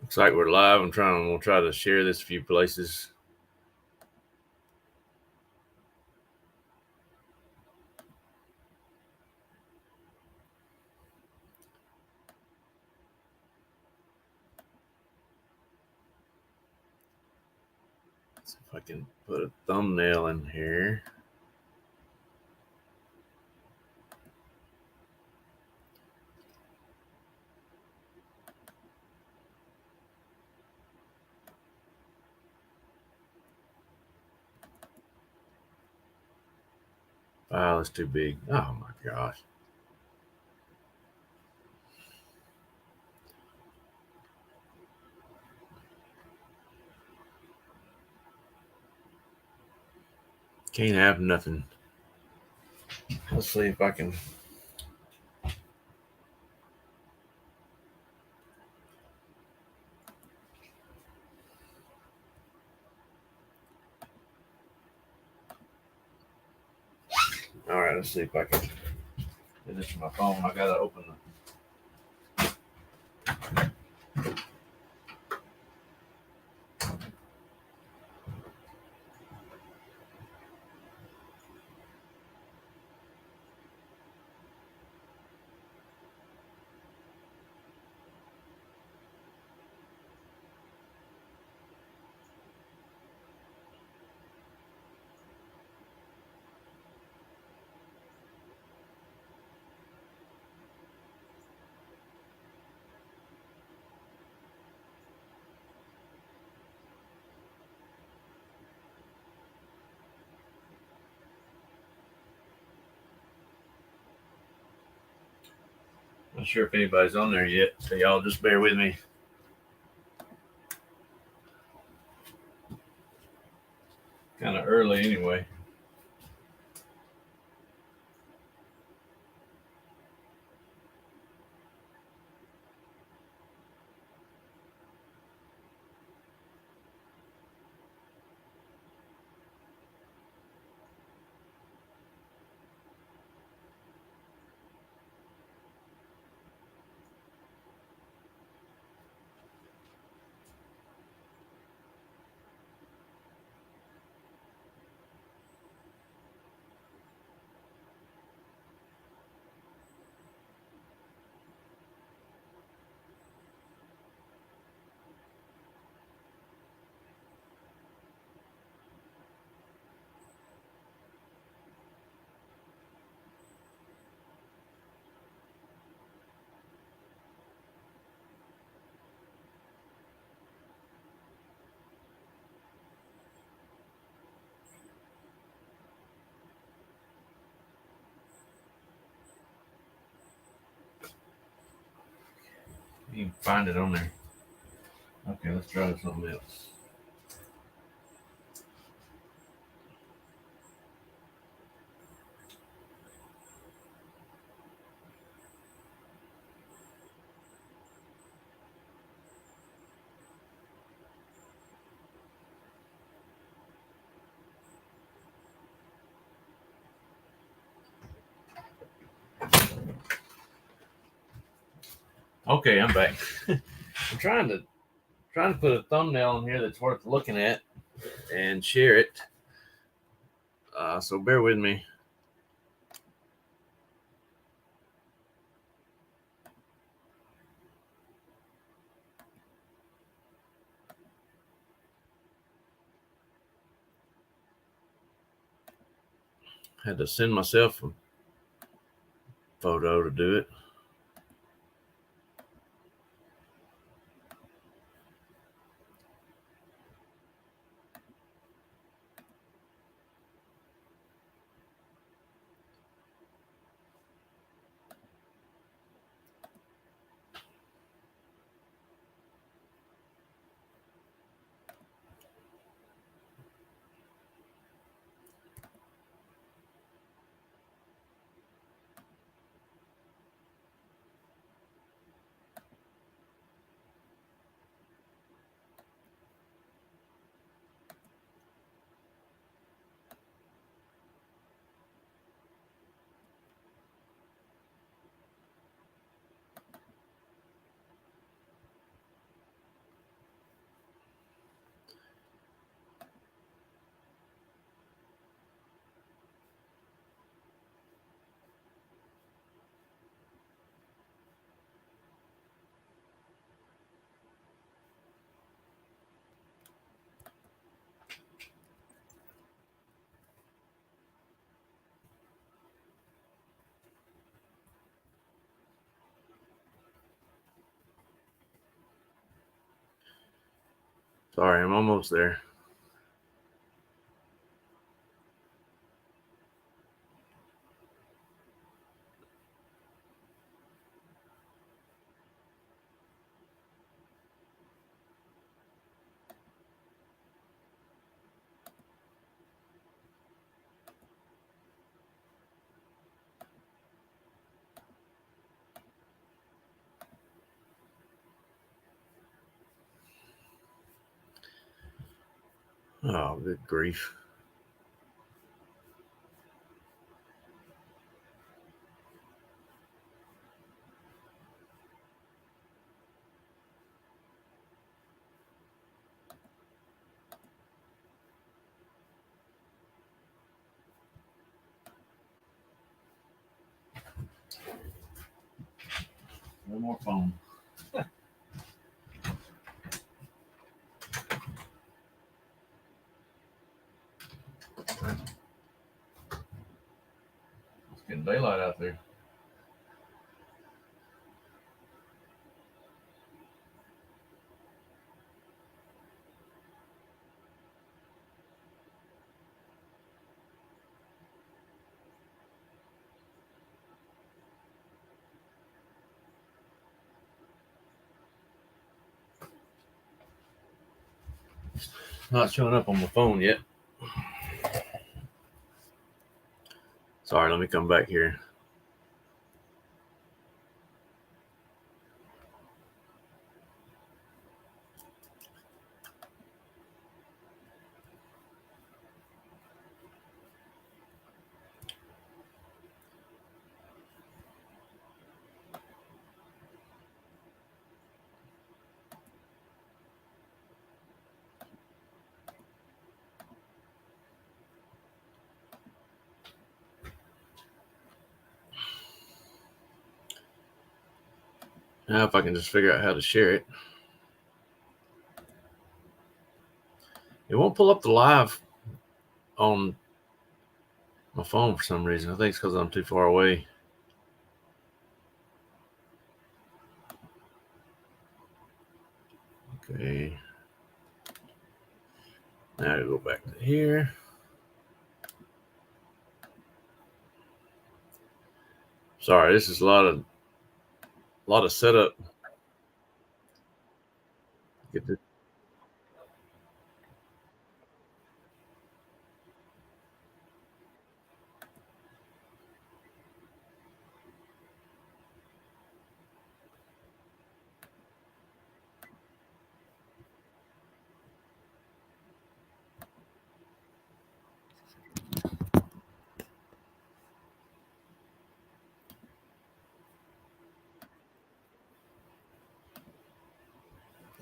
Looks like we're live. We'll try to share this a few places. Let's see if I can put a thumbnail in here. File is too big. Oh my gosh. Can't have nothing. Let's see if I can. All right, let's see if I can do this from my phone. I gotta open the. Not sure if anybody's on there yet, so y'all just bear with me. Kind of early anyway. You can find it on there. Okay, let's try something else. Okay, I'm back. I'm trying to put a thumbnail in here that's worth looking at and share it. So bear with me. Had to send myself a photo to do it. Sorry, I'm almost there. Oh, good grief. No more phone. It's getting daylight out there. Not showing up on my phone yet. Sorry, let me come back here. Now, if I can just figure out how to share it. It won't pull up the live on my phone for some reason. I think it's because I'm too far away. Okay. Now I go back to here. Sorry, this is a lot of setup. Get this.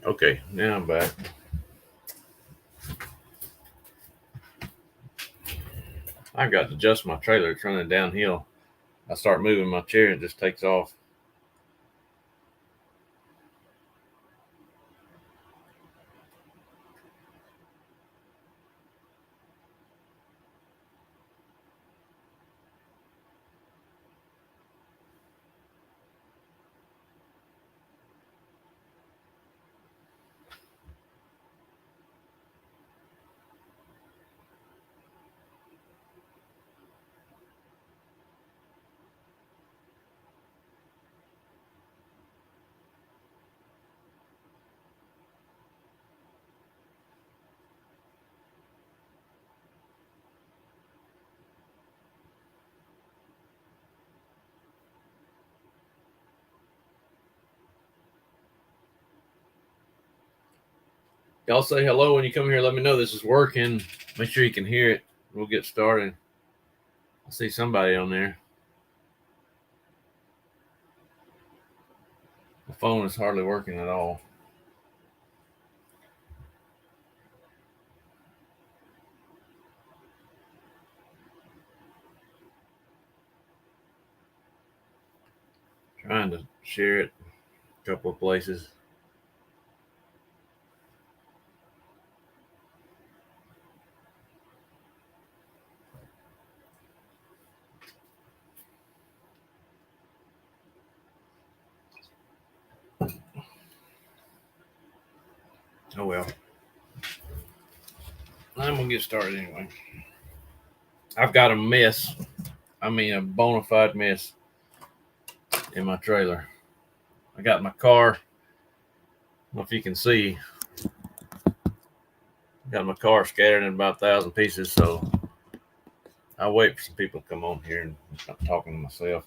Okay, now I'm back. I've got to adjust my trailer. It's running downhill. I start moving my chair, it just takes off. Y'all say hello when you come here. Let me know this is working. Make sure you can hear it. We'll get started. I see somebody on there. The phone is hardly working at all. Trying to share it a couple of places. Oh well. I'm gonna get started anyway. I've got a mess. I mean, a bona fide mess in my trailer. I got my car. I don't know if you can see. Got my car scattered in about 1,000 pieces, so I'll wait for some people to come on here and stop talking to myself.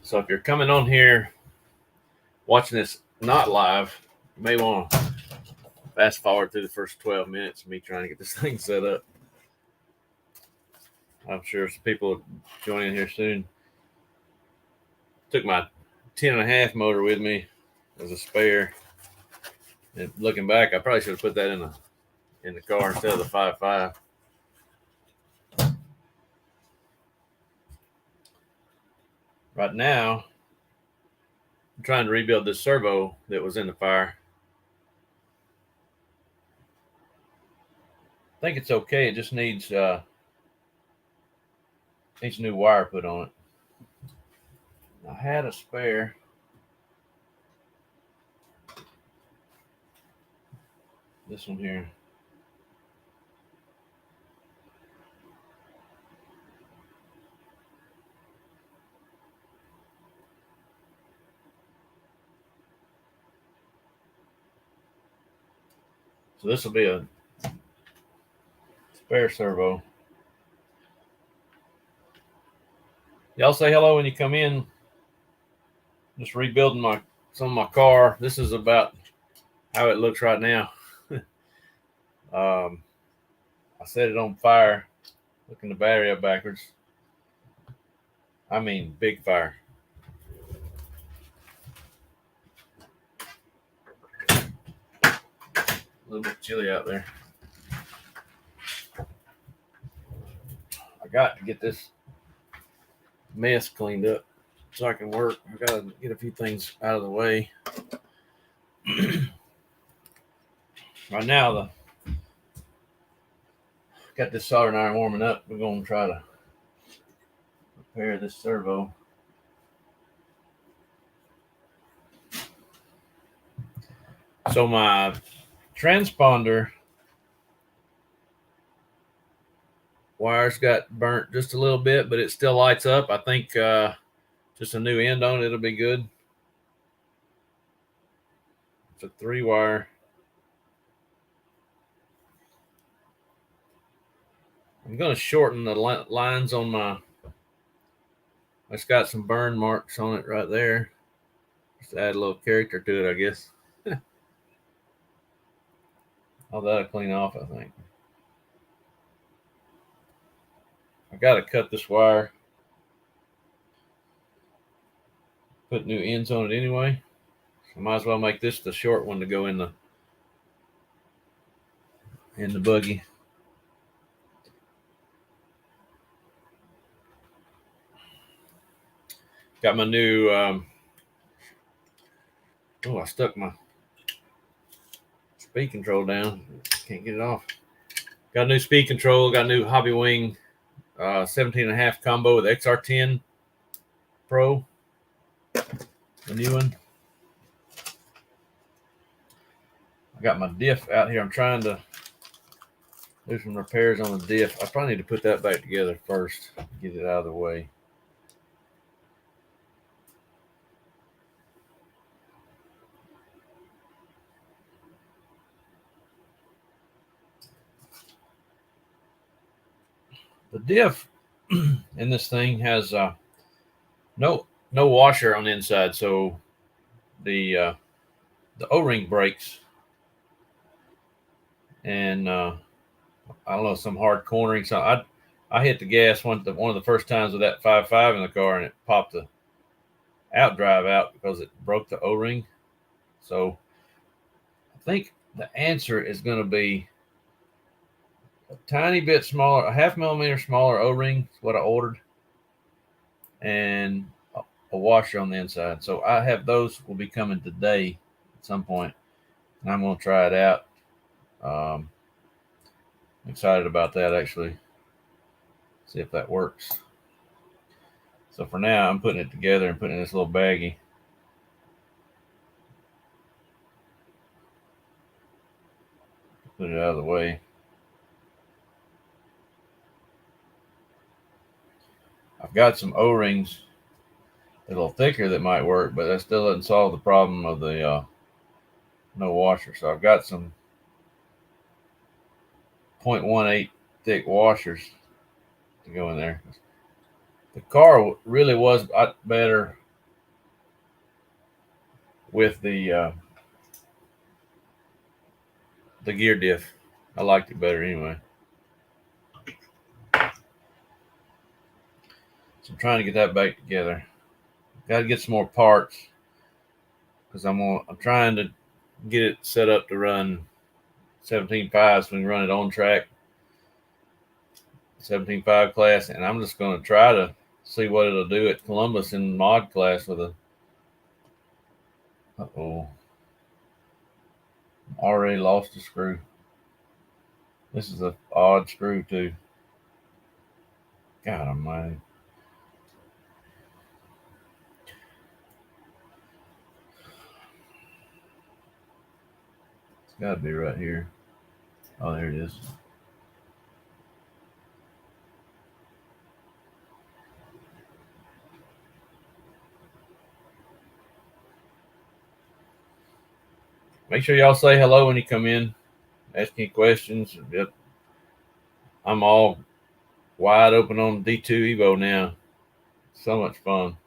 So if you're coming on here watching this not live, you may want to fast forward through the first 12 minutes of me trying to get this thing set up. I'm sure some people will join in here soon. Took my 10.5 motor with me as a spare. And looking back, I probably should have put that in the car instead of the 5.5. Right now, I'm trying to rebuild this servo that was in the fire. I think it's okay. It just needs new wire put on it. I had a spare. This one here. So this will be a spare servo. Y'all say hello when you come in. Just rebuilding some of my car. This is about how it looks right now. I set it on fire, hooking the battery up backwards. I mean, big fire. A little bit chilly out there. I got to get this mess cleaned up so I can work. I got to get a few things out of the way. Right now, got this soldering iron warming up. We're going to try to repair this servo. So my transponder wires got burnt just a little bit, but it still lights up. I think just a new end on it, it'll be good. It's a 3-wire. I'm going to shorten the lines on my. It's got some burn marks on it right there. Just add a little character to it, I guess. All that'll clean off, I think. I got to cut this wire. Put new ends on it anyway. So I might as well make this the short one to go in the buggy. Got my new. I stuck my speed control down. Can't get it off. Got a new speed control. Got a new Hobbywing 17.5 combo with XR10 Pro. The new one. I got my diff out here. I'm trying to do some repairs on the diff. I probably need to put that back together first. Get it out of the way. The diff in this thing has no washer on the inside, so the O-ring breaks, and I don't know, some hard cornering. So I hit the gas one of the first times with that 5.5 in the car, and it popped the outdrive out because it broke the O-ring. So I think the answer is going to be a tiny bit smaller, a 0.5 millimeter smaller O-ring is what I ordered, and a washer on the inside. So I have those will be coming today at some point, and I'm going to try it out. I'm excited about that, actually. See if that works. So for now, I'm putting it together and putting it in this little baggie. Put it out of the way. I've got some O-rings a little thicker that might work, but that still doesn't solve the problem of the no washer. So I've got some 0.18 thick washers to go in there. The car really was better with the gear diff. I liked it better anyway. So I'm trying to get that back together. Got to get some more parts because I'm trying to get it set up to run 17.5 so we can run it on track, 17.5 class, and I'm just going to try to see what it'll do at Columbus in mod class with a. Already lost a screw. This is an odd screw too. God almighty. It's got to be right here. Oh, there it is. Make sure y'all say hello when you come in. Ask any questions. I'm all wide open on D2 Evo now. So much fun.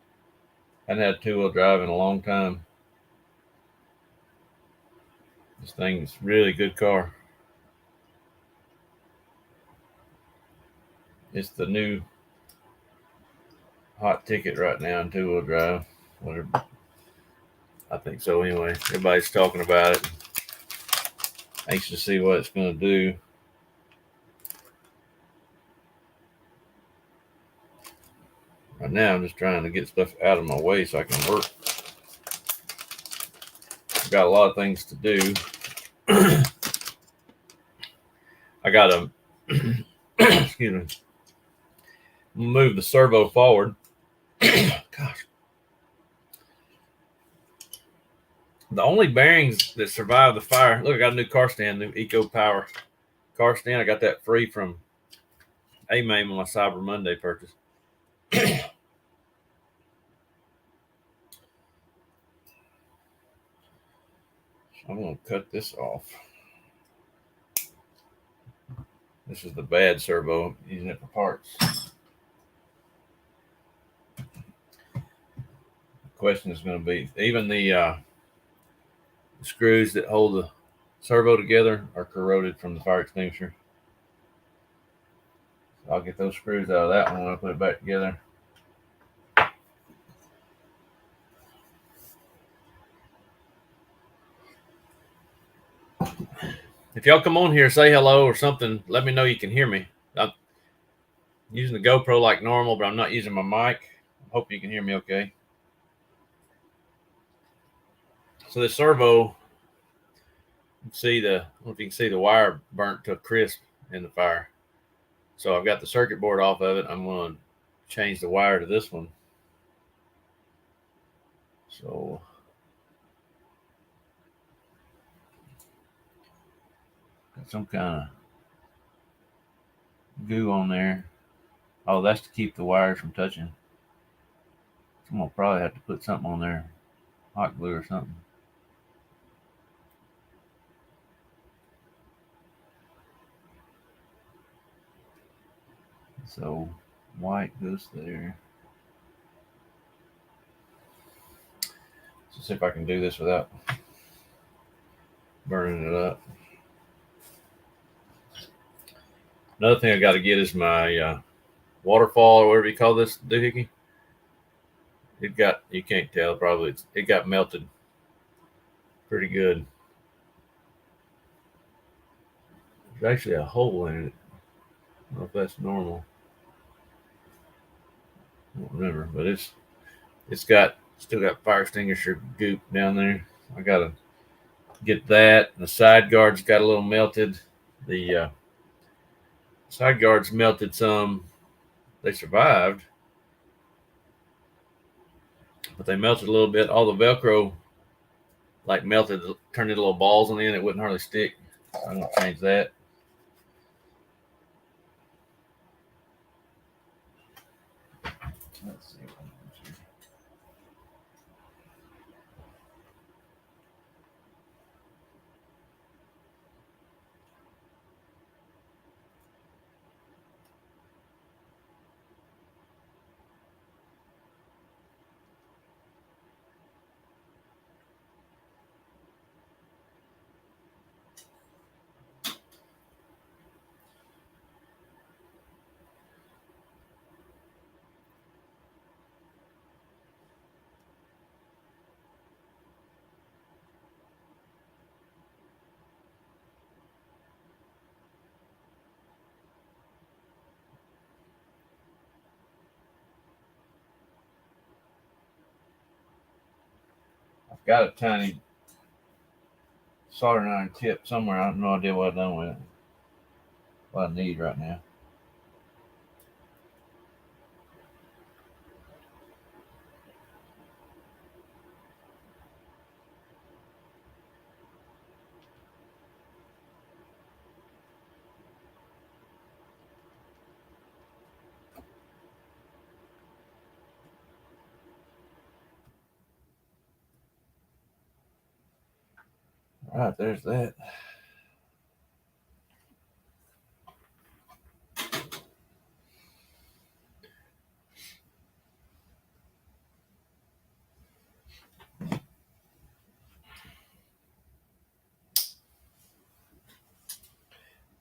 I hadn't had two-wheel drive in a long time. This thing is really good car. It's the new hot ticket right now in two-wheel drive. Whatever. I think so anyway. Everybody's talking about it. Anxious to see what it's going to do. Right now, I'm just trying to get stuff out of my way so I can work. I've got a lot of things to do. I got to, excuse me, move the servo forward. Gosh. The only bearings that survived the fire. Look, I got a new car stand, new Eco Power car stand. I got that free from AMAIM on my Cyber Monday purchase. I'm going to cut this off. This is the bad servo. I'm using it for parts. The question is going to be, even the screws that hold the servo together are corroded from the fire extinguisher. So I'll get those screws out of that one when I put it back together. If y'all come on here, say hello or something, let me know you can hear me. I'm using the GoPro like normal, but I'm not using my mic. I hope you can hear me okay. So the servo, I don't know if you can see the wire burnt to a crisp in the fire. So I've got the circuit board off of it. I'm going to change the wire to this one. So got some kind of goo on there. Oh, that's to keep the wires from touching. I'm going to probably have to put something on there, hot glue or something. So white goes there. Let's see if I can do this without burning it up. Another thing I got to get is my waterfall or whatever you call this doohickey. You can't tell probably, it got melted pretty good. There's actually a hole in it. I don't know if that's normal. I don't remember, but it's got still got fire extinguisher goop down there. I gotta get that. The side guards got a little melted. The side guards melted some. They survived, but they melted a little bit. All the Velcro like melted, turned into little balls on the end. It wouldn't hardly stick. So I'm gonna change that. Let's see. I've got a tiny soldering iron tip somewhere. I have no idea what I've done with it. What I need right now. All right, there's that.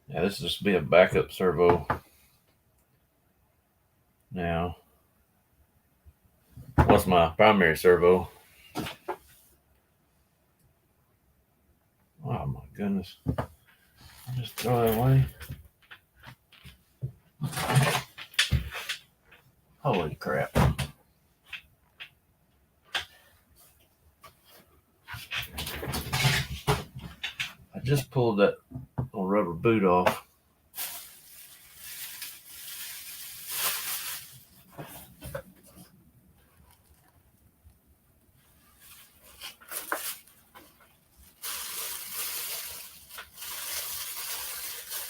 Yeah, this will just be a backup servo now. What's my primary servo? Oh my goodness. I'll just throw that away. Holy crap. I just pulled that little rubber boot off.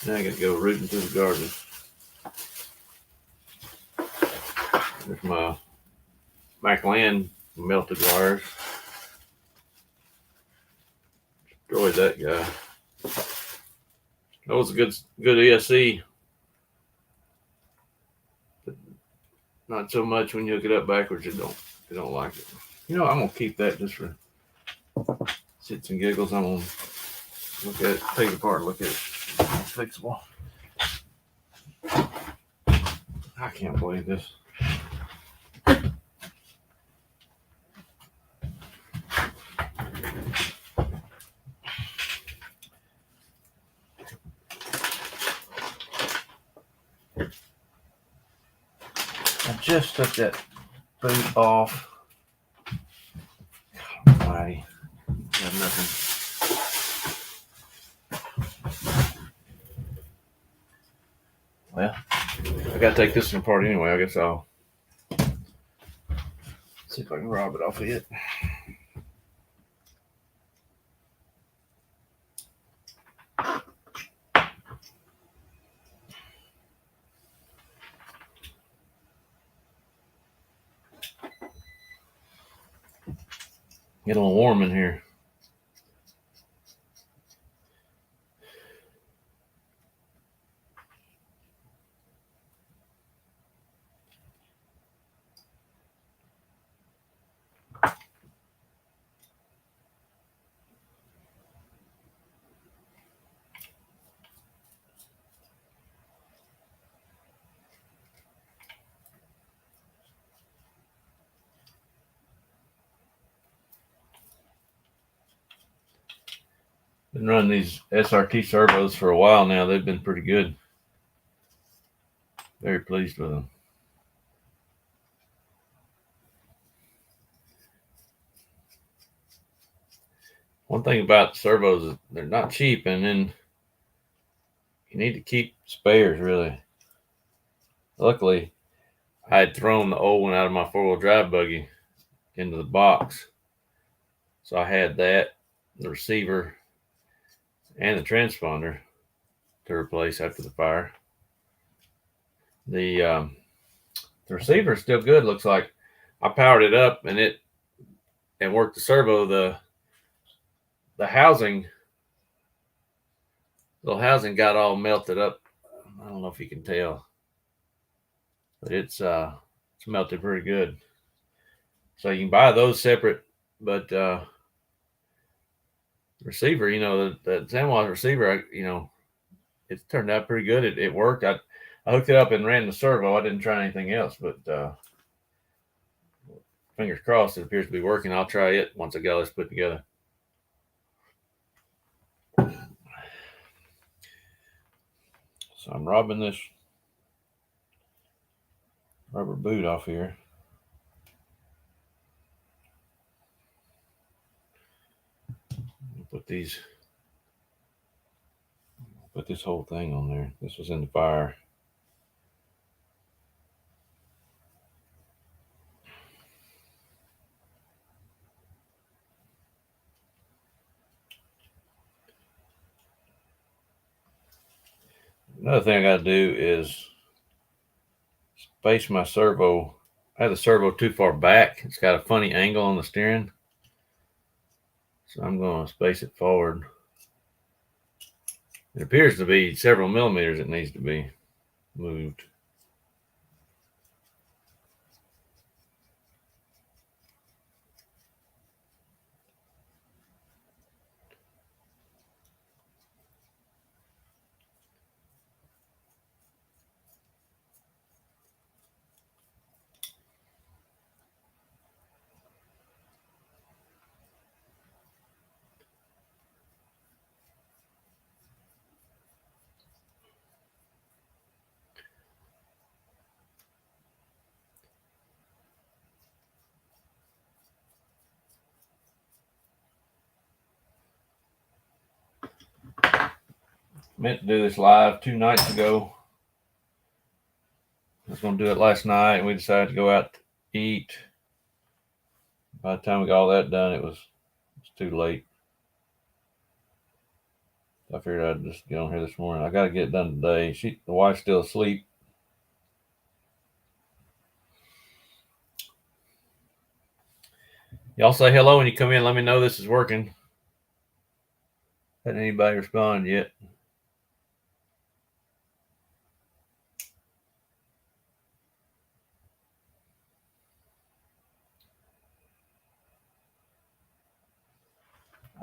Now I gotta go rooting through the garden. There's my Maclan melted wires. Destroyed that guy. That was a good ESC. But not so much when you hook it up backwards. You don't like it. You know, I'm gonna keep that just for shits and giggles. I'm gonna look at it, take it apart, look at it. It's fixable. I can't believe this. I just took that boot off. God almighty. Got nothing. Well, I gotta take this one apart anyway. I guess I'll see if I can rob it off of it. Get a little warm in here. Been running these SRT servos for a while now. They've been pretty good. Very pleased with them. One thing about servos is they're not cheap, and then you need to keep spares, really. Luckily, I had thrown the old one out of my four-wheel drive buggy into the box. So I had that, the receiver, and the transponder to replace after the fire. The receiver is still good. Looks like I powered it up and worked the servo. The housing, little housing got all melted up. I don't know if you can tell, but it's melted pretty good. So you can buy those separate, but receiver, the Sanwa receiver, it turned out pretty good. It worked. I hooked it up and ran the servo. I didn't try anything else, but fingers crossed, it appears to be working. I'll try it once I got this put together. So I'm robbing this rubber boot off here. Put this whole thing on there. This was in the fire. Another thing I got to do is space my servo. I have the servo too far back. It's got a funny angle on the steering. So I'm going to space it forward. It appears to be several millimeters it needs to be moved. Meant to do this live 2 nights ago. I was going to do it last night, and we decided to go out to eat. By the time we got all that done, it was too late. I figured I'd just get on here this morning. I got to get it done today. The wife's still asleep. Y'all say hello when you come in. Let me know this is working. Hasn't anybody respond yet?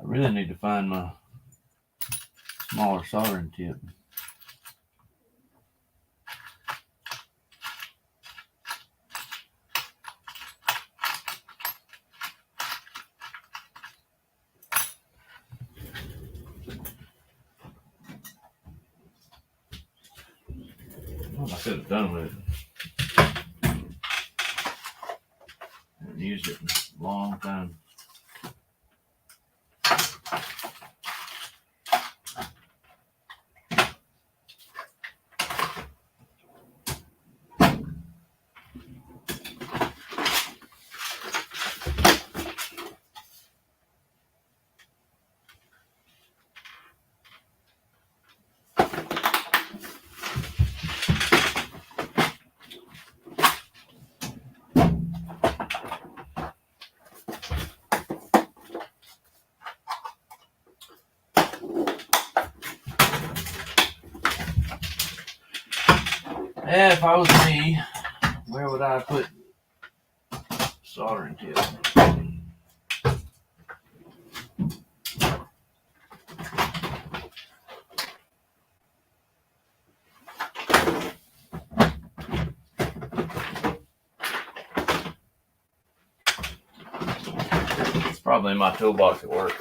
I really need to find my smaller soldering tip. Well, I could have done with it. I haven't used it in a long time. Yeah, if I was me, where would I put soldering tip? It's probably in my toolbox at work.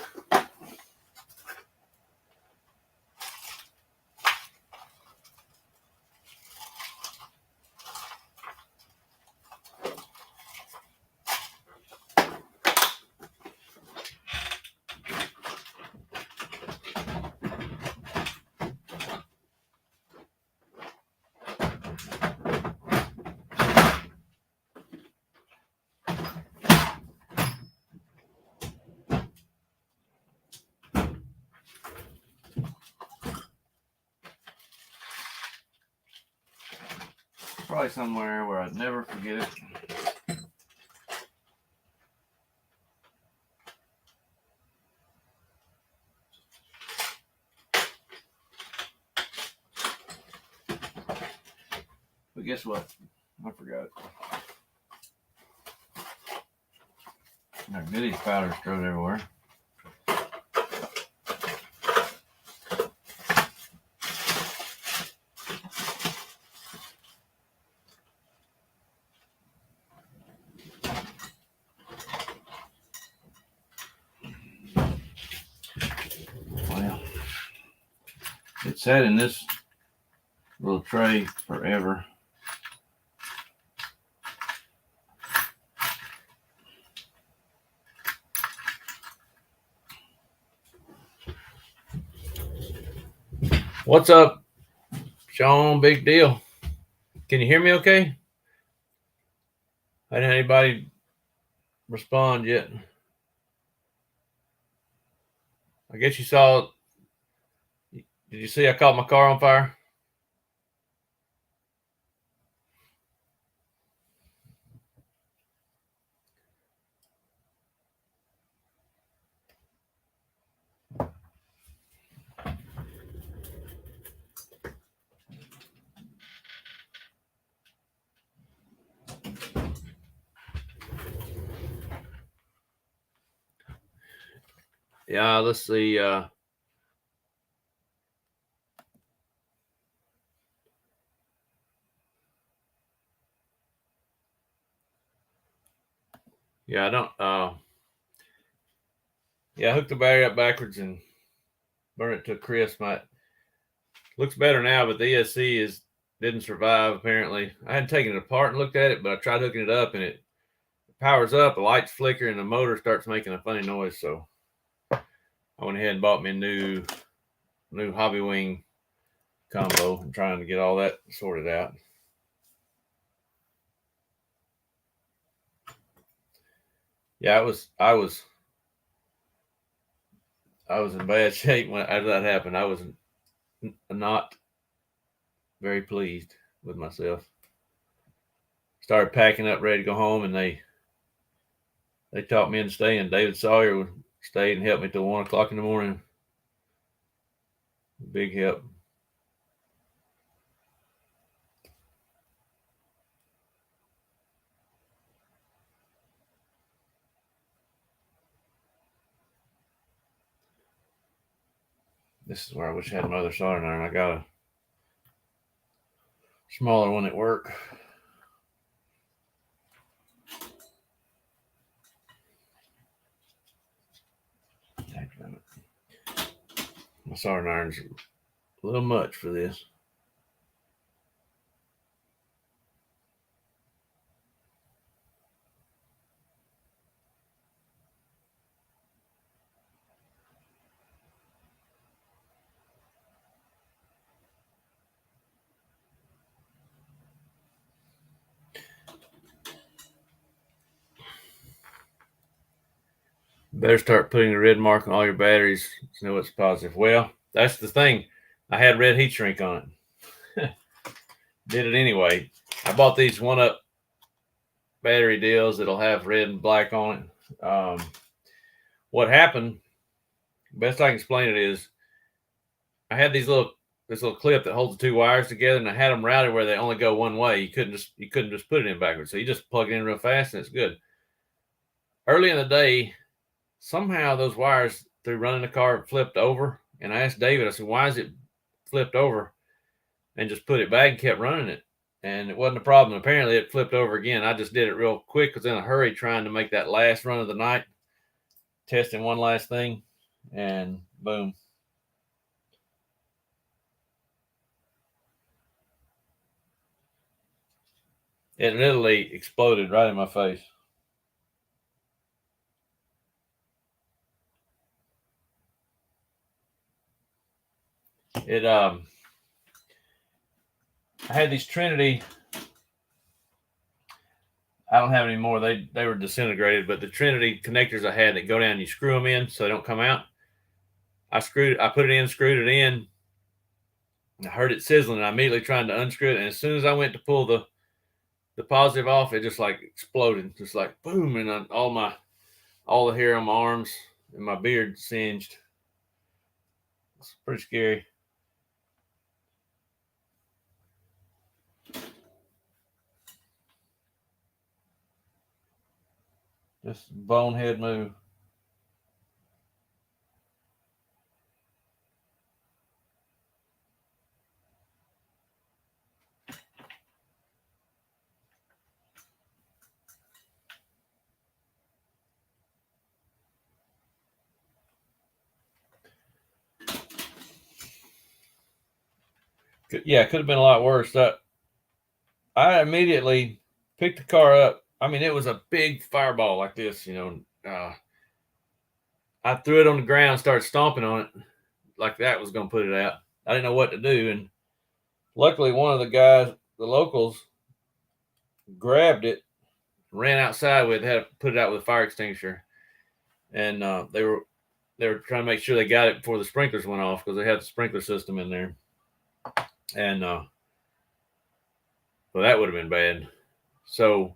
probably somewhere where I'd never forget it. But guess what? I forgot it. Now, goodies powder strode everywhere. Well, it sat in this little tray forever. What's up, Sean? Big deal. Can you hear me okay? I didn't have anybody respond yet. I guess you saw. Did you see I caught my car on fire? Yeah, let's see. Yeah, I don't. Yeah, I hooked the battery up backwards and burned it to a crisp. Looks better now, but the ESC didn't survive apparently. I hadn't taken it apart and looked at it, but I tried hooking it up and it powers up, the lights flicker, and the motor starts making a funny noise. So I went ahead and bought me a new Hobbywing combo and trying to get all that sorted out. Yeah, I was in bad shape after that happened. I was not very pleased with myself. Started packing up, ready to go home, and they talked me into staying. David Sawyer stayed and helped me till 1 o'clock in the morning. Big help. This is where I wish I had my other soldering iron. I got a smaller one at work. My soldering iron's a little much for this. Better start putting the red mark on all your batteries to know it's positive. Well, that's the thing. I had red heat shrink on it. Did it anyway. I bought these 1-up battery deals that'll have red and black on it. What happened, best I can explain it is, I had this little clip that holds the two wires together, and I had them routed where they only go one way. You couldn't just put it in backwards. So you just plug it in real fast and it's good. Early in the day, somehow those wires through running the car flipped over, and I asked David, I said, why is it flipped over? And just put it back and kept running it, and it wasn't a problem. Apparently it flipped over again. I just did it real quick, was in a hurry trying to make that last run of the night, testing one last thing, and boom. It literally exploded right in my face. I had these Trinity. I don't have any more. They were disintegrated, but the Trinity connectors I had that go down, you screw them in so they don't come out. I put it in, screwed it in. I heard it sizzling, and I immediately tried to unscrew it. And as soon as I went to pull the the positive off, it just like exploded, just like boom, and all the hair on my arms and my beard singed. It's pretty scary. Just bonehead move. Yeah, it could have been a lot worse. I immediately picked the car up. I mean, it was a big fireball like this, I threw it on the ground, started stomping on it like that was going to put it out. I didn't know what to do. And luckily, one of the guys, the locals, grabbed it, ran outside with it, had to put it out with a fire extinguisher. And they were trying to make sure they got it before the sprinklers went off because they had the sprinkler system in there. And well, that would have been bad. So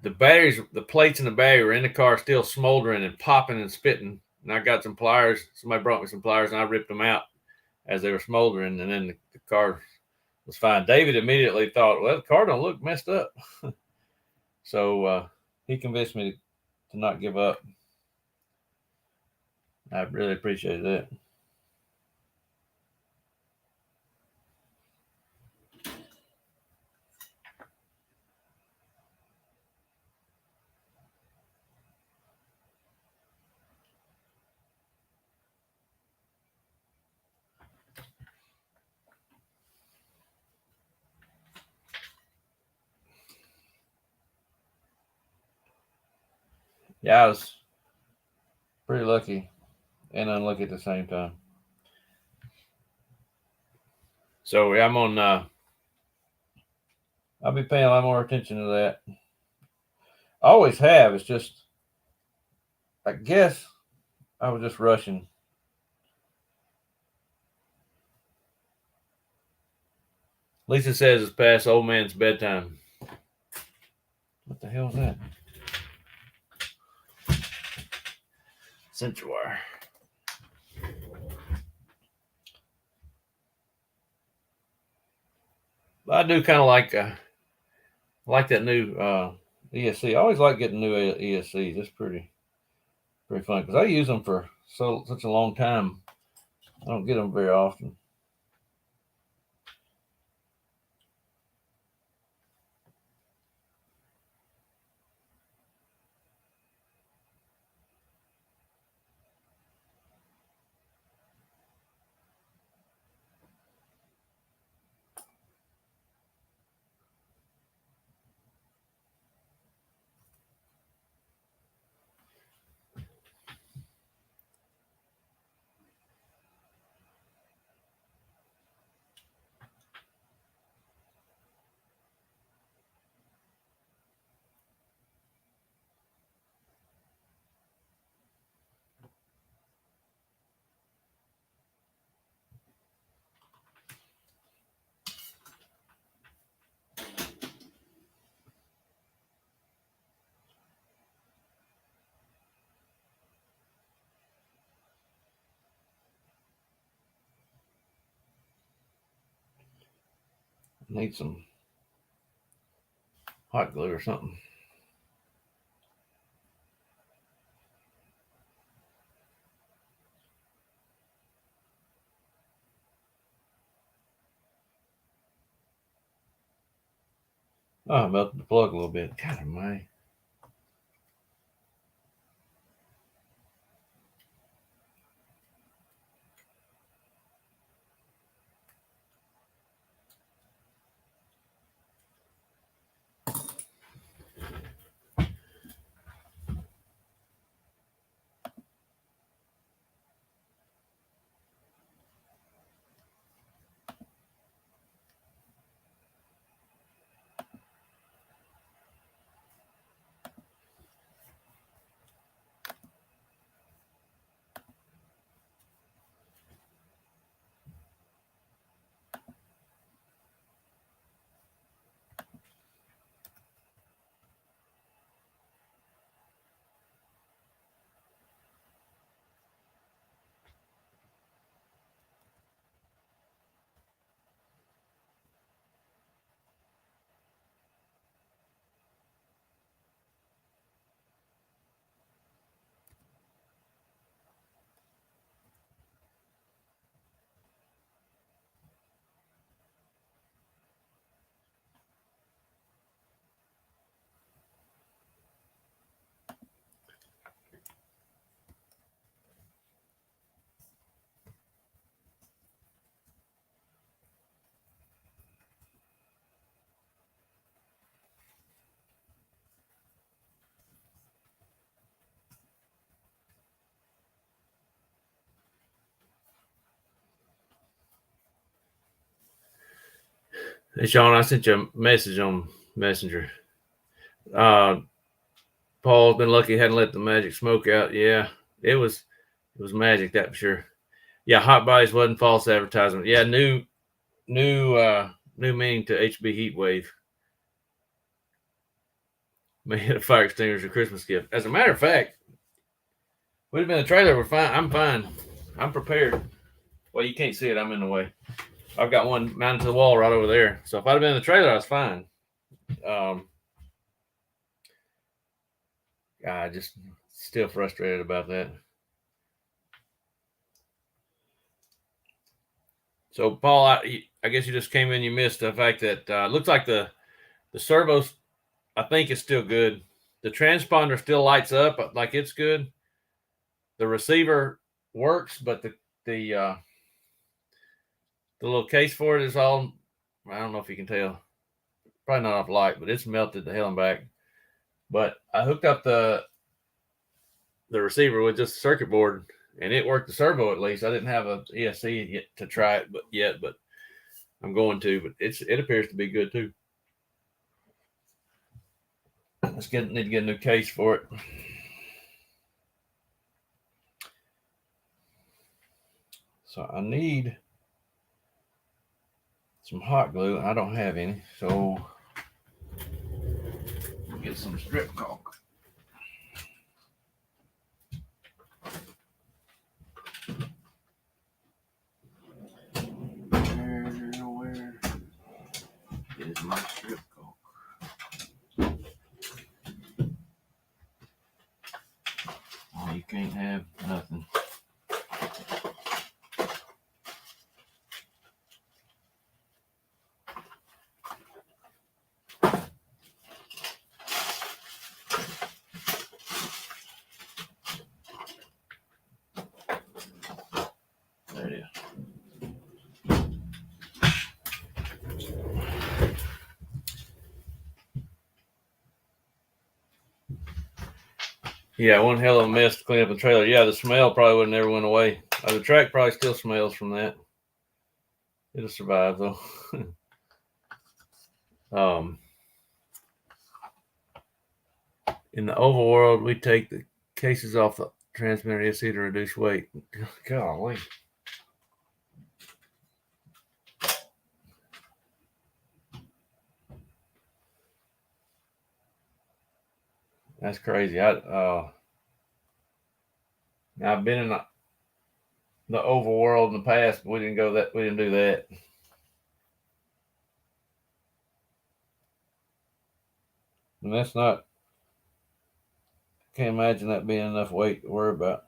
the batteries, the plates in the battery were in the car still smoldering and popping and spitting. And I got some pliers. Somebody brought me some pliers and I ripped them out as they were smoldering. And then the car was fine. David immediately thought, well, the car don't look messed up. So he convinced me to not give up. I really appreciated that. Yeah, I was pretty lucky and unlucky at the same time. So I'm on. I'll be paying a lot more attention to that. I always have. It's just, I guess, I was just rushing. Lisa says it's past old man's bedtime. What the hell is that? Sensor wire. But I do kind of like that new ESC. I always like getting new ESCs. It's pretty fun because I use them for such a long time. I don't get them very often. Need some hot glue or something. Oh, I melted the plug a little bit. God almighty. Hey Sean, I sent you a message on Messenger. Uh, Paul's been lucky he hadn't let the magic smoke out. Yeah, it was magic, that for sure. Yeah, Hot Bodies wasn't false advertisement. Yeah, new meaning to HB heat wave. Made a fire extinguisher Christmas gift. As a matter of fact, we'd have been in the trailer. We're fine. I'm fine. I'm prepared. Well, you can't see it. I'm in the way. I've got one mounted to the wall right over there. So if I'd have been in the trailer, I was fine. Um, I just still frustrated about that. So Paul, I guess you just came in. You missed the fact that looks like the servos. I think is still good. The transponder still lights up like it's good. The receiver works, but the the little case for it is all. I don't know if you can tell. Probably not off light, but it's melted the hell and back. But I hooked up the receiver with just a circuit board, and it worked the servo at least. I didn't have a ESC yet to try it, but I'm going to. But it appears to be good too. Need to get a new case for it. So I need some hot glue, and I don't have any. So get some strip caulk. Where is my strip caulk? Oh, you can't have nothing. There it is. Yeah, one hell of a mess to clean up the trailer. Yeah, the smell probably would have never went away. The track probably still smells from that. It'll survive though. In the oval world, we take the cases off the transmitter ESC to reduce weight. Golly. That's crazy. I've been in the oval world in the past, but we didn't do that. And that's not, can't imagine that being enough weight to worry about.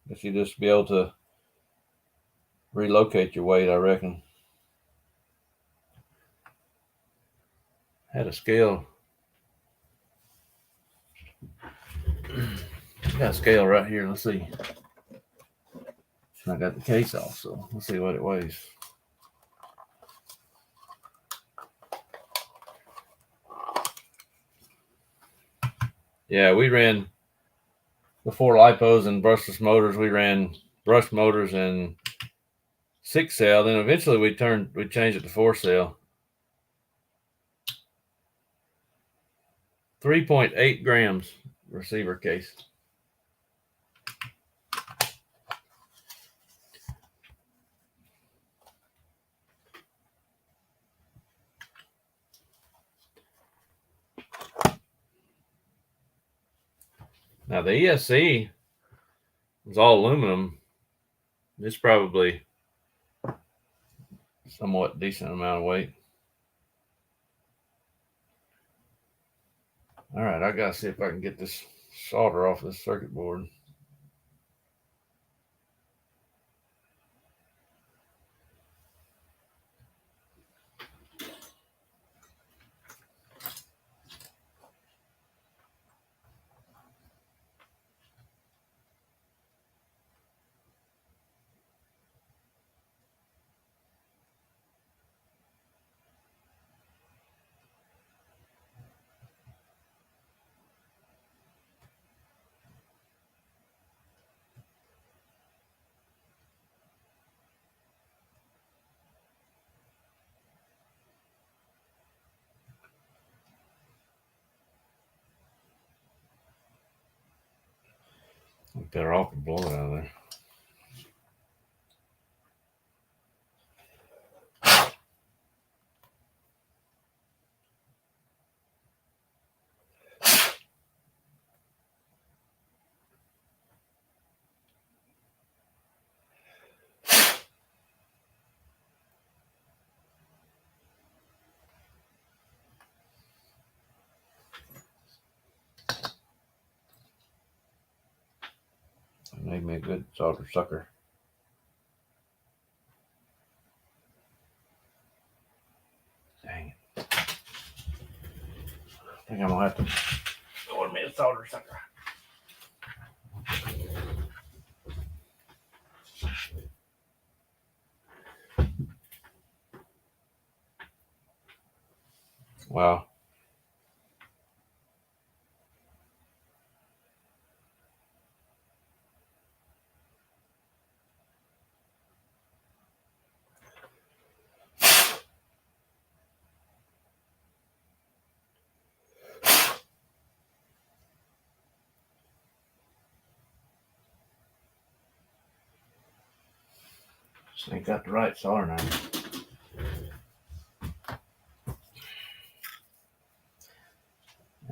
If you just be able to relocate your weight, I reckon. Had a scale. Got a scale right here. Let's see. I got the case off, so let's see what it weighs. Yeah, we ran before lipos and brushless motors. We ran brush motors and 6-cell. Then eventually we changed it to 4-cell. 3.8 grams receiver case. Now the ESC is all aluminum. It's probably somewhat decent amount of weight. All right, I gotta see if I can get this solder off this circuit board. better off to blow it out of there. It made me a good solder sucker. Dang it. I think I'm gonna have to order me a solder sucker. Wow. Just ain't got the right solder now.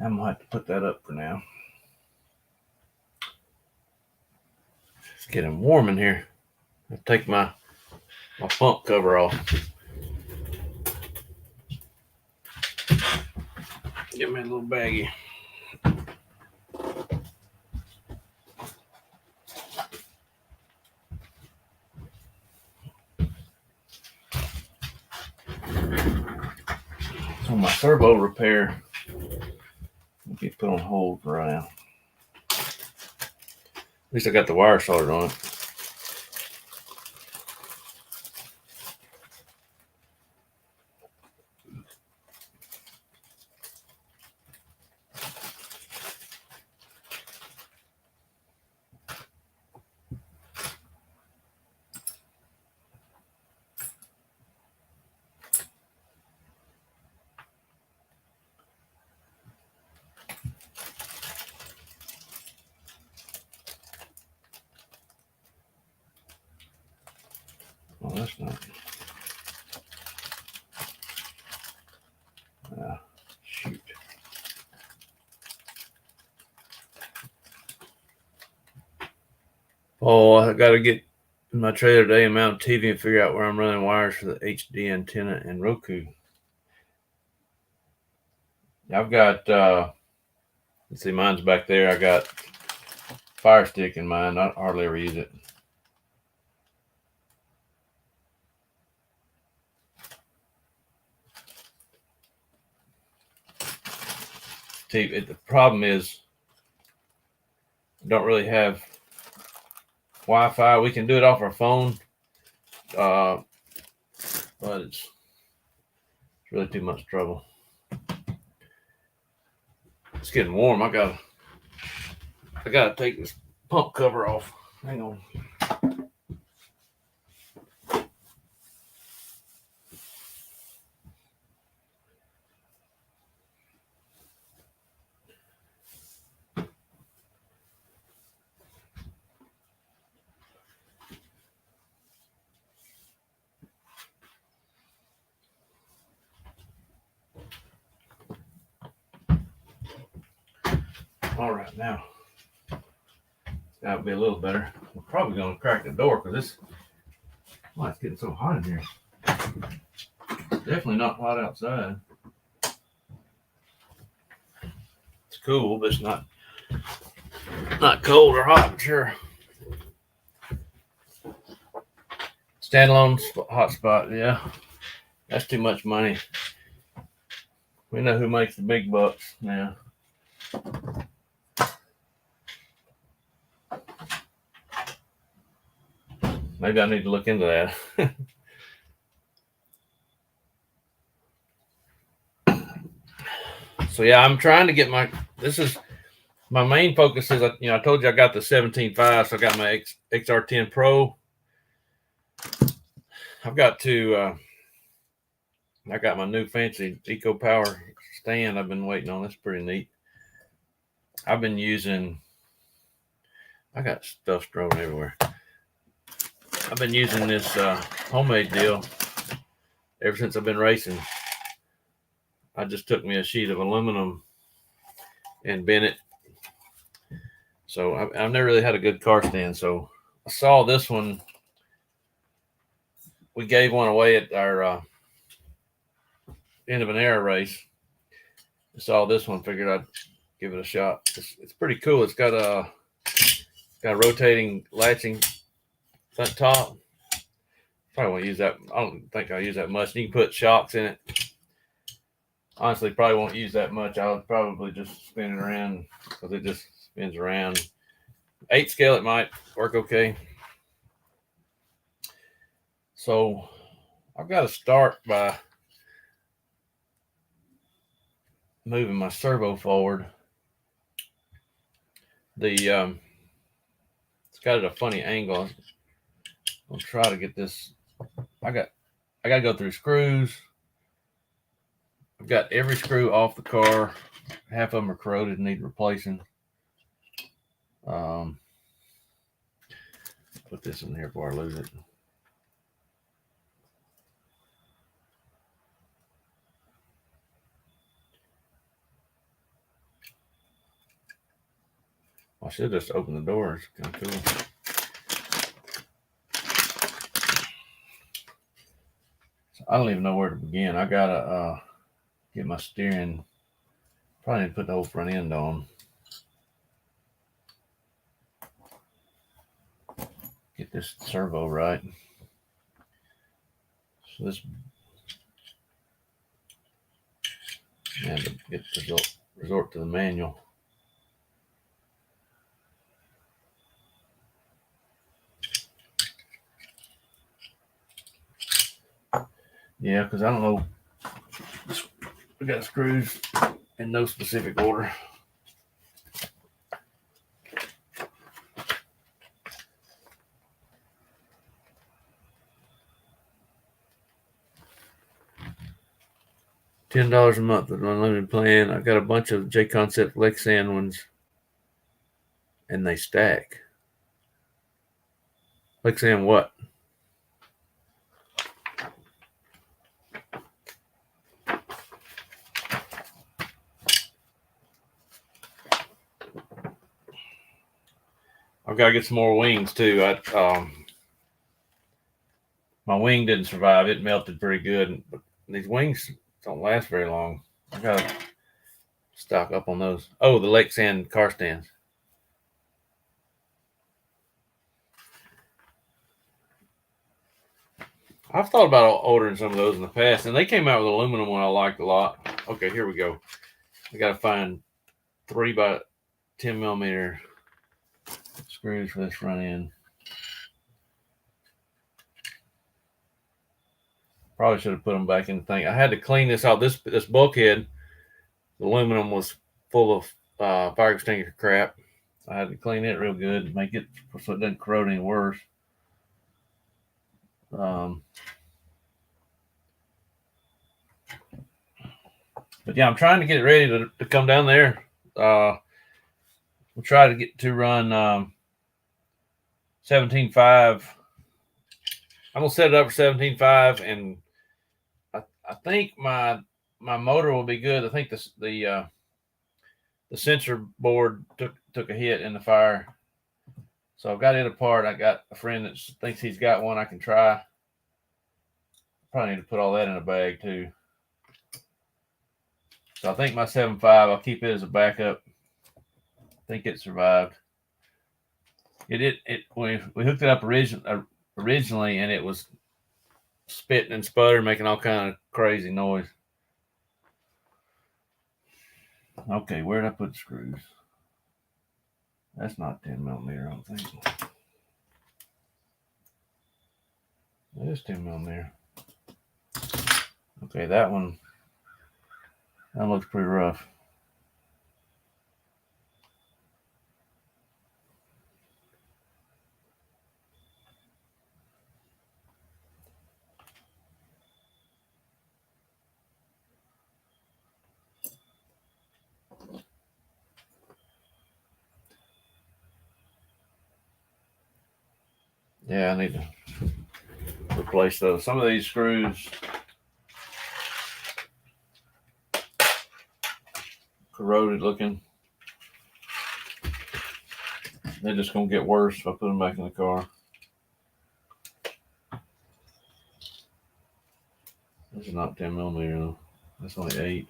I'm gonna have to put that up for now. It's getting warm in here. I'll take my pump cover off. Get me a little baggie. So my servo repair will be put on hold for right now. At least I got the wire soldered on it. Oh, that's not. Shoot. Oh, I got to get in my trailer today and mount TV and figure out where I'm running wires for the HD antenna and Roku. I've got, let's see, mine's back there. I got Fire Stick in mine. I hardly ever use it. See, the problem is I don't really have Wi-Fi. We can do it off our phone, but it's really too much trouble. It's getting warm. I gotta take this pump cover off. Hang on. All right, now it's got to be a little better. We're probably going to crack the door because it's getting so hot in here. Definitely not hot outside. It's cool, but it's not cold or hot, sure. Standalone hotspot, yeah. That's too much money. We know who makes the big bucks now. Maybe I need to look into that. So yeah, I'm trying to get my main focus is, I told you I got the 17.5, so I got my XR10 Pro. I've got to, I got my new fancy Eco Power stand I've been waiting on. That's pretty neat. I've been using I got stuff thrown everywhere. I've been using this homemade deal ever since I've been racing. I just took me a sheet of aluminum and bent it. So I've never really had a good car stand. So I saw this one. We gave one away at our end of an era race. I saw this one, figured I'd give it a shot. It's pretty cool. It's got a rotating latching front top. Probably won't use that. I don't think I'll use that much. You can put shocks in it. Honestly, probably won't use that much. I'll probably just spin it around because it just spins around. 8 scale, it might work okay. So I've got to start by moving my servo forward. It's got it a funny angle. I'll try to get this. I got to go through screws. I've got every screw off the car. Half of them are corroded and need replacing. Put this in here before I lose it. I should just open the door. It's kind of cool. So I don't even know where to begin. I gotta get my steering. Probably need to put the whole front end on. Get this servo right. So this, and to get resort to the manual. Yeah, because I don't know. We got screws in no specific order. $10 a month with an unlimited plan. I got a bunch of J Concept Lexan ones, and they stack. Lexan what? I've got to get some more wings too. My wing didn't survive. It melted pretty good. But these wings don't last very long. I got to stock up on those. Oh, the Lexan car stands. I've thought about ordering some of those in the past, and they came out with an aluminum one I liked a lot. Okay, here we go. I got to find 3 by 10 millimeter screws for this front end. Probably should have put them back in the thing. I had to clean this out. This bulkhead, the aluminum was full of fire extinguisher crap. I had to clean it real good and make it so it doesn't corrode any worse. But yeah, I'm trying to get it ready to come down there. We'll try to get to run 17.5. I'm gonna set it up for 17.5, and I think my motor will be good. I think the sensor board took a hit in the fire, so I've got it apart. I got a friend that thinks he's got one I can try. Probably need to put all that in a bag too. So I think my 7.5, I'll keep it as a backup. I think it survived. We hooked it up originally, and it was spitting and sputtering, making all kind of crazy noise. Okay, where did I put the screws? That's not 10 millimeter, I don't think. It is 10 millimeter. Okay, that looks pretty rough. Yeah, I need to replace those. Some of these screws corroded looking. They're just gonna get worse if I put them back in the car. This is not 10 millimeter though. That's only 8.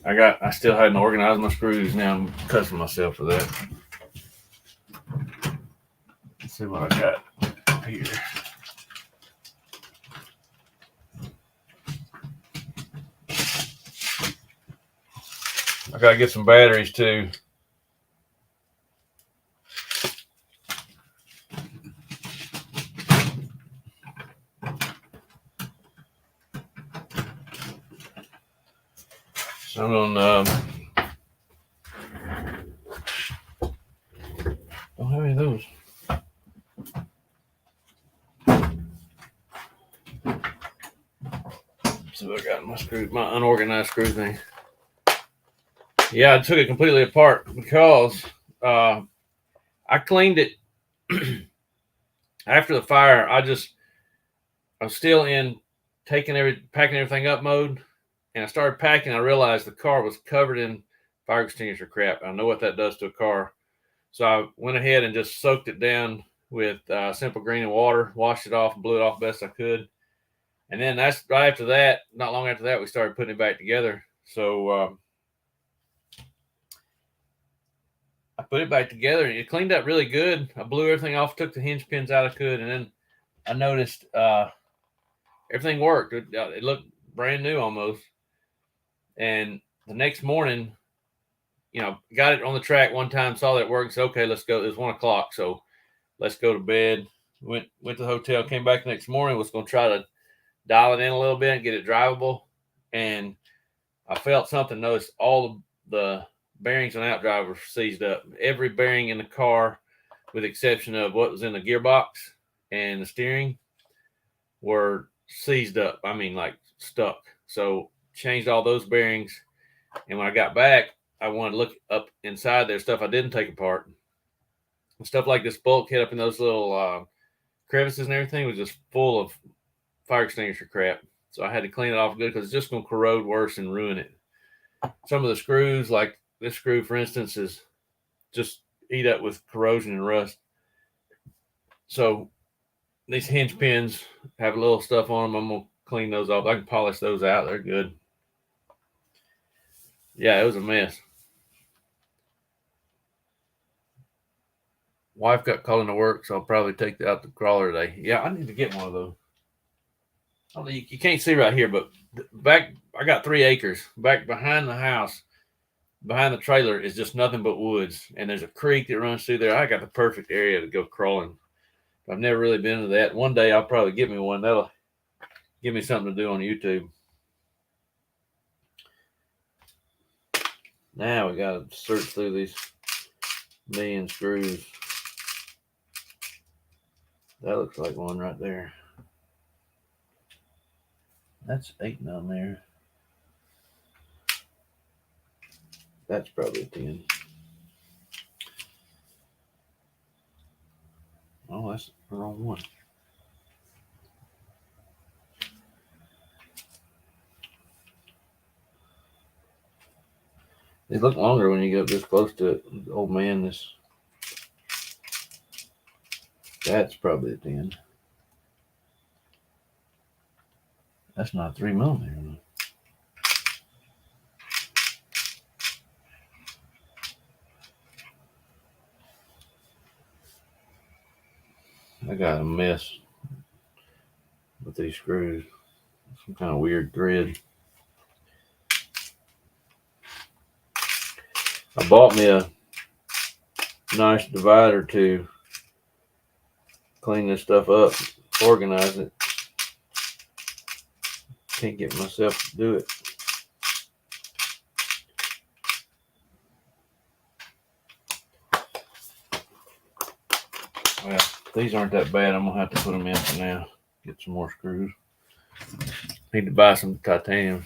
I still hadn't organized my screws. Now I'm cussing myself for that. Let's see what I got here. I gotta get some batteries too. So I'm gonna don't have any of those. So I got my unorganized screw thing. Yeah, I took it completely apart because I cleaned it after the fire. I'm still in packing everything up mode, and I started packing. I realized the car was covered in fire extinguisher crap. I know what that does to a car, so I went ahead and just soaked it down with Simple Green and water, washed it off, and blew it off best I could. And then that's right after that. Not long after that, we started putting it back together. So I put it back together, and it cleaned up really good. I blew everything off, took the hinge pins out I could, and then I noticed everything worked. It looked brand new almost. And the next morning, got it on the track one time, saw that it worked, said, okay, let's go. It was 1 o'clock, so let's go to bed. Went to the hotel, came back the next morning, was going to try to dial it in a little bit and get it drivable. And I felt something, noticed all the bearings on outdrive were seized up. Every bearing in the car, with the exception of what was in the gearbox and the steering, were seized up. I mean, like stuck. So changed all those bearings. And when I got back, I wanted to look up inside there, stuff I didn't take apart. Stuff like this bulkhead up in those little crevices and everything was just full of fire extinguisher crap. So I had to clean it off good because it's just going to corrode worse and ruin it. Some of the screws, like this screw, for instance, is just eat up with corrosion and rust. So these hinge pins have a little stuff on them. I'm going to clean those off. I can polish those out. They're good. Yeah, it was a mess. Wife got called into work, so I'll probably take out the crawler today. Yeah, I need to get one of those. You can't see right here, but back, I got 3 acres. Back behind the house, behind the trailer, is just nothing but woods. And there's a creek that runs through there. I got the perfect area to go crawling. I've never really been to that. One day I'll probably get me one. That'll give me something to do on YouTube. Now we got to search through these million screws. That looks like one right there. That's 8 down there. That's probably a 10. Oh, that's the wrong one. They look longer when you get up this close to it. Oh man, that's probably a 10. That's not 3 millimeter. I got a mess with these screws. Some kind of weird thread. I bought me a nice divider to clean this stuff up, organize it. Can't get myself to do it. Well, these aren't that bad. I'm gonna have to put them in for now. Get some more screws. Need to buy some titanium.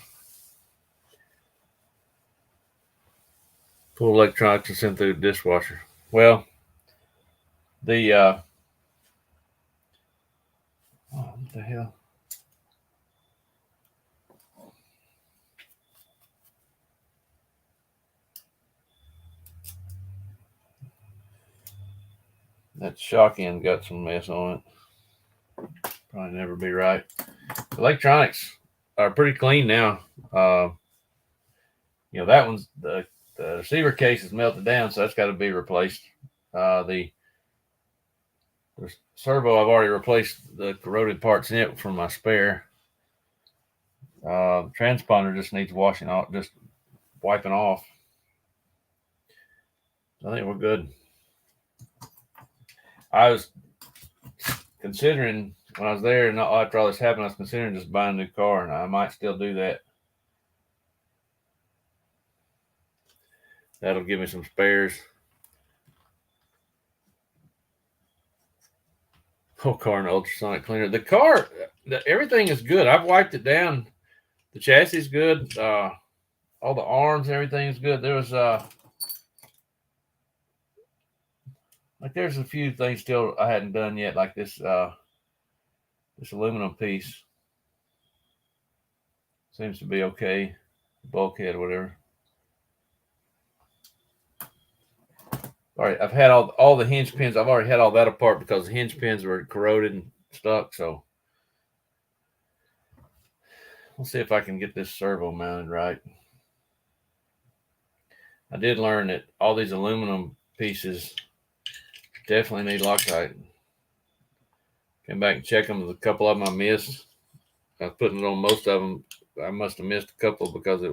Pull electronics and send through the dishwasher. Well, the what the hell? That shock end got some mess on it. Probably never be right. Electronics are pretty clean now. That one's the receiver case is melted down, so that's got to be replaced. The servo, I've already replaced the corroded parts in it from my spare. The transponder just needs washing off, just wiping off. I think we're good. I was considering when I was there, and after all this happened, I was considering just buying a new car, and I might still do that. That'll give me some spares. Whole car and ultrasonic cleaner. The car, everything is good. I've wiped it down. The chassis is good. All the arms and everything is good. There was there's a few things still I hadn't done yet, like this this aluminum piece seems to be okay. Bulkhead or whatever. All right, I've had all the hinge pins. I've already had all that apart because the hinge pins were corroded and stuck. So we'll see if I can get this servo mounted right. I did learn that all these aluminum pieces definitely need Loctite. Came back and checked them. There's a couple of them I missed. I was putting it on most of them. I must have missed a couple because a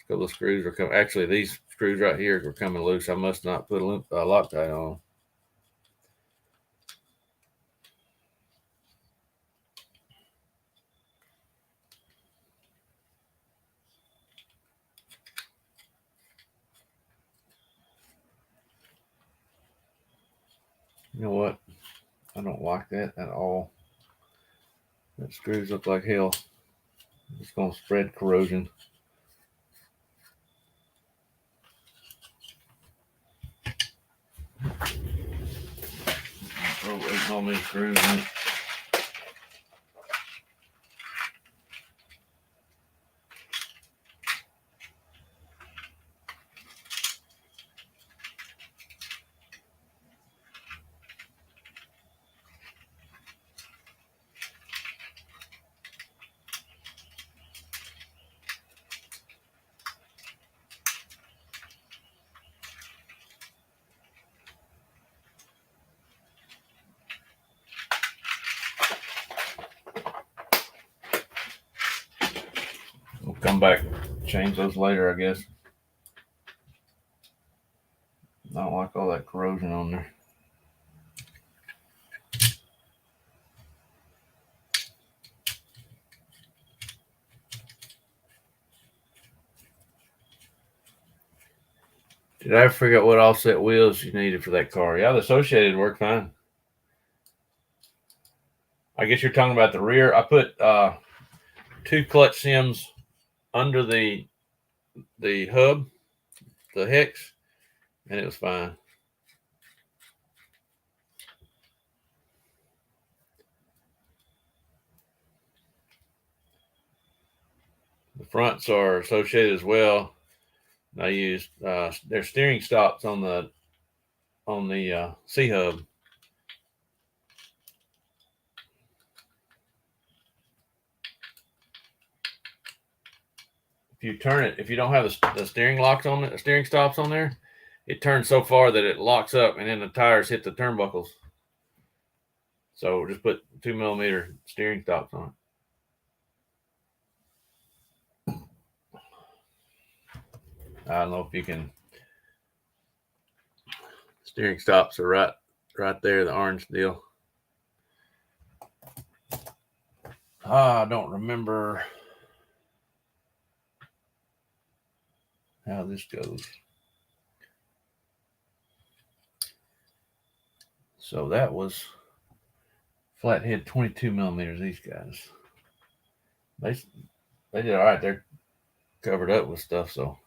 couple of screws are coming. Actually, these screws right here were coming loose. I must not put Loctite on. You know what? I don't like that at all. That screws look like hell. It's going to spread corrosion. Oh, there's all many screws in it. We'll come back, change those later, I guess. I don't like all that corrosion on there. Did I ever figure out what offset wheels you needed for that car? Yeah, the Associated worked fine. I guess you're talking about the rear. I put 2 clutch sims under the hub, the hex, and it was fine. The fronts are Associated as well. I used their steering stops on the C hub. If you turn it, if you don't have the steering locks on it, the steering stops on there, it turns so far that it locks up, and then the tires hit the turnbuckles. So just put 2mm steering stops on it. I don't know if you can. Steering stops are right there, the orange deal. I don't remember how this goes. So that was flathead 22mm. These guys, they did all right. They're covered up with stuff, so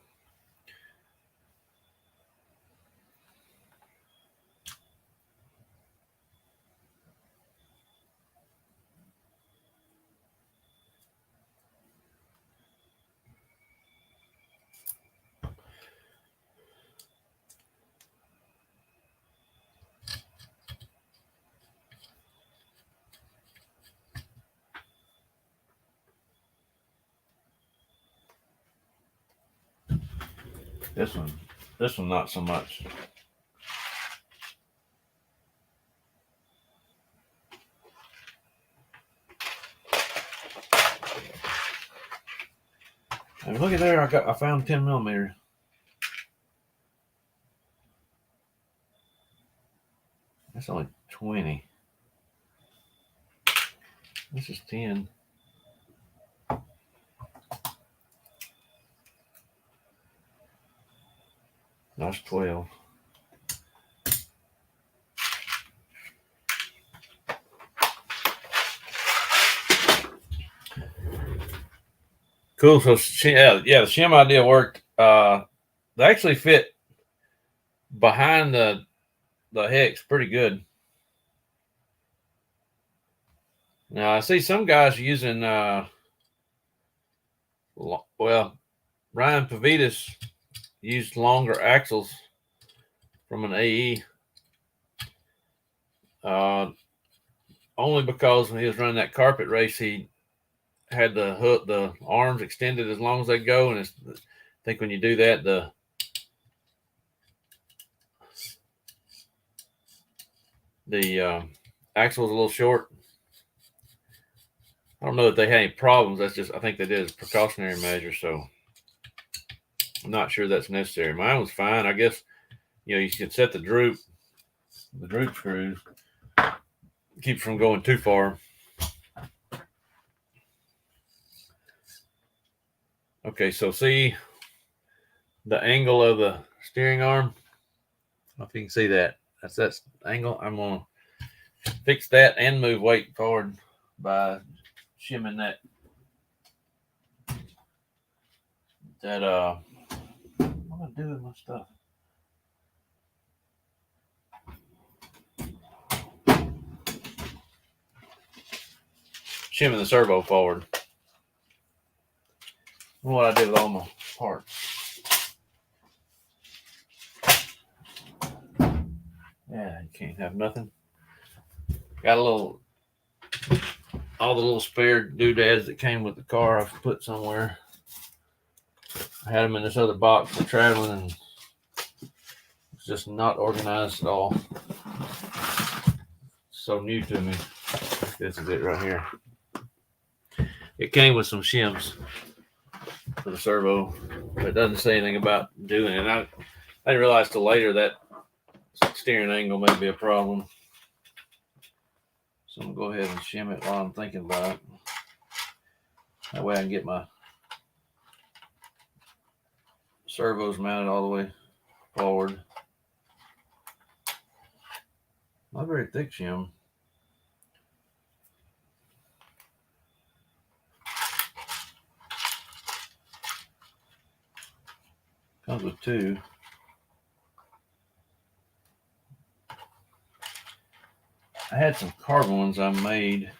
This one not so much. And look at there, I found 10 millimeter. That's only 20. This is 10. That's 12. Cool. So the shim idea worked. They actually fit behind the hex pretty good. Now I see some guys using Ryan Pavitas used longer axles from an AE. Only because when he was running that carpet race, he had the arms extended as long as they go, and I think when you do that, the axle is a little short. I don't know if they had any problems. I think they did as a precautionary measure. So I'm not sure that's necessary. Mine was fine. I guess, you can set the droop screws, keep from going too far. Okay, so see the angle of the steering arm? I don't know if you can see that. That's that angle. I'm going to fix that and move weight forward by shimming that what am I doing with my stuff? Shimming the servo forward. What I did with all my parts. Yeah, you can't have nothing. Got all the little spare doodads that came with the car I've put somewhere. I had them in this other box for traveling, and it's just not organized at all. So new to me. This is it right here. It came with some shims for the servo, but it doesn't say anything about doing it. I didn't realize till later that steering angle may be a problem. So I'm going to go ahead and shim it while I'm thinking about it. That way I can get my servos mounted all the way forward. Not very thick shim. Comes with two. I had some carbon ones I made.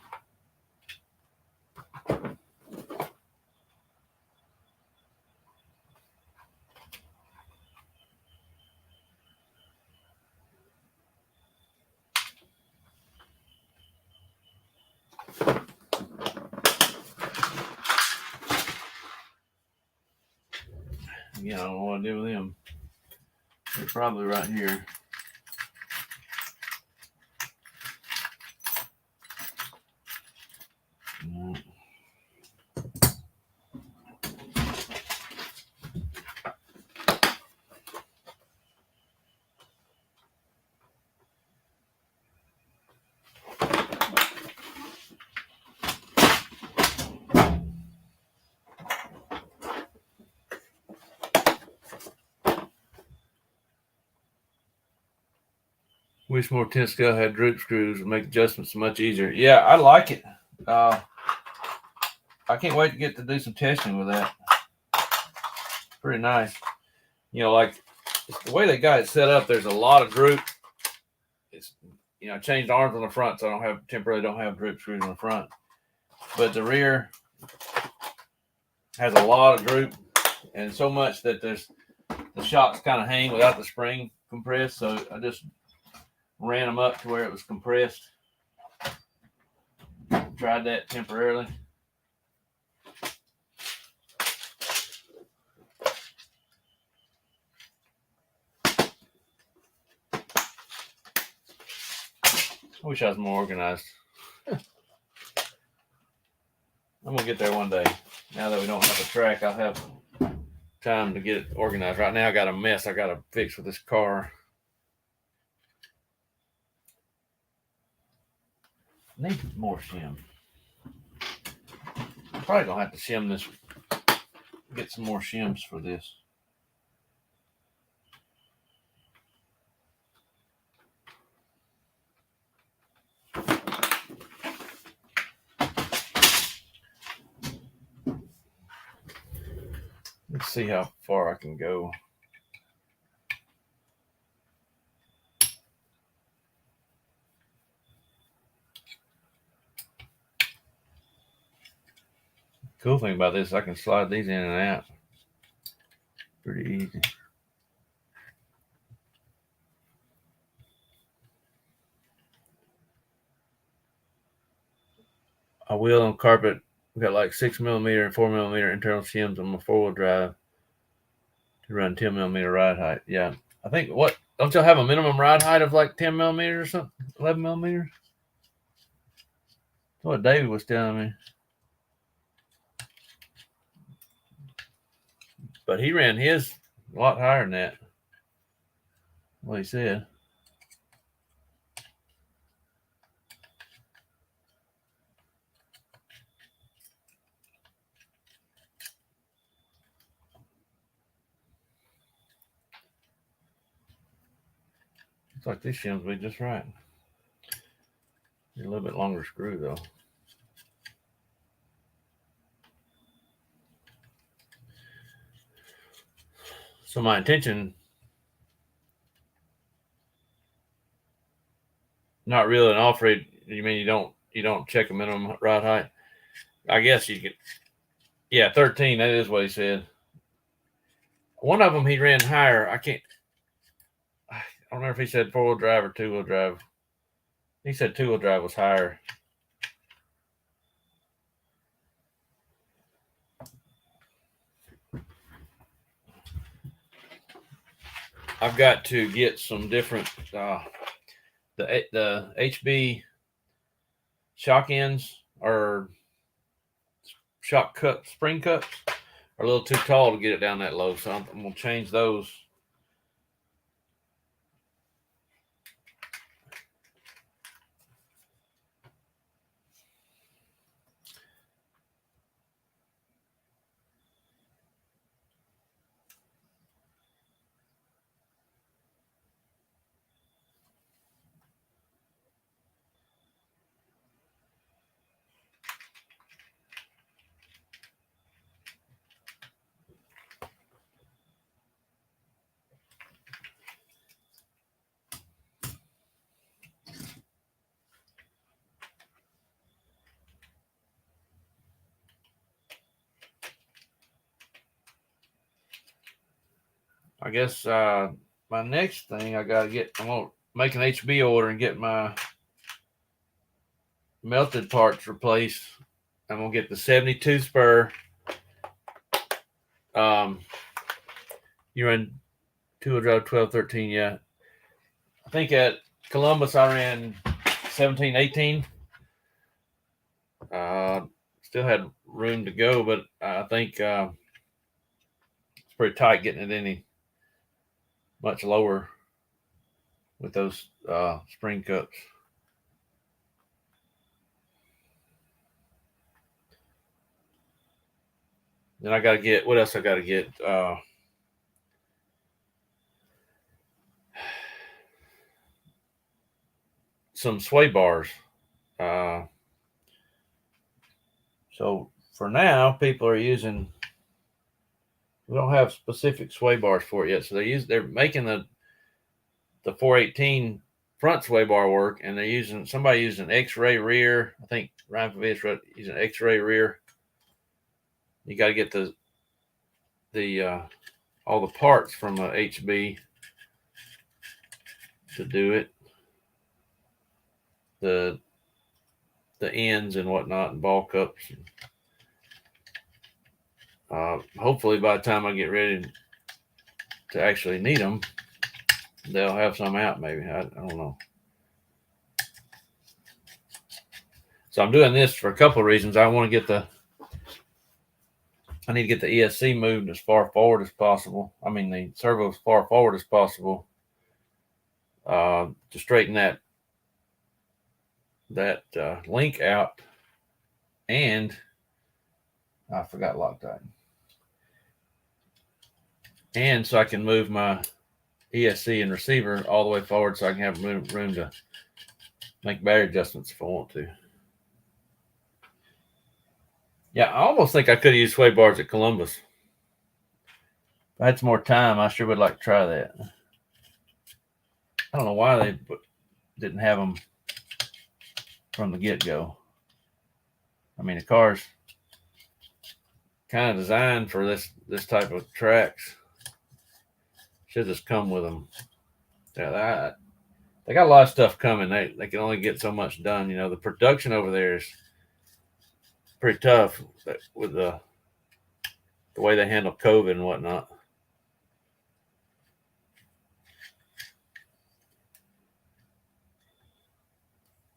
Again, I don't know what to do with them. They're probably right here. Wish more Tenscale had droop screws and make adjustments much easier. Yeah, I like it. I can't wait to get to do some testing with that. Pretty nice. Like the way they got it set up, there's a lot of droop. It's I changed arms on the front, so I temporarily don't have droop screws on the front. But the rear has a lot of droop, and so much that the shocks kind of hang without the spring compressed. So I just ran them up to where it was compressed. Tried that temporarily. I wish I was more organized. I'm gonna get there one day. Now that we don't have a track, I'll have time to get it organized. Right now I got a mess I gotta fix with this car. Need more shim. I'm probably gonna have to shim this, get some more shims for this. Let's see how far I can go. Cool thing about this, I can slide these in and out pretty easy. I wheel on carpet. We got like 6mm and 4mm internal shims on my 4-wheel drive to run 10mm ride height. Yeah, I think don't y'all have a minimum ride height of like 10mm or something? 11mm? That's what David was telling me. But he ran his a lot higher than that. What he said. Looks like this shims will be just right. Need a little bit longer screw though. So my intention, not really an off-road. You mean you don't check a minimum ride height? I guess you could. Yeah, 13. That is what he said. One of them he ran higher. I don't know if he said 4-wheel drive or 2-wheel drive. He said 2-wheel drive was higher. I've got to get some different the HB shock ends or shock cup spring cups are a little too tall to get it down that low, so I'm gonna change those. I guess my next thing I gotta get, I'm gonna make an HB order and get my melted parts replaced. I'm gonna get the 72 spur. You ran 2-wheel drive 12, 13, yeah. I think at Columbus I ran 17, 18. Still had room to go, but I think it's pretty tight getting it any much lower with those spring cups. Then I got to get, what else I got to get? Some sway bars. So for now, people are using, we don't have specific sway bars for it yet. So they're making the 418 front sway bar work, and they're somebody using X-ray rear. I think Ryan Pavich using X-ray rear. You got to get the all the parts from a HB to do it. The ends and whatnot, and ball cups. Hopefully by the time I get ready to actually need them, they'll have some out maybe. I don't know. So I'm doing this for a couple of reasons. I need to get the ESC moved as far forward as possible. I mean, the servo as far forward as possible to straighten that link out. And I forgot Loctite. And so I can move my ESC and receiver all the way forward so I can have room to make battery adjustments if I want to. Yeah, I almost think I could have used sway bars at Columbus. If I had some more time, I sure would like to try that. I don't know why they didn't have them from the get-go. I mean, the car's kind of designed for this type of tracks. Should just come with them. Yeah, they got a lot of stuff coming. They can only get so much done. You know, the production over there is pretty tough with the way they handle COVID and whatnot.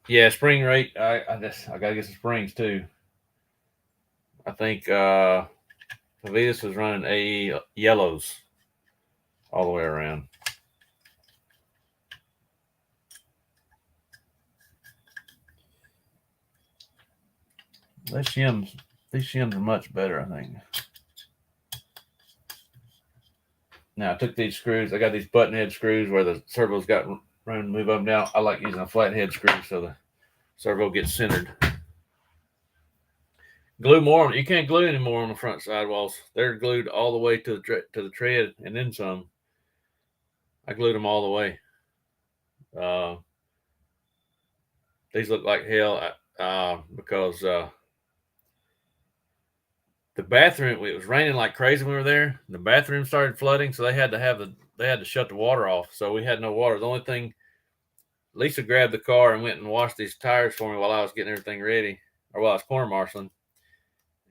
Yeah, spring rate. I gotta get some springs too. I think Pavitas was running AE yellows all the way around. These shims are much better, I think. Now I took these screws. I got these button head screws where the servo's got room to move up and down. I like using a flat head screw so the servo gets centered. Glue more. You can't glue anymore on the front sidewalls. They're glued all the way to the tread and then some. I glued them all the way. These look like hell because the bathroom, it was raining like crazy when we were there. The bathroom started flooding, so they had to shut the water off. So we had no water. The only thing, Lisa grabbed the car and went and washed these tires for me while I was getting everything ready, or while I was corner marshaling.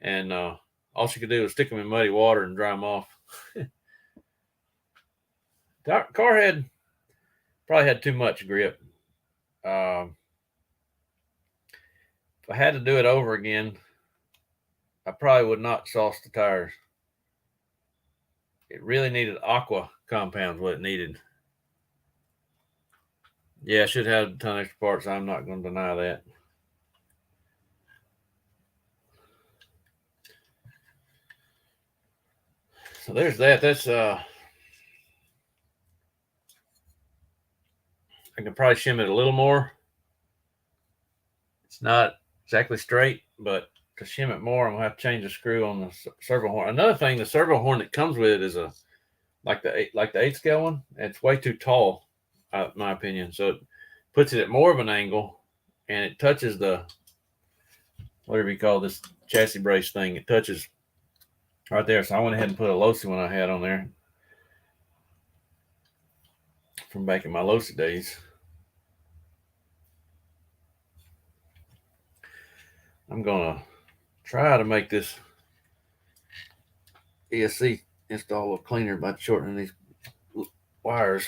And all she could do was stick them in muddy water and dry them off. The car probably had too much grip. If I had to do it over again, I probably would not sauce the tires. It really needed aqua compounds, what it needed. Yeah, I should have a ton of extra parts. I'm not going to deny that. So there's that. That's I can probably shim it a little more. It's not exactly straight, but to shim it more, I'm gonna have to change the screw on the servo horn. Another thing, the servo horn that comes with it is like the 8 scale one. It's way too tall, in my opinion. So it puts it at more of an angle, and it touches the whatever you call this chassis brace thing. It touches right there. So I went ahead and put a Losi one I had on there from back in my Losi days. I'm gonna try to make this ESC install a little cleaner by shortening these wires.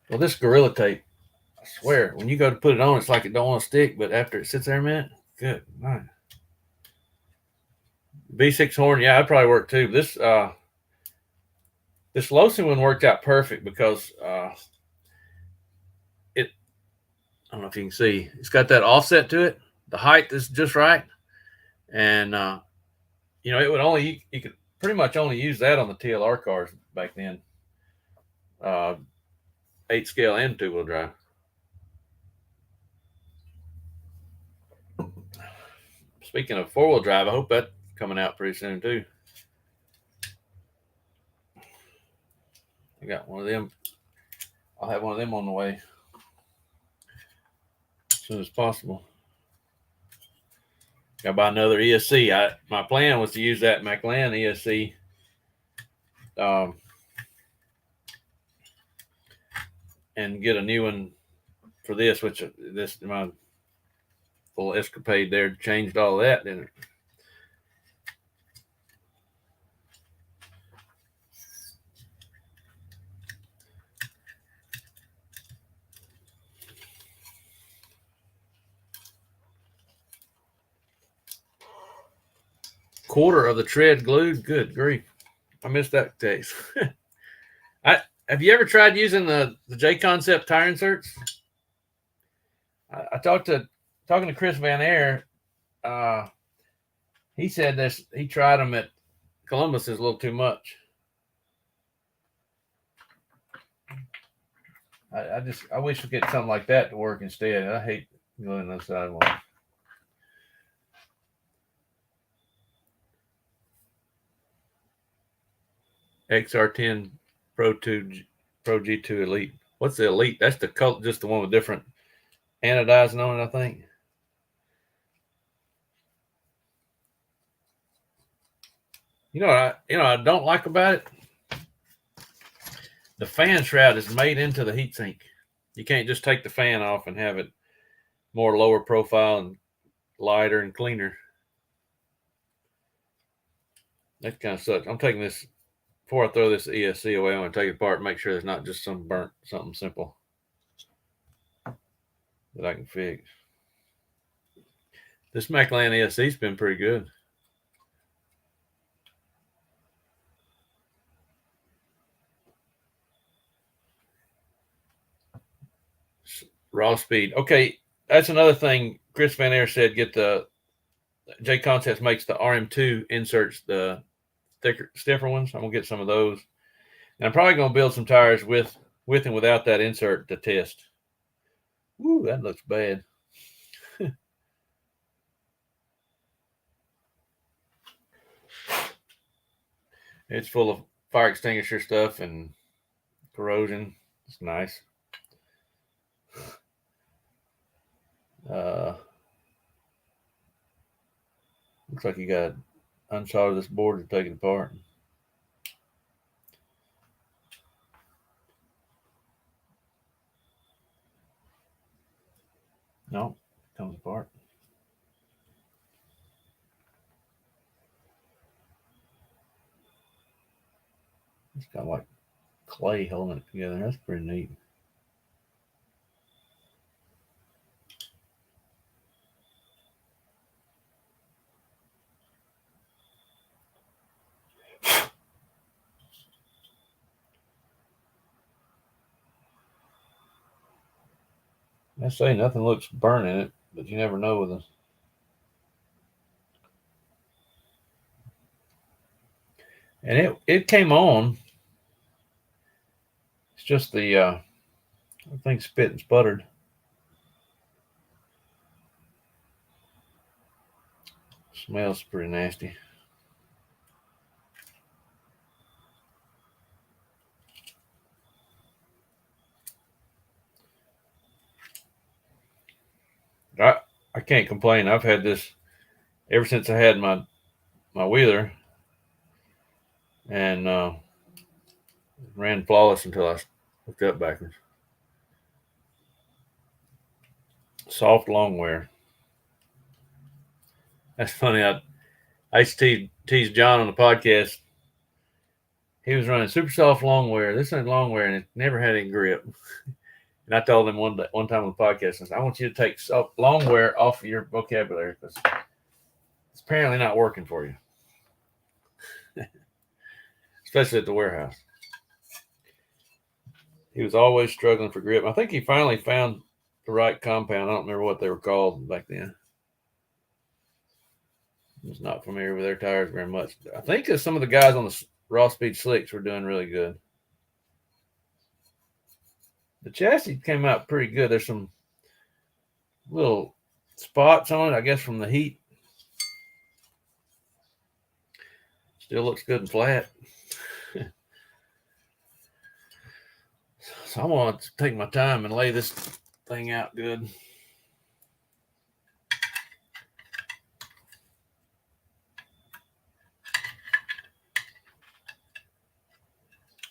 Well, this Gorilla Tape, I swear, when you go to put it on, it's like it don't want to stick, but after it sits there a minute, good night. B6 horn, yeah, that'd probably work too. This Losi one worked out perfect because I don't know if you can see, it's got that offset to it. The height is just right, and it would only you could pretty much only use that on the TLR cars back then. 8 scale and 2-wheel drive. Speaking of 4-wheel drive, I hope that's coming out pretty soon too. I got one of them. I'll have one of them on the way as soon as possible. Got to buy another ESC. My plan was to use that McLaren ESC. And get a new one for this, which my little escapade there changed all that, didn't it? quarter of the tread glued. Good grief. I missed that case. Have you ever tried using the J-Concept tire inserts? I talking to Chris Van Air. He said this. He tried them at Columbus is a little too much. I wish we get something like that to work instead. I hate gluing those sidewalls. XR10 Pro G2 Elite. What's the Elite? That's the color, just the one with different anodizing on it, I think. You know what I don't like about it? The fan shroud is made into the heatsink. You can't just take the fan off and have it more lower profile and lighter and cleaner. That kind of sucks. I'm taking this, before I throw this ESC away, I'm going to take it apart and make sure there's not just some burnt, something simple that I can fix. This Maclan ESC's been pretty good. Raw speed. Okay, that's another thing. Chris Van Air said get the J-Concepts makes the RM2 inserts, the stiffer ones. I'm going to get some of those. And I'm probably going to build some tires with and without that insert to test. Ooh, that looks bad. It's full of fire extinguisher stuff and corrosion. It's nice. Looks like you got to unsolder this board to take it apart. No, it comes apart. It's got like clay holding it together. That's pretty neat. I say nothing looks burnt in it, but you never know with them. And it came on. It's just the thing spit and sputtered. Smells pretty nasty. I can't complain. I've had this ever since I had my Wheeler, and ran flawless until I hooked up backwards. Soft long wear. That's funny. I used to tease John on the podcast. He was running super soft long wear. This ain't long wear, and it never had any grip. And I told him one time on the podcast, I said, I want you to take long wear off of your vocabulary because it's apparently not working for you, especially at the warehouse. He was always struggling for grip. I think he finally found the right compound. I don't remember what they were called back then. I was not familiar with their tires very much. I think that some of the guys on the Raw Speed Slicks were doing really good. The chassis came out pretty good. There's some little spots on it, I guess, from the heat. Still looks good and flat. So I want to take my time and lay this thing out good.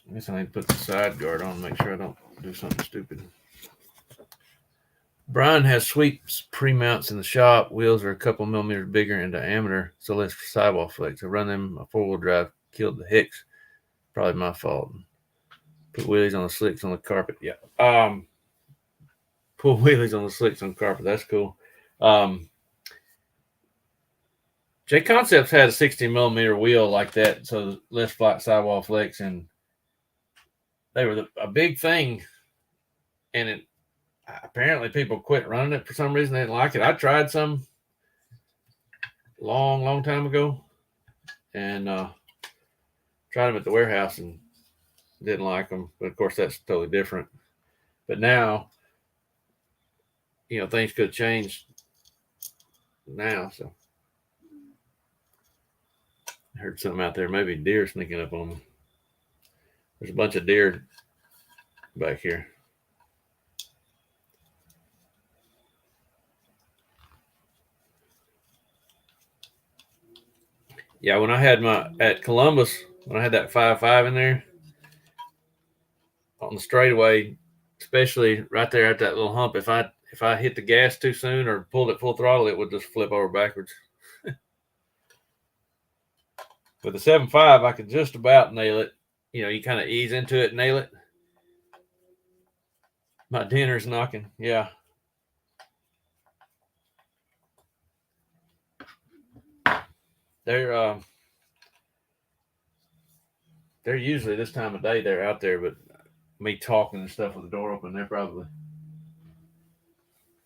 I guess I need to put the side guard on, make sure I don't do something stupid. Brian has sweeps pre-mounts in the shop. Wheels are a couple millimeters bigger in diameter, so less sidewall flex. I run them. A four-wheel drive killed the Hicks. Probably my fault. Put wheelies on the slicks on the carpet. Yeah. Pull wheelies on the slicks on the carpet. That's cool. J Concepts had a 60mm wheel like that, so less flat sidewall flex, and they were a big thing. And it apparently people quit running it for some reason. They didn't like it. I tried some long time ago, and tried them at the warehouse and didn't like them. But of course, that's totally different. But now, things could have changed now. So I heard something out there, maybe deer sneaking up on them. There's a bunch of deer back here. Yeah, when I had at Columbus, when I had that 5.5 in there on the straightaway, especially right there at that little hump, if I hit the gas too soon or pulled it full throttle, it would just flip over backwards. With the 7.5, I could just about nail it. You kind of ease into it, nail it. My dinner's knocking. Yeah. They're usually this time of day they're out there, but me talking and stuff with the door open, they probably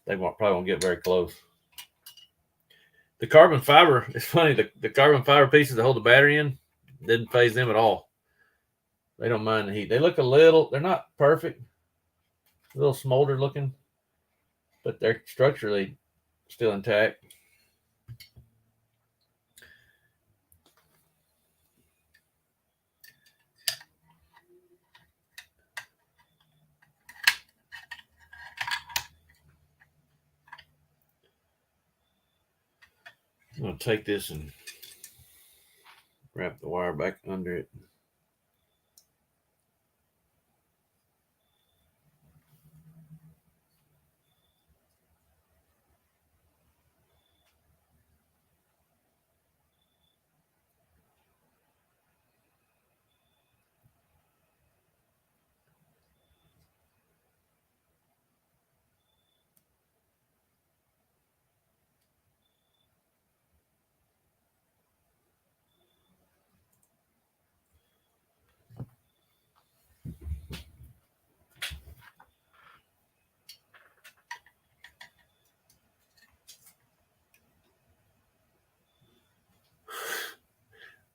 won't get very close. The carbon fiber, it's funny, the carbon fiber pieces that hold the battery in didn't phase them at all. They don't mind the heat. They look they're not perfect, a little smoldered looking, but they're structurally still intact. I'm going to take this and wrap the wire back under it.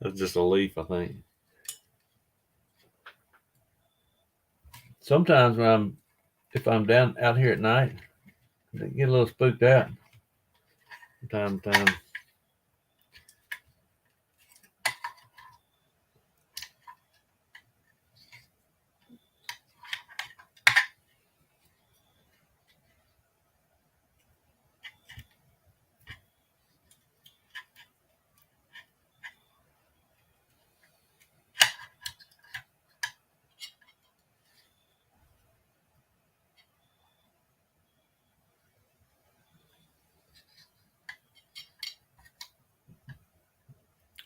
That's just a leaf, I think. Sometimes if I'm down out here at night, I get a little spooked out from time to time.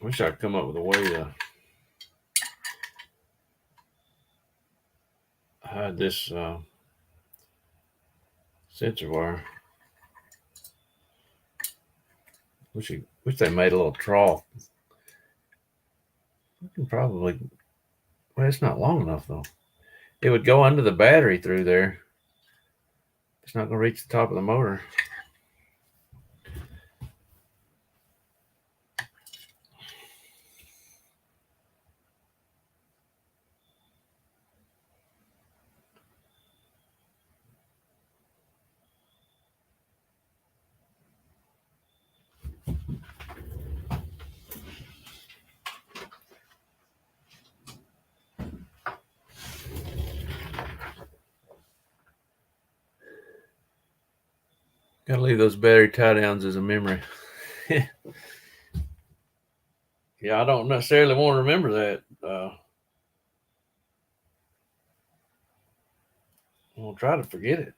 I wish I could come up with a way to hide this sensor wire. Wish they made a little trough. I can probably. Well, it's not long enough though. It would go under the battery through there. It's not going to reach the top of the motor. Gotta leave those battery tie downs as a memory. Yeah, I don't necessarily want to remember that. I'll try to forget it.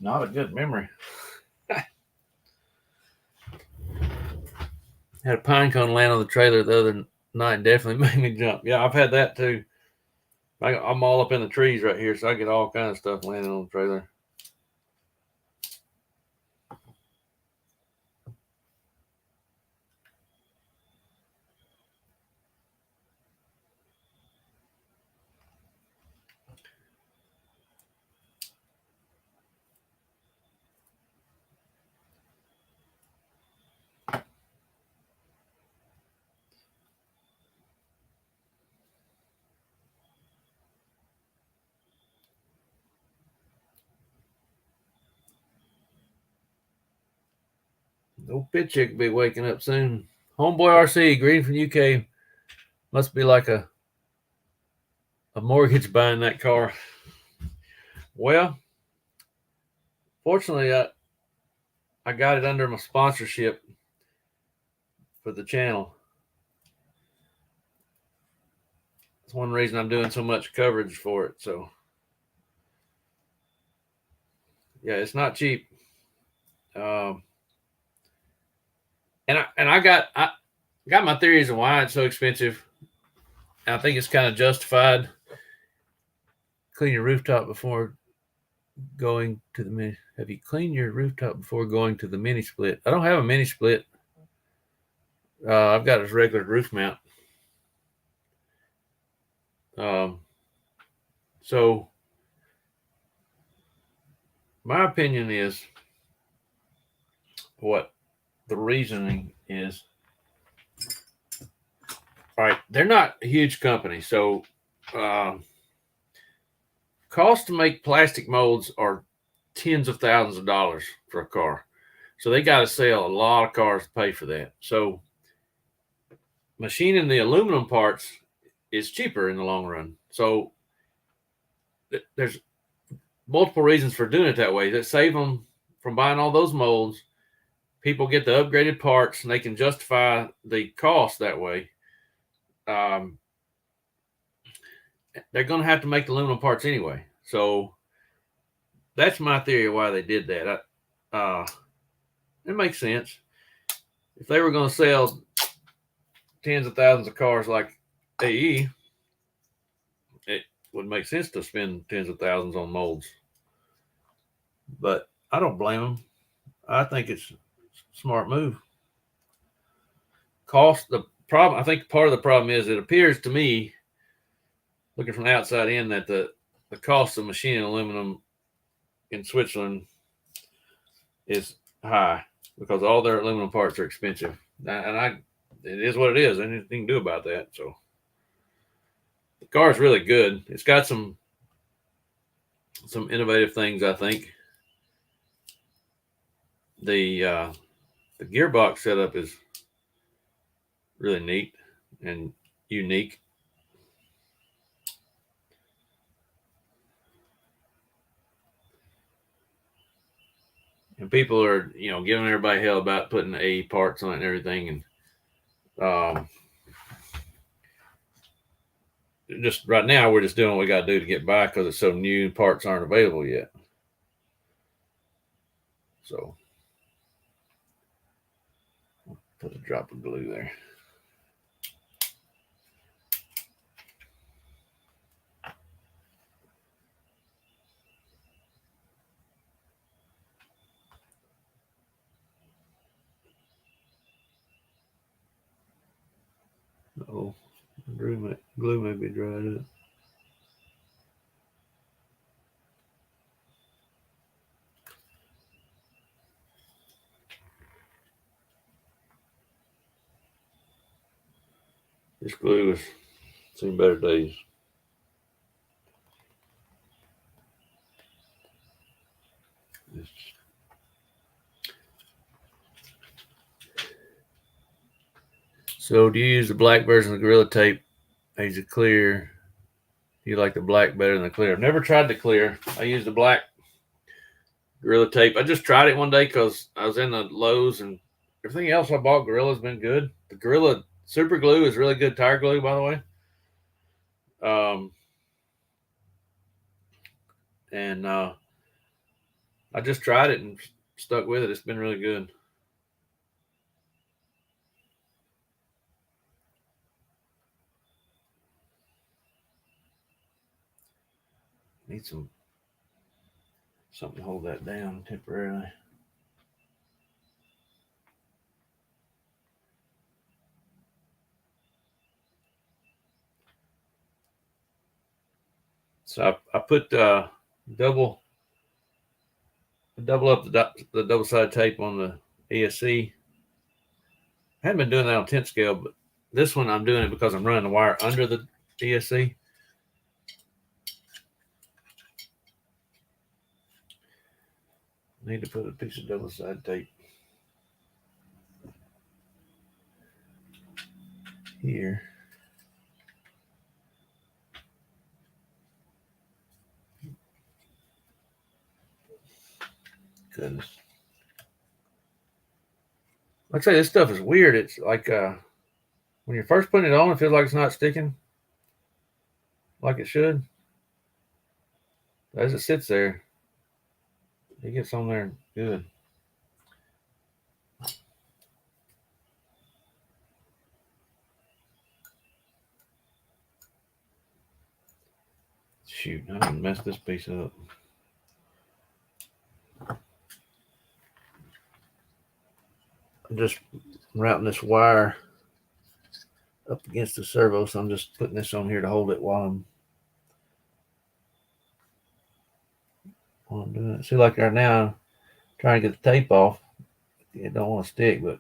Not a good memory. Had a pine cone land on the trailer the other night and definitely made me jump. Yeah, I've had that too. I'm all up in the trees right here, so I get all kinds of stuff landing on the trailer. Old pit chick will be waking up soon. Homeboy RC, greeting from UK. Must be like a mortgage buying that car. Well, fortunately, I got it under my sponsorship for the channel. That's one reason I'm doing so much coverage for it. So, yeah, it's not cheap. Um, and I got my theories on why it's so expensive. I think it's kind of justified. Clean your rooftop before going to the mini. Have you cleaned your rooftop before going to the mini split? I don't have a mini split. I've got a regular roof mount. So my opinion is what the reasoning is. All right, they're not a huge company, so cost to make plastic molds are tens of thousands of dollars for a car. So they got to sell a lot of cars to pay for that. So machining the aluminum parts is cheaper in the long run. So there's multiple reasons for doing it that way that save them from buying all those molds. People get the upgraded parts and they can justify the cost that way. They're going to have to make the aluminum parts anyway. So that's my theory of why they did that. It makes sense. If they were going to sell tens of thousands of cars like AE, it would make sense to spend tens of thousands on molds. But I don't blame them. I think it's a smart move. Cost, the problem, I think part of the problem is it appears to me, looking from the outside in, that the cost of machining aluminum in Switzerland is high because all their aluminum parts are expensive. And it is what it is. There's anything you can do about that. So the car is really good. It's got some innovative things, I think. The gearbox setup is really neat and unique. And people are, giving everybody hell about putting A parts on it and everything. And just right now, we're just doing what we got to do to get by because it's so new. Parts aren't available yet. So, put a drop of glue there. Oh, glue may be dried up. This glue has seen better days. So, do you use the black version of Gorilla Tape? Is it clear? Do you like the black better than the clear? I've never tried the clear. I use the black Gorilla Tape. I just tried it one day because I was in the Lowe's and everything else I bought Gorilla's been good. The Gorilla Super Glue is really good tire glue, by the way. And I just tried it and stuck with it. It's been really good. Need something to hold that down temporarily. So I put double up the double sided tape on the ESC. I haven't been doing that on 10 scale, but this one I'm doing it because I'm running the wire under the ESC. I need to put a piece of double sided tape here. Goodness. Like I say, this stuff is weird. It's like when you're first putting it on, it feels like it's not sticking like it should. As it sits there, it gets on there good. Shoot, I done messed this piece up. I'm just routing this wire up against the servo, so I'm just putting this on here to hold it while I'm doing it. See, like right now, I'm trying to get the tape off. It don't want to stick, but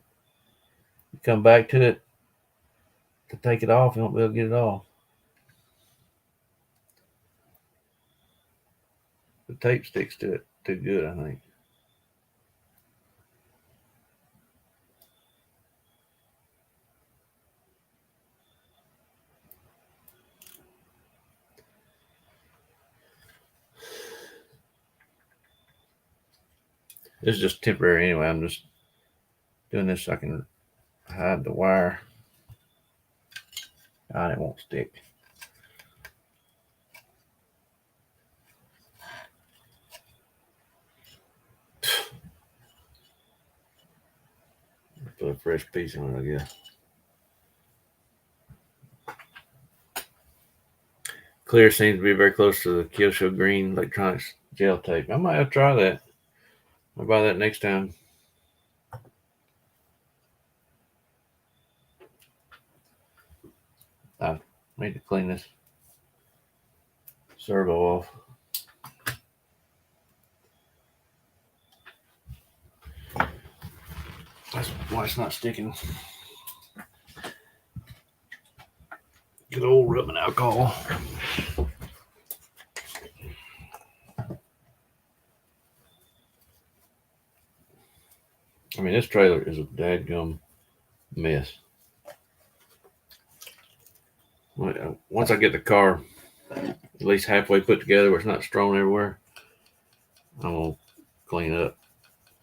you come back to it to take it off, you won't be able to get it off. The tape sticks to it too good, I think. This is just temporary anyway. I'm just doing this so I can hide the wire. God, it won't stick. Put a fresh piece on it, I guess. Clear seems to be very close to the Kyosho Green electronics gel tape. I might have to try that. I'll buy that next time. I need to clean this servo off. That's why it's not sticking. Good old rubbing alcohol. I mean, this trailer is a dadgum mess. Once I get the car at least halfway put together where it's not strewn everywhere, I'm going to clean it up,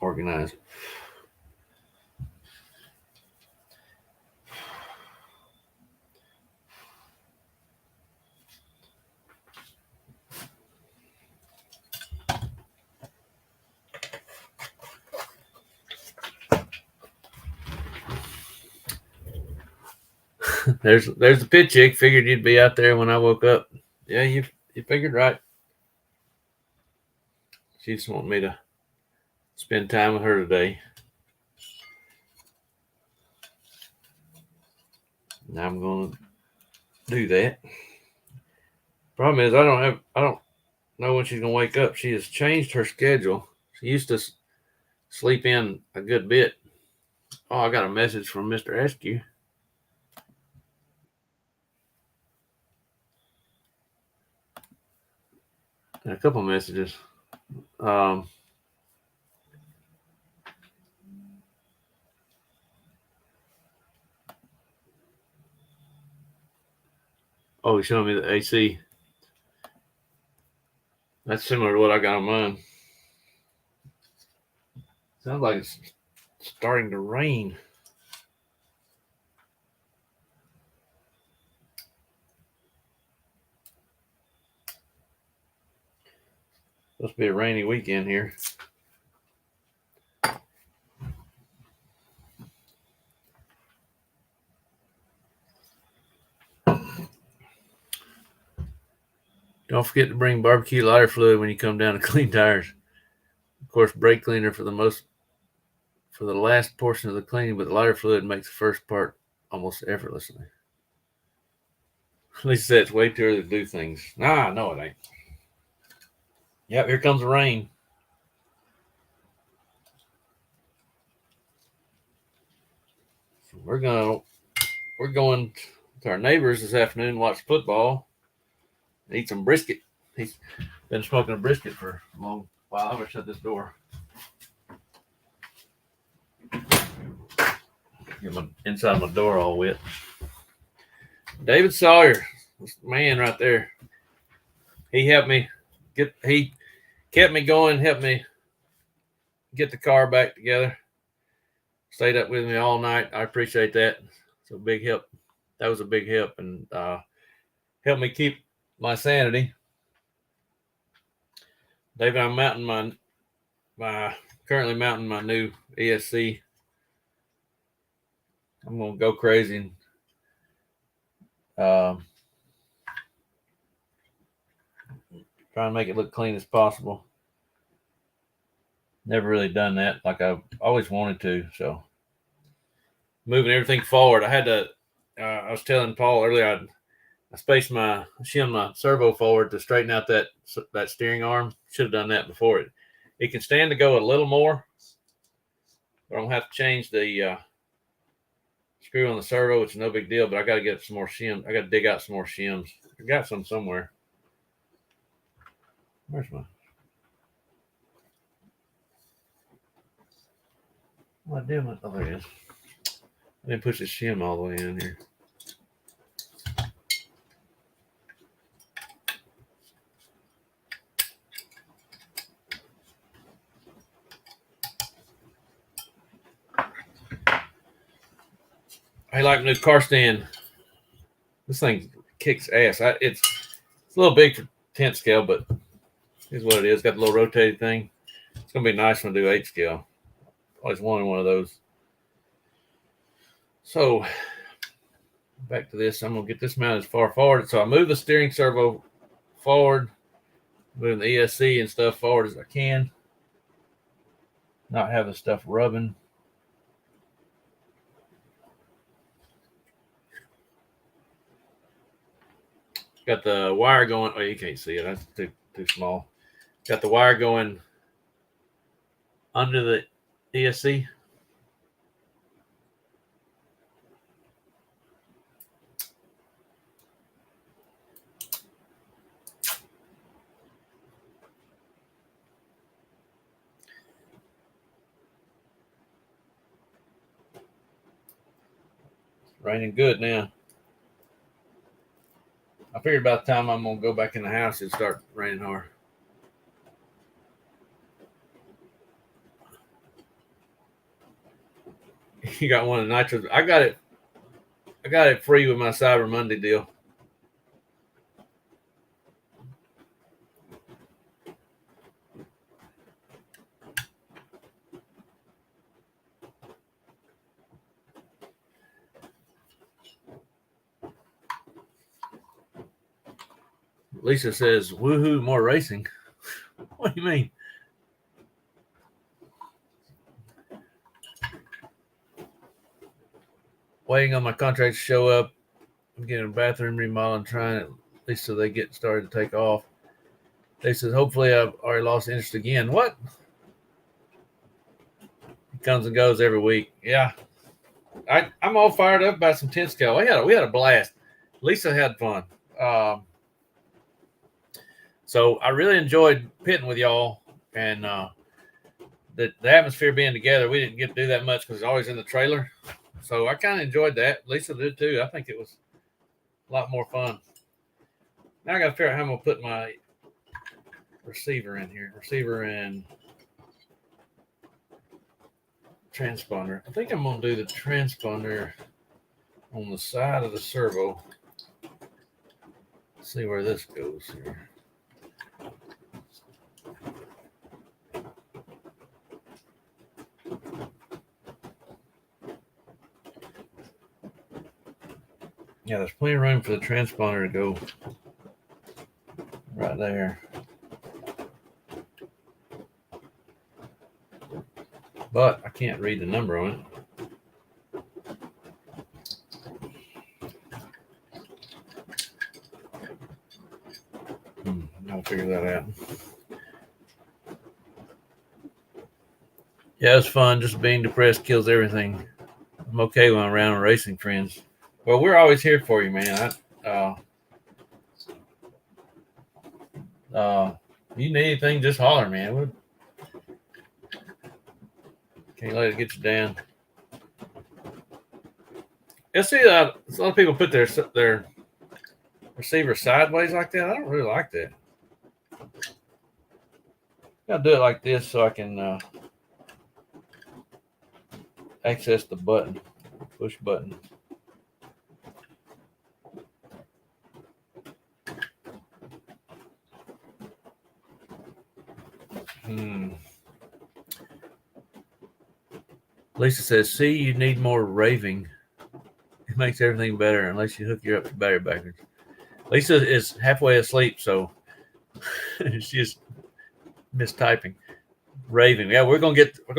organize it. There's the pit chick. Figured you'd be out there when I woke up. Yeah, you figured right. She just wanted me to spend time with her today. And I'm going to do that. Problem is, I don't know when she's going to wake up. She has changed her schedule. She used to sleep in a good bit. Oh, I got a message from Mr. Askew. And a couple messages. Oh, he's showing me the AC. That's similar to what I got on mine. Sounds like it's starting to rain. Supposed to be a rainy weekend here. Don't forget to bring barbecue lighter fluid when you come down to clean tires. Of course, brake cleaner for the last portion of the cleaning, but the lighter fluid makes the first part almost effortlessly. Lisa said it's way too early to do things. Nah, no, it ain't. Yep, here comes the rain. So we're going to our neighbors this afternoon, watch football, eat some brisket. He's been smoking a brisket for a long while. I'm gonna shut this door. Get my inside my door all wet. David Sawyer, this man right there. He helped me he kept me going, helped me get the car back together. Stayed up with me all night. I appreciate that. It's a big help. That was a big help, and helped me keep my sanity. David, I'm mounting currently mounting my new ESC. I'm gonna go crazy and try and make it look clean as possible. Never really done that like I've always wanted to. So moving everything forward, I had to. I was telling Paul earlier, I shimmed my servo forward to straighten out that steering arm. Should have done that before it. It can stand to go a little more, but I'm gonna have to change the screw on the servo, which is no big deal. But I got to get some more shims. I got to dig out some more shims. I got some somewhere. Where's my? What damn it? Oh, there it is. I didn't push the shim all the way in here. I like my new car stand. This thing kicks ass. It's a little big for 10th scale, but here's what it is. Got the little rotating thing. It's gonna be nice when I do 8 scale. Always wanted one of those. So back to this. I'm gonna get this mounted as far forward. So I move the steering servo forward, moving the ESC and stuff forward as I can. Not have the stuff rubbing. Got the wire going. Oh, you can't see it. That's too small. Got the wire going under the ESC. Raining good now. I figured about the time I'm gonna go back in the house, it'd start raining hard. You got one of the nitros. I got it free with my Cyber Monday deal. Lisa says, "Woohoo, more racing." What do you mean? Waiting on my contract to show up. I'm getting a bathroom remodel and trying at least so they get started to take off. They said, hopefully I've already lost interest again. What? It comes and goes every week. Yeah. I'm all fired up about some 10 scale. We had a blast. Lisa had fun. So I really enjoyed pitting with y'all, and the atmosphere being together. We didn't get to do that much because it's always in the trailer. So I kind of enjoyed that. Lisa did too. I think it was a lot more fun. Now I got to figure out how I'm going to put my receiver in here. Receiver and transponder. I think I'm going to do the transponder on the side of the servo. Let's see where this goes here. Yeah, there's plenty of room for the transponder to go right there. But I can't read the number on it. I'll figure that out. Yeah, it's fun. Just being depressed kills everything. I'm okay when I'm around racing friends. Well, we're always here for you, man. You need anything, just holler, man. Can't let it get you down. You see, a lot of people put their receiver sideways like that. I don't really like that. I'll do it like this so I can access the button, push button. Lisa says, "See, you need more raving. It makes everything better unless you hook your up to battery backwards." Lisa is halfway asleep, so she's mistyping. Raving. Yeah, we're gonna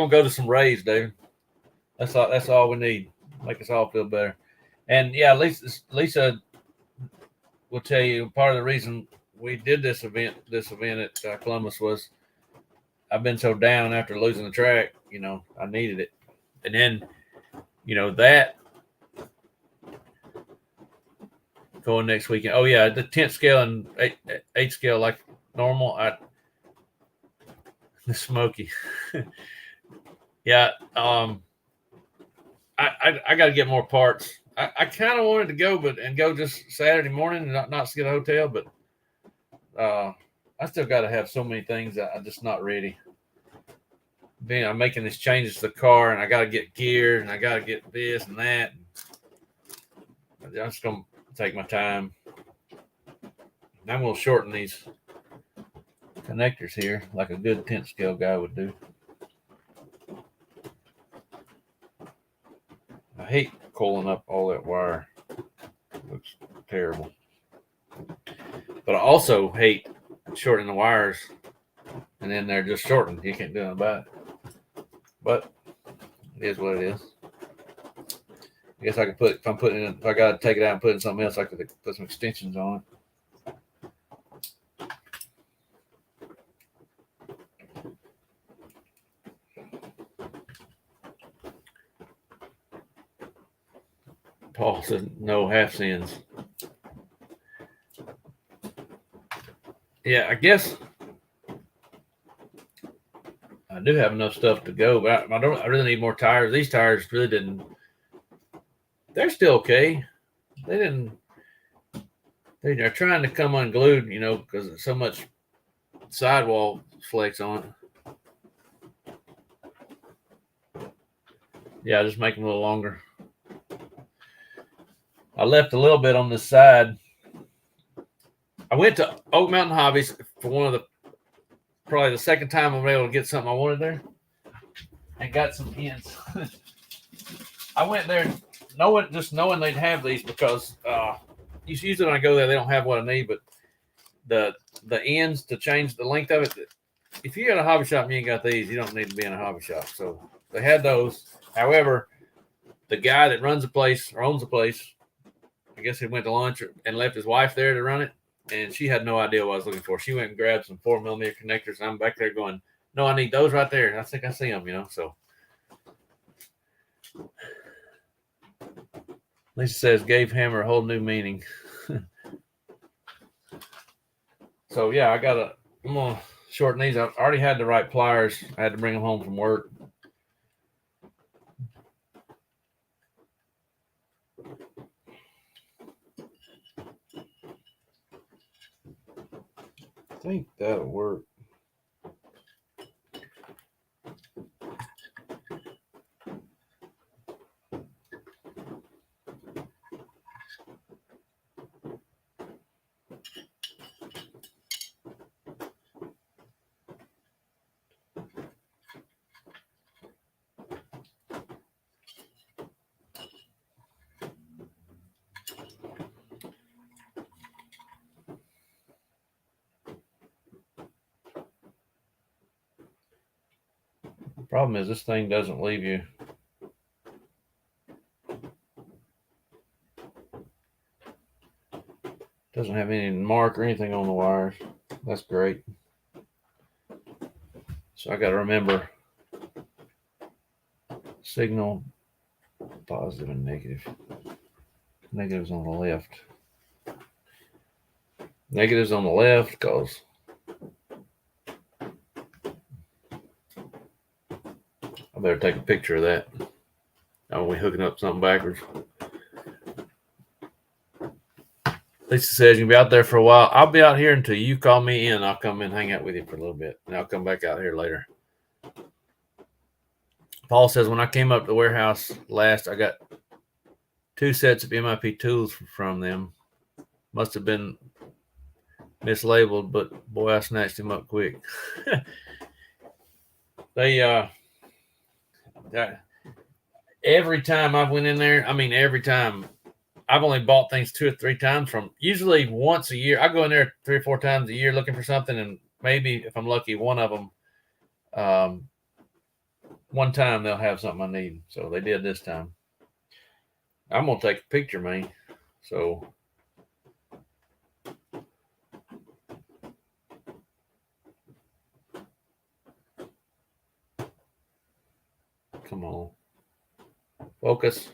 go to some raves, David. That's all we need. Make us all feel better. And yeah, Lisa will tell you part of the reason we did this event at Columbus was I've been so down after losing the track. I needed it, and then that going next weekend. Oh yeah, the 10th scale and 8th scale like normal. The Smoky. Yeah. I got to get more parts. I kind of wanted to go just Saturday morning and not get a hotel, but I still got to have so many things that I'm just not ready. I'm making these changes to the car, and I got to get gear, and I got to get this and that. I'm just gonna take my time. And I'm gonna shorten these connectors here, like a good 10th scale guy would do. I hate coiling up all that wire. It looks terrible. But I also hate shortening the wires, and then they're just shortened. You can't do anything about it. But it is what it is. I guess I could if I got to take it out and put it in something else, I could put some extensions on it. Paul says no half sins. Yeah, I guess I do have enough stuff to go, but I really need more tires. These tires really didn't. They're still okay. They didn't. They're trying to come unglued, because there's so much sidewall flex on it. Yeah, just make them a little longer. I left a little bit on this side. I went to Oak Mountain Hobbies for probably the second time I'm able to get something I wanted there, and got some ends. I went there knowing they'd have these because usually when I go there they don't have what I need, but the ends to change the length of it. If you got a hobby shop and you ain't got these, you don't need to be in a hobby shop. So they had those. However, the guy that runs the place or owns the place, I guess he went to lunch and left his wife there to run it, and she had no idea what I was looking for. She went and grabbed some 4mm connectors, and I'm back there going, "No, I need those right there." I think I see them, So Lisa says gave hammer a whole new meaning. So yeah, I'm gonna shorten these. I already had the right pliers. I had to bring them home from work. I think that'll work. Problem is, this thing doesn't leave you. Doesn't have any mark or anything on the wires. That's great. So I got to remember signal positive and negative. Negatives on the left. Negatives on the left because I better take a picture of that. Oh, we hooking up something backwards. Lisa says you'll be out there for a while. I'll be out here until you call me in. I'll come and hang out with you for a little bit, and I'll come back out here later. Paul says when I came up to the warehouse last, I got 2 sets of MIP tools from them. Must have been mislabeled, but boy, I snatched them up quick. Every time I went in there, every time, I've only bought things 2 or 3 times from, usually once a year. I go in there 3 or 4 times a year looking for something, and maybe if I'm lucky, one of them, one time they'll have something I need. So they did this time. I'm gonna take a picture, man. So come on, focus.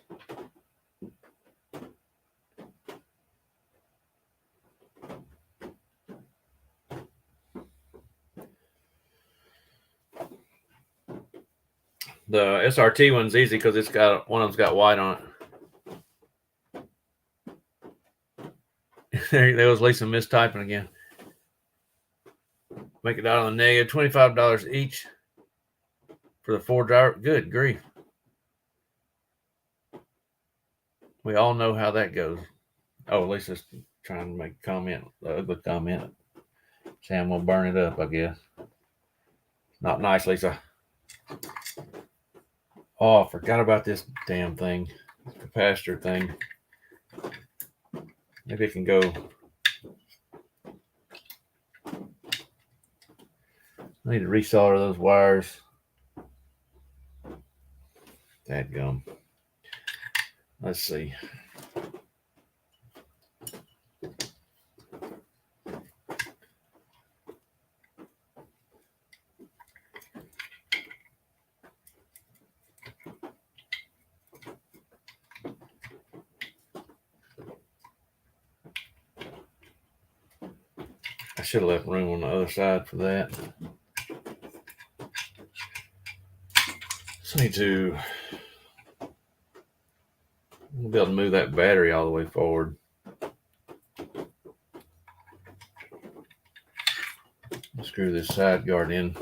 The SRT one's easy because it's got one of them's got white on it. There was Lisa mistyping again. Make it out on the negative. $25 each for the 4 driver. Good grief. We all know how that goes. Oh, Lisa's trying to make a comment, the ugly comment. Sam will burn it up, I guess. Not nice, Lisa. Oh, I forgot about this damn thing. Capacitor thing. Maybe it can go. I need to resolder those wires. Dadgum. Let's see. I should have left room on the other side for that. So I need to be able to move that battery all the way forward. Screw this side guard in.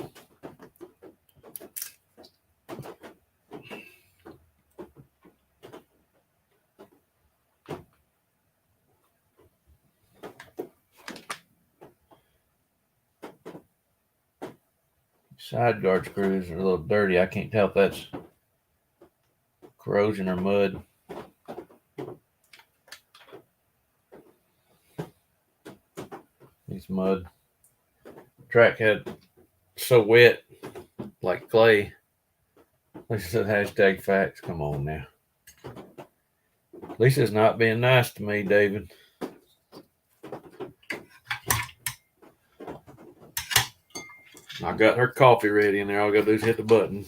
Side guard screws are a little dirty. I can't tell if that's corrosion or mud. It's mud. Track had so wet, like clay. Lisa said hashtag facts. Come on now. Lisa's not being nice to me, David. I got her coffee ready in there. All I gotta do is hit the button.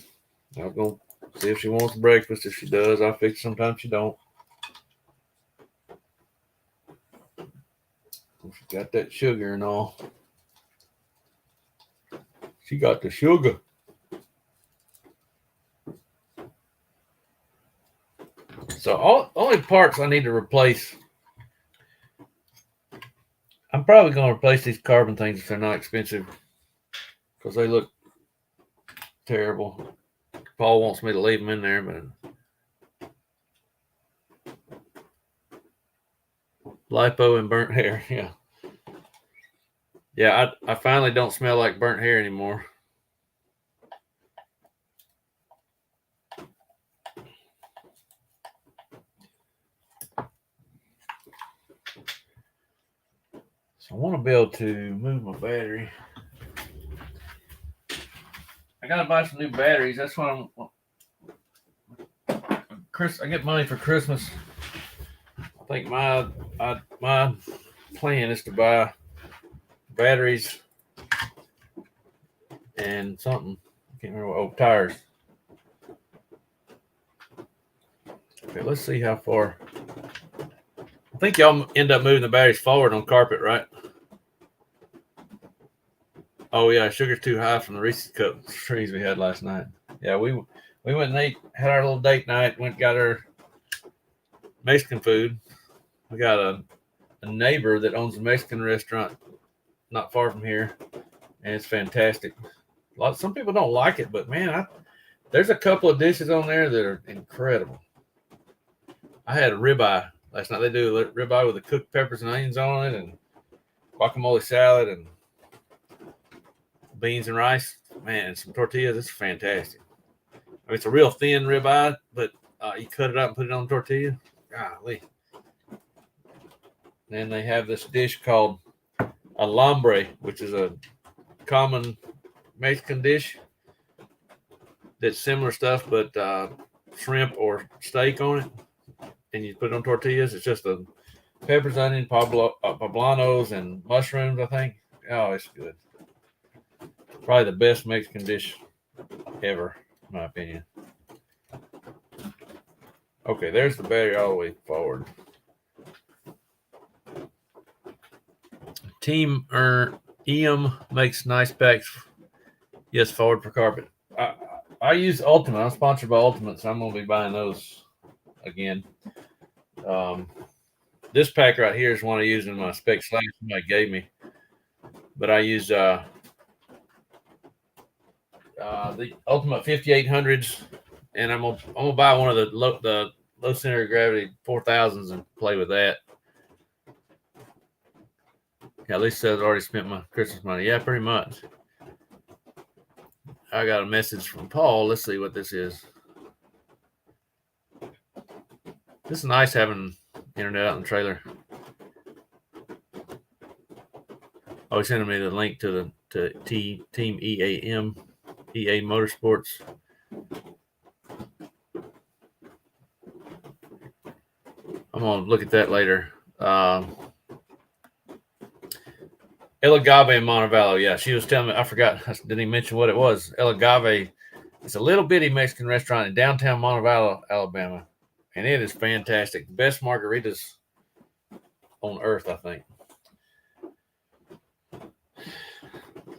I'm gonna see if she wants breakfast. If she does, I'll fix it. Sometimes she don't. She got that sugar and all. She got the sugar. So only parts I need to replace. I'm probably going to replace these carbon things if they're not expensive because they look terrible. Paul wants me to leave them in there, but lipo and burnt hair. Yeah, I finally don't smell like burnt hair anymore. So I want to be able to move my battery. I gotta buy some new batteries. That's what I'm. I get money for Christmas. I think my plan is to buy batteries and something. I can't remember. Oh, tires. Okay, let's see how far. I think y'all end up moving the batteries forward on carpet, right? Oh yeah, sugar's too high from the Reese's Cup trees we had last night. Yeah, we went and had our little date night. Went and got our Mexican food. We got a neighbor that owns a Mexican restaurant not far from here, and it's fantastic. Some people don't like it, but man, there's a couple of dishes on there that are incredible. I had a ribeye last night. They do a ribeye with the cooked peppers and onions on it, and guacamole salad, and beans and rice. Man, and some tortillas. It's fantastic. I mean, it's a real thin ribeye, but you cut it up and put it on the tortilla. Golly. Then they have this dish called alambre, which is a common Mexican dish that's similar stuff, but shrimp or steak on it, and you put it on tortillas. It's just a peppers, onion, poblanos, and mushrooms, I think. Oh, it's good. Probably the best Mexican dish ever, in my opinion. Okay, there's the battery all the way forward. Team EM makes nice packs. Yes, forward for carpet. I use Ultimate. I'm sponsored by Ultimate, so I'm going to be buying those again. This pack right here is one I use in my spec slash somebody gave me, but I use the Ultimate 5800s, and I'm gonna buy one of the low center of gravity 4000s and play with that. Yeah, at least says I already spent my Christmas money. Yeah, pretty much. I got a message from Paul. Let's see what this is. This is nice having internet out in the trailer. Oh, he's sending me the link to Team EA Motorsports. I'm gonna look at that later. El Agave in Montevallo. Yeah, she was telling me. I forgot. I didn't even mention what it was. El Agave. It's a little bitty Mexican restaurant in downtown Montevallo, Alabama, and it is fantastic. Best margaritas on earth, I think.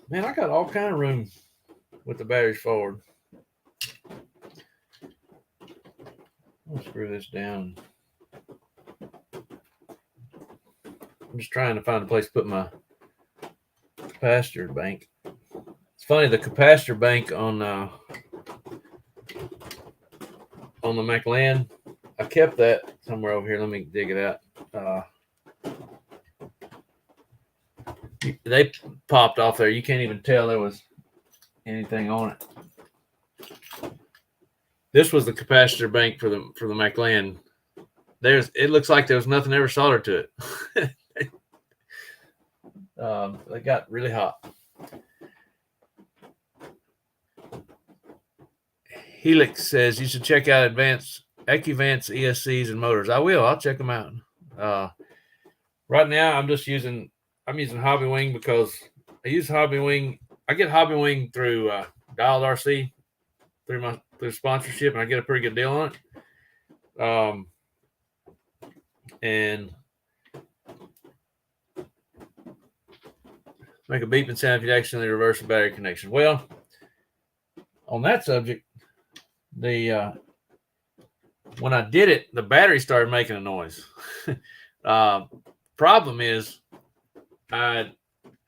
Man, I got all kind of room with the batteries forward. I'll screw this down. I'm just trying to find a place to put my capacitor bank. It's funny, the capacitor bank on the McLaren, I kept that somewhere over here. Let me dig it out. They popped off there. You can't even tell there was anything on it. This was the capacitor bank for the McLaren. It looks like there was nothing ever soldered to it. They got really hot. Helix says you should check out Accuvance ESCs and motors. I will. I'll check them out. Right now, I'm using Hobbywing because I use Hobbywing. I get Hobbywing through Dialed RC through sponsorship, and I get a pretty good deal on it. And make a beeping sound if you accidentally reverse the battery connection. Well, on that subject, when I did it, the battery started making a noise. Problem is, I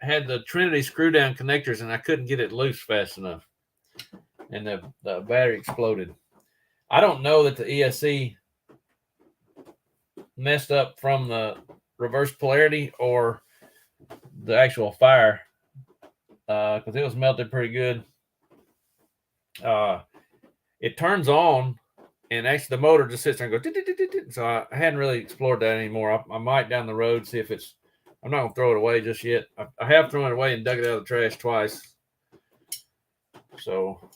had the Trinity screw down connectors and I couldn't get it loose fast enough, and the battery exploded. I don't know that the ESC messed up from the reverse polarity or the actual fire, because it was melted pretty good. It turns on, and actually the motor just sits there and goes. So I hadn't really explored that anymore. I might down the road see if it's. I'm not gonna throw it away just yet. I have thrown it away and dug it out of the trash twice. So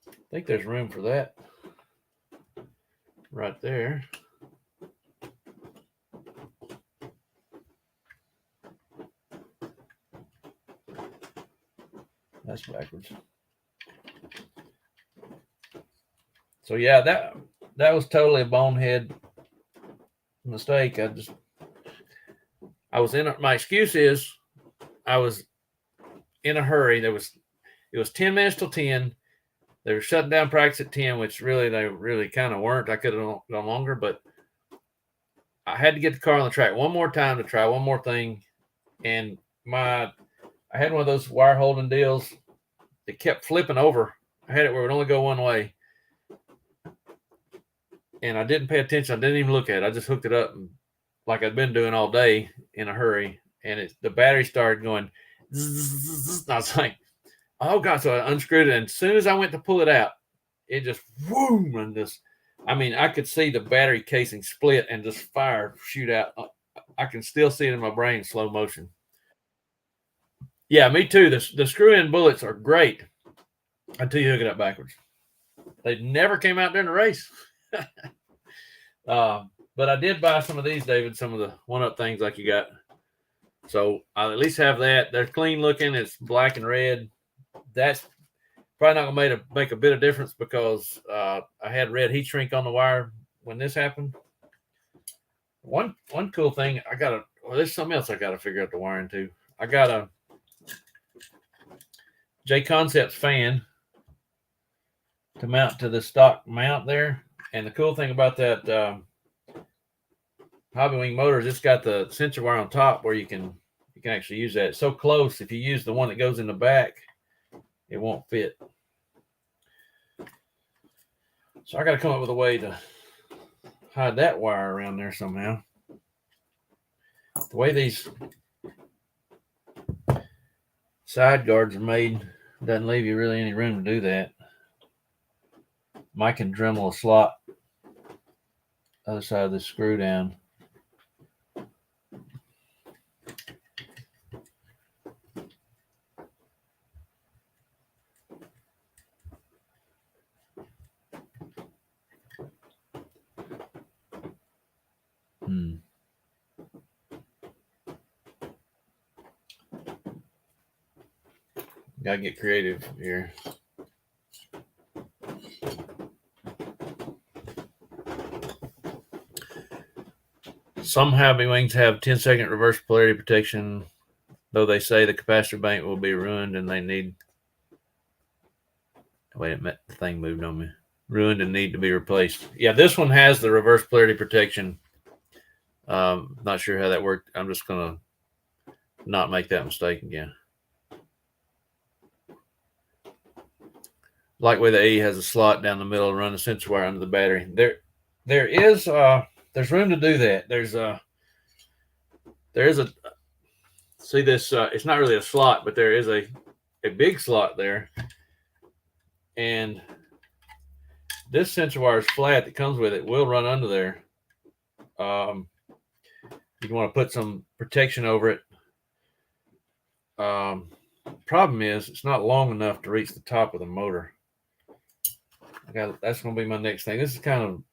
I think there's room for that right there. That's backwards. So yeah, that was totally a bonehead mistake. I was in my excuse is I was in a hurry. It was 10 minutes till 10. They were shutting down practice at 10, which really they really kind of weren't. I could have gone longer, but I had to get the car on the track one more time to try one more thing. And I had one of those wire holding deals. It kept flipping over. I had it where it would only go one way. And I didn't pay attention. I didn't even look at it. I just hooked it up like I'd been doing all day in a hurry. And the battery started going. Zzz, I was like, oh God. So I unscrewed it. And as soon as I went to pull it out, it just whoom and just, I mean, I could see the battery casing split and just fire shoot out. I can still see it in my brain, slow motion. Yeah, me too. The screw-in bullets are great until you hook it up backwards. They never came out during the race. But I did buy some of these, David, some of the one-up things like you got. So I'll at least have that. They're clean looking. It's black and red. That's probably not going to make a bit of difference because I had red heat shrink on the wire when this happened. One cool thing, there's something else I got to figure out the wiring too. I got a J Concepts fan to mount to the stock mount there. And the cool thing about that Hobbywing motor is it's got the sensor wire on top where you can actually use that. It's so close, if you use the one that goes in the back, it won't fit. So I got to come up with a way to hide that wire around there somehow. The way these side guards are made doesn't leave you really any room to do that. Mike can Dremel a slot other side of the screw down. Gotta get creative here. Some Hobbywings have 10-second reverse polarity protection, though they say the capacitor bank will be ruined and they need. Wait a minute, the thing moved on me. Ruined and need to be replaced. Yeah, this one has the reverse polarity protection. Not sure how that worked. I'm just gonna not make that mistake again. Lightweight A has a slot down the middle and run the sensor wire under the battery. There's room to do that. There is a see this. It's not really a slot, but there is a big slot there, and this sensor wire is flat that comes with it will run under there. You want to put some protection over it. Problem is it's not long enough to reach the top of the motor. That's going to be my next thing. This is kind of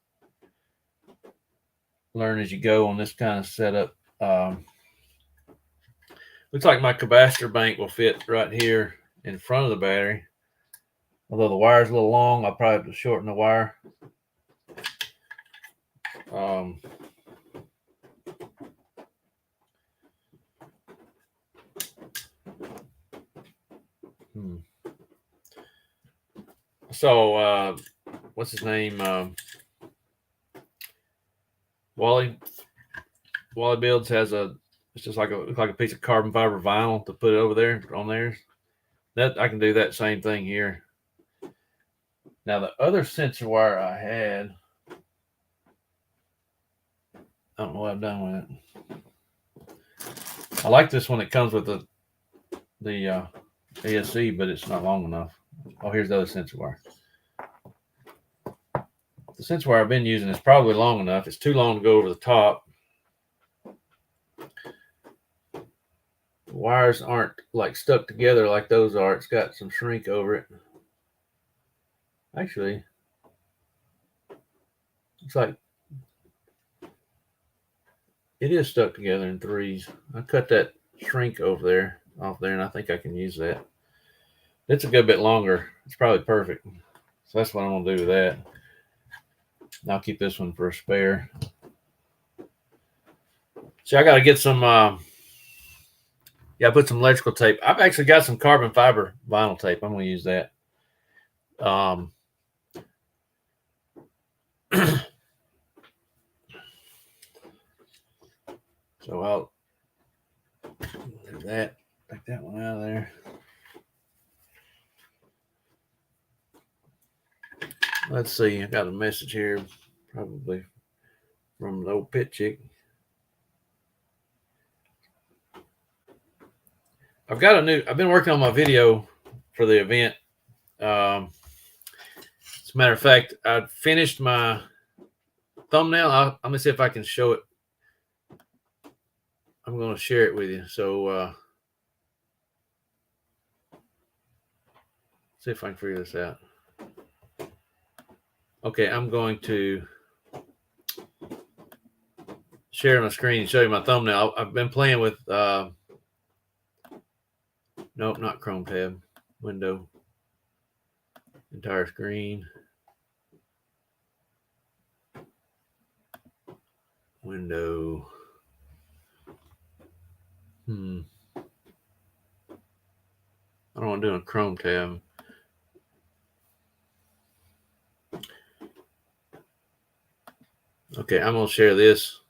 learn as you go on this kind of setup. Looks like my capacitor bank will fit right here in front of the battery. Although the wire's a little long, I'll probably have to shorten the wire. So, what's his name? Wally Builds has it's just like a piece of carbon fiber vinyl to put it over there on theirs. That I can do that same thing here. Now the other sensor wire I had, I don't know what I've done with it. I like this one that comes with the ASC, but it's not long enough. Oh, here's the other sensor wire. The sensor wire I've been using is probably long enough. It's too long to go over the top. wires aren't like stuck together like those are. It's got some shrink over it. Actually, it's like it is stuck together in threes. I cut that shrink off there, and I think I can use that. It's a good bit longer. It's probably perfect. So that's what I'm gonna do with that. And I'll keep this one for a spare. So I got to get some. Put some electrical tape. I've actually got some carbon fiber vinyl tape. I'm gonna use that. So I'll do that. Take that one out of there. Let's see. I got a message here, probably from the old pit chick. I've been working on my video for the event. As a matter of fact, I finished my thumbnail. I'm gonna see if I can show it. I'm gonna share it with you. So see if I can figure this out. Okay, I'm going to share my screen and show you my thumbnail. I've been playing with nope, not Chrome tab, window, entire screen, window. I don't want to do a Chrome tab. Okay, I'm gonna share this.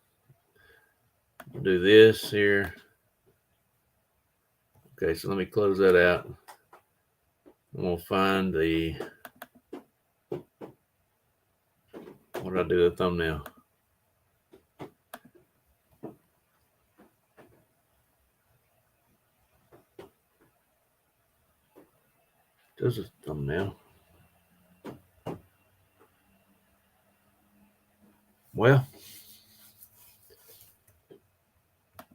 Do this here. Okay, so let me close that out. I'm gonna find the, what did I do, the thumbnail? Does a thumbnail? Well,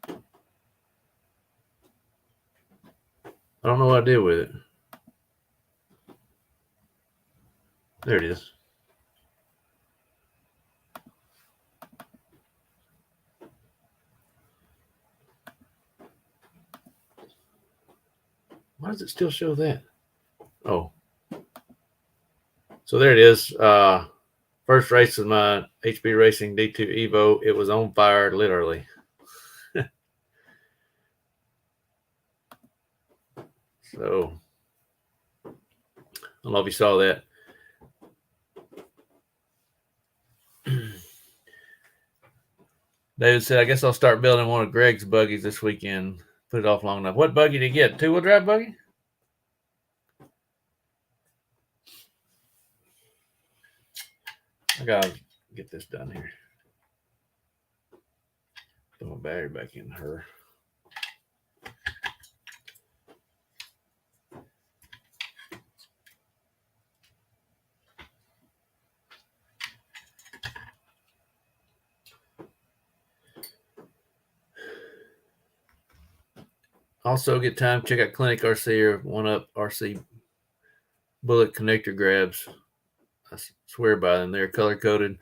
I don't know what I did with it. There it is. Why does it still show that? Oh. So there it is. First race of my HB Racing D2 Evo. It was on fire, literally. So, I don't know if you saw that. David said, I guess I'll start building one of Greg's buggies this weekend. Put it off long enough. What buggy did you get? Two-wheel drive buggy? I gotta get this done here. Put my battery back in her. Also, get time, check out Clinic RC or One Up RC bullet connector grabs. I swear by them. They're color coded.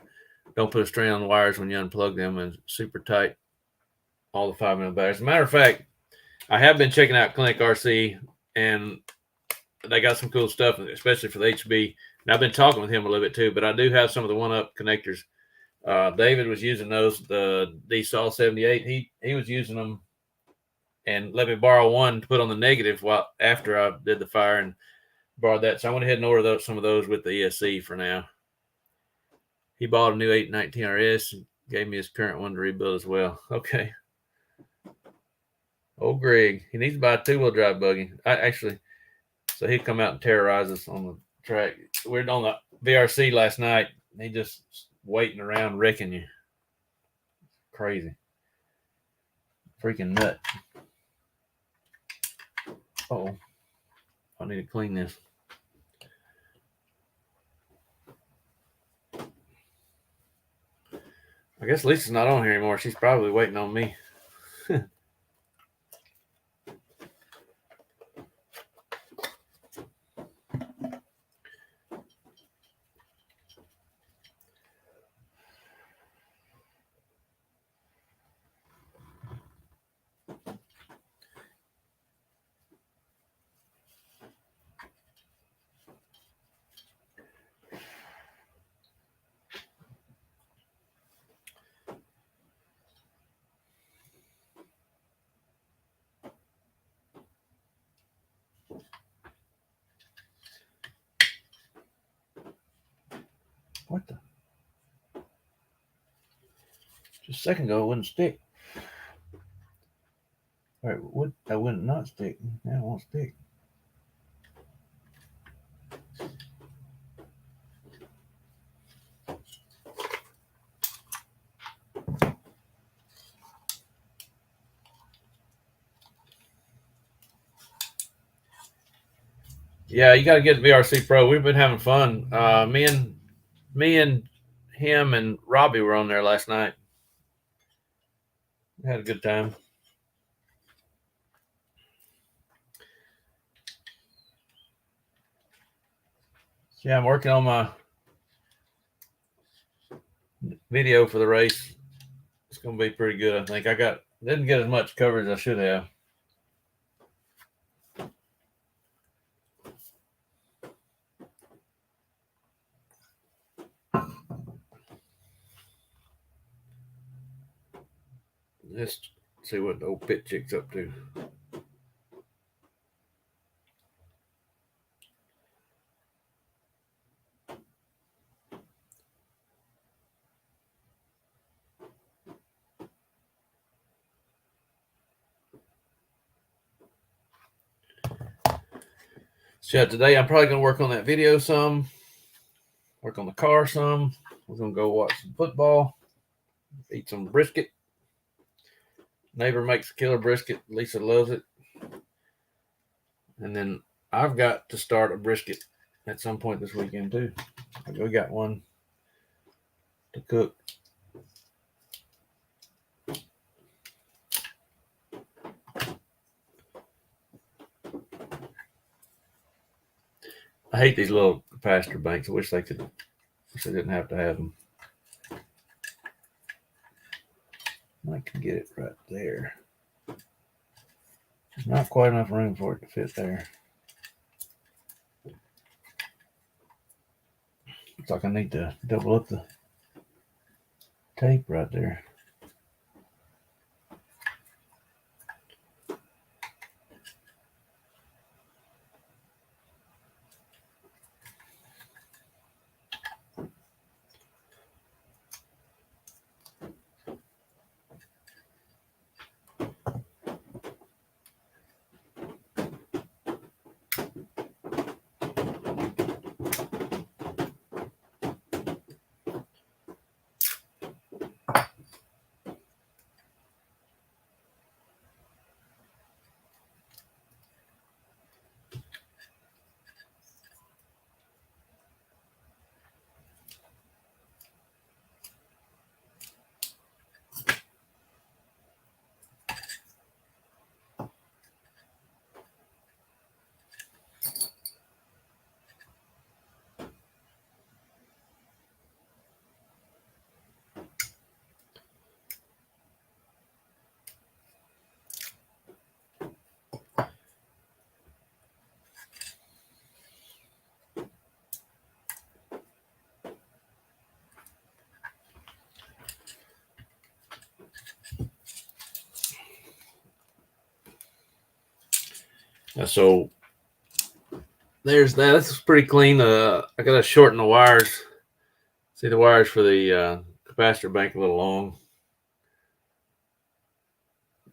Don't put a strain on the wires when you unplug them, and super tight. All the 5-minute batteries. As a matter of fact, I have been checking out Clinic RC, and they got some cool stuff, especially for the HB. And I've been talking with him a little bit too, but I do have some of the One Up connectors. David was using those, the DSAW 78. He was using them and let me borrow one to put on the negative after I did the fire and borrowed that. So I went ahead and ordered some of those with the ESC for now. He bought a new 819 RS and gave me his current one to rebuild as well. Okay. Old Greg, he needs to buy a two-wheel drive buggy. So he'd come out and terrorize us on the track. We were on the VRC last night. He just waiting around wrecking you. Crazy. Freaking nut. Oh, I need to clean this. I guess Lisa's not on here anymore. She's probably waiting on me. What the? Just a second ago, it wouldn't stick. All right, what? That wouldn't not stick. Now it won't stick. Yeah, you got to get the VRC Pro. We've been having fun. Me and him and Robbie were on there last night. We had a good time. Yeah, I'm working on my video for the race. It's going to be pretty good, I think. Didn't get as much coverage as I should have. Let's see what the old pit chick's up to. So yeah, today I'm probably going to work on that video some, work on the car some. We're going to go watch some football, eat some brisket. Neighbor makes a killer brisket. Lisa loves it. And then I've got to start a brisket at some point this weekend too. We got one to cook. I hate these little capacitor banks. I wish they didn't have to have them. I can get it right there. There's not quite enough room for it to fit there. Looks like I need to double up the tape right there. So there's that. This is pretty clean. I got to shorten the wires. See, the wires for the capacitor bank a little long.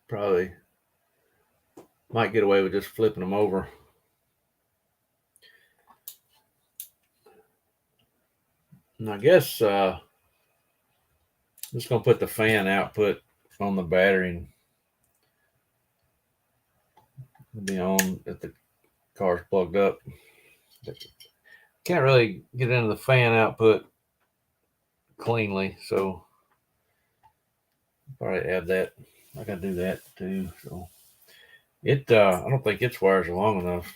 Probably might get away with just flipping them over. And I guess I'm just going to put the fan output on the battery and it'll be on if the car's plugged up. Can't really get into the fan output cleanly, so probably add that. I gotta do that too. So I don't think its wires are long enough.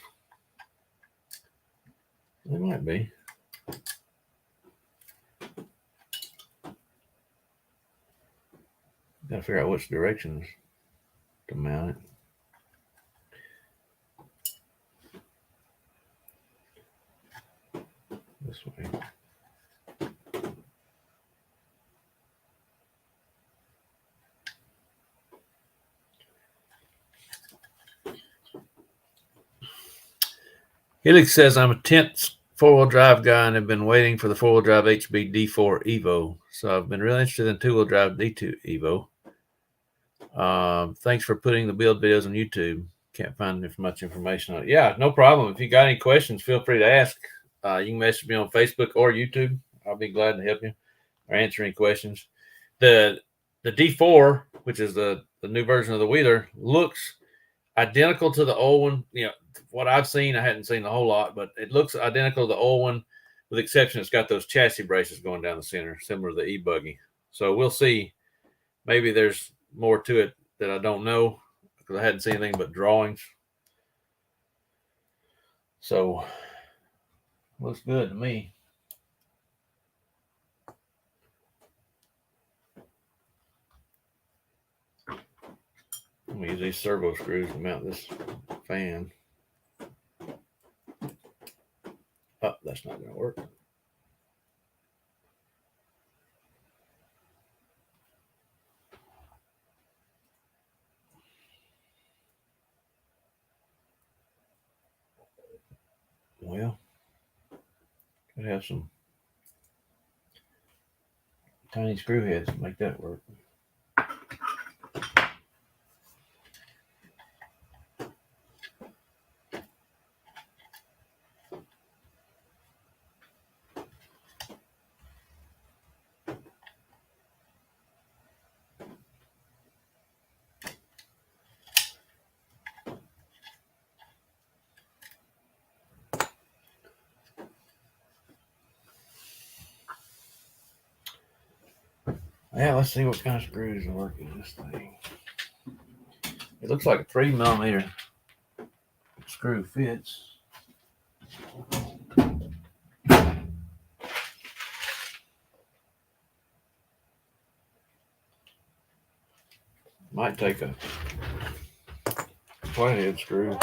They might be. Gotta figure out which directions to mount it. This way. Helix says I'm a tent four-wheel drive guy and have been waiting for the four-wheel drive HB D4 Evo. So I've been really interested in two-wheel drive D2 Evo. Thanks for putting the build videos on YouTube. Can't find much information on it. Yeah, no problem. If you got any questions, feel free to ask. You can message me on Facebook or YouTube. I'll be glad to help you or answer any questions. The D4, which is the new version of the Wheeler, looks identical to the old one. You know, what I've seen, I hadn't seen a whole lot, but it looks identical to the old one, with the exception it's got those chassis braces going down the center, similar to the e-buggy. So we'll see. Maybe there's more to it that I don't know because I hadn't seen anything but drawings. So looks good to me. Let me use these servo screws to mount this fan. Oh, that's not going to work. Well, could have some tiny screw heads to make that work. Yeah, let's see what kind of screws work in this thing. It looks like a 3mm screw fits. Might take a flathead screw.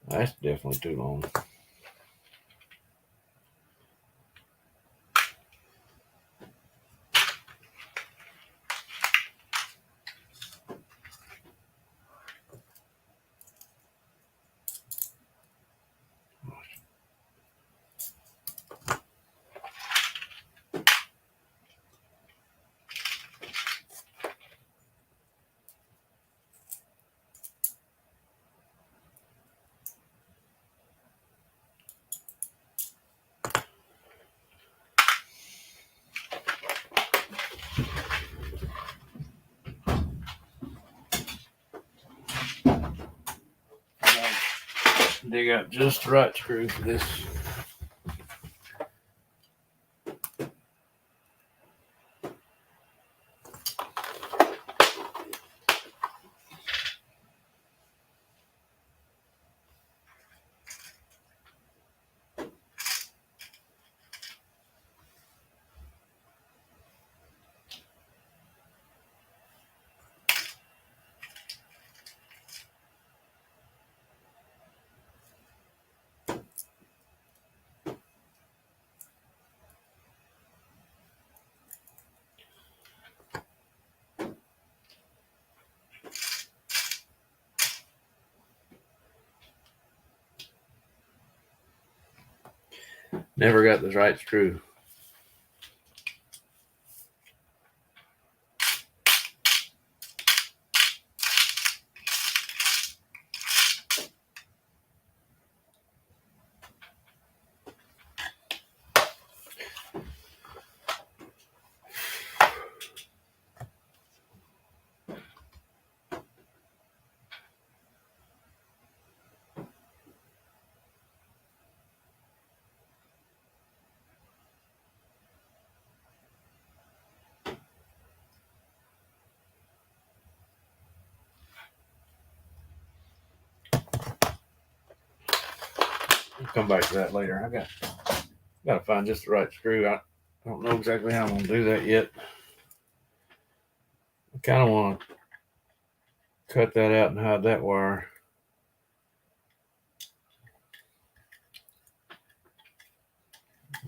That's definitely too long. Dig out just the right screw for this. Never got the right screw. We'll come back to that later. I got to find just the right screw. I don't know exactly how I'm going to do that yet. I kind of want to cut that out and hide that wire.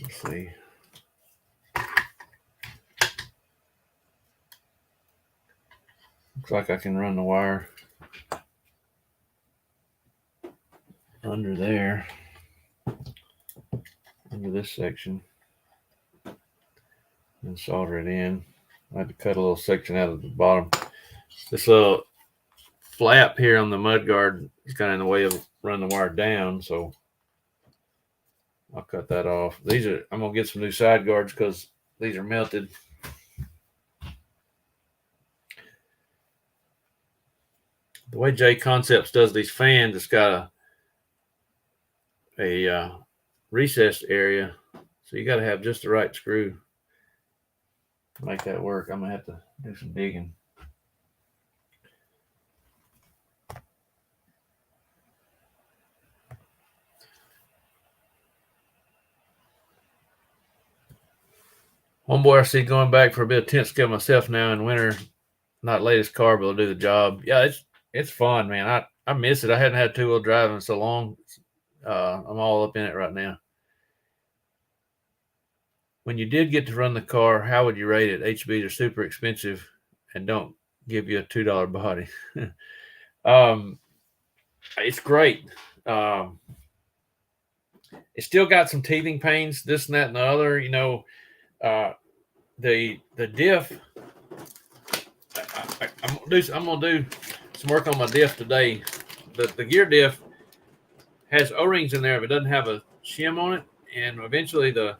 Let's see. Looks like I can run the wire under there, under this section, and solder it in. I had to cut a little section out of the bottom. This little flap here on the mud guard is kind of in the way of running the wire down, so I'll cut that off. I'm gonna get some new side guards because these are melted. The way J Concepts does these fans, it's got a recessed area, so you got to have just the right screw to make that work. I'm gonna have to do some digging. Homeboy, I see going back for a bit of tent scale myself now in winter. Not latest car, but it'll do the job. Yeah, it's fun, man. I miss it. I hadn't had 2-wheel drive in so long. I'm all up in it right now. When you did get to run the car, how would you rate it? HBs are super expensive and don't give you a $2 body. It's great. It's still got some teething pains, this and that and the other. You know, the diff. I'm gonna do some work on my diff today. The gear diff has O-rings in there, but it doesn't have a shim on it, and eventually the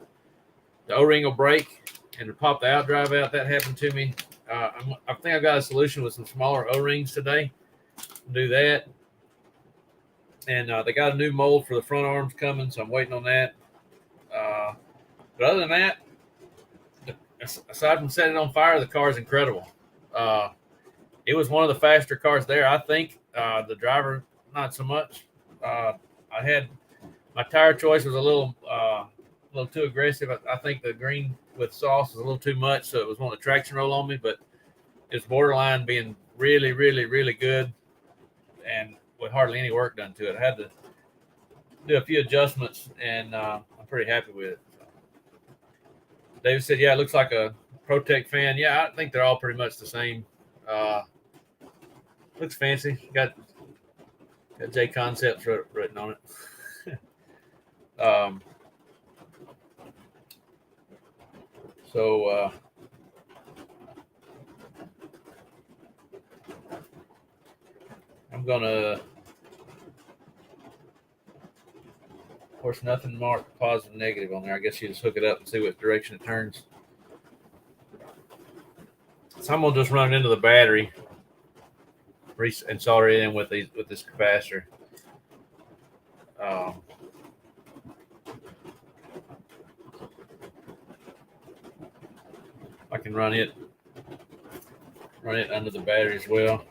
O-ring will break and pop the outdrive out. That happened to me. I think I got a solution with some smaller O-rings today. Do that, and they got a new mold for the front arms coming, so I'm waiting on that. But other than that, aside from setting it on fire, the car is incredible. It was one of the faster cars there. I think the driver, not so much. I had my tire choice was a little too aggressive. I think the green with sauce was a little too much, so it was wanting to traction roll on me. But it's borderline being really, really, really good, and with hardly any work done to it. I had to do a few adjustments, and I'm pretty happy with it. David said, "Yeah, it looks like a Protec fan." Yeah, I think they're all pretty much the same. Looks fancy. Got J Concepts written on it. So I'm gonna, of course, nothing marked positive, negative on there. I guess you just hook it up and see what direction it turns. So I'm gonna just run it into the battery and solder it in with this capacitor. I can run it under the battery as well.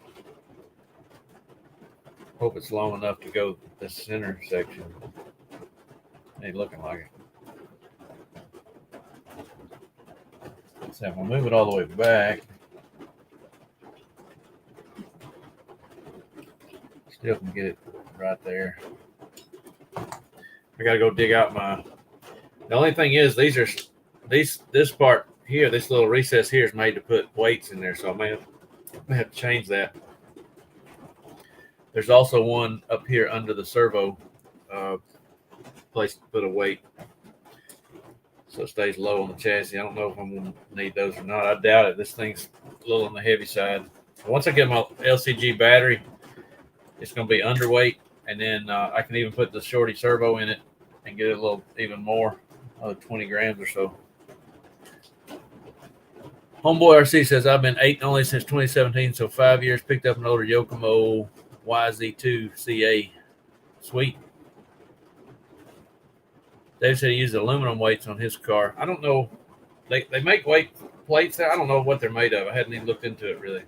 Hope it's long enough to go the center section. Ain't looking like it. So I'm gonna move it all the way back. Still can get it right there. I gotta go dig out my. The only thing is, this part here, this little recess here is made to put weights in there, so I may have to change that. There's also one up here under the servo place to put a weight, so it stays low on the chassis. I don't know if I'm gonna need those or not. I doubt it. This thing's a little on the heavy side. Once I get my LCG battery, it's going to be underweight, and then I can even put the shorty servo in it and get it a little even more, 20 grams or so. Homeboy RC says, I've been 8 only since 2017, so 5 years. Picked up an older Yokomo YZ2 CA. Sweet. Dave said he used aluminum weights on his car. I don't know. They make weight plates there. I don't know what they're made of. I hadn't even looked into it really.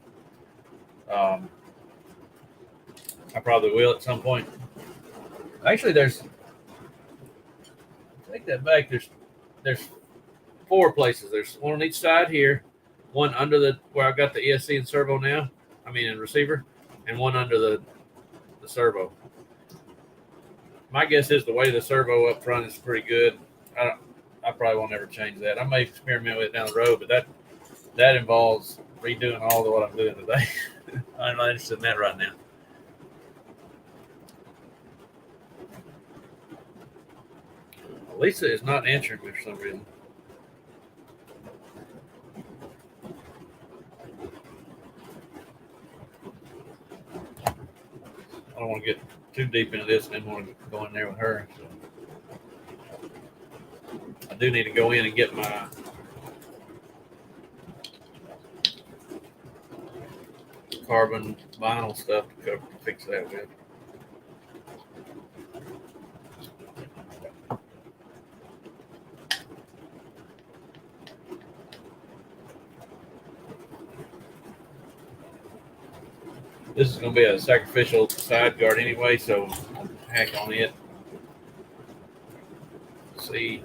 I probably will at some point. Actually, take that back. There's 4 places. There's one on each side here, one under where I've got the ESC and servo now. And receiver, and one under the servo. My guess is the way the servo up front is pretty good. I probably won't ever change that. I may experiment with it down the road, but that involves redoing all of what I'm doing today. I'm not interested in that right now. Lisa is not answering me for some reason. I don't want to get too deep into this and then want to go in there with her. So I do need to go in and get my carbon vinyl stuff to fix that with. This is going to be a sacrificial side guard anyway, so I'll hack on it. See.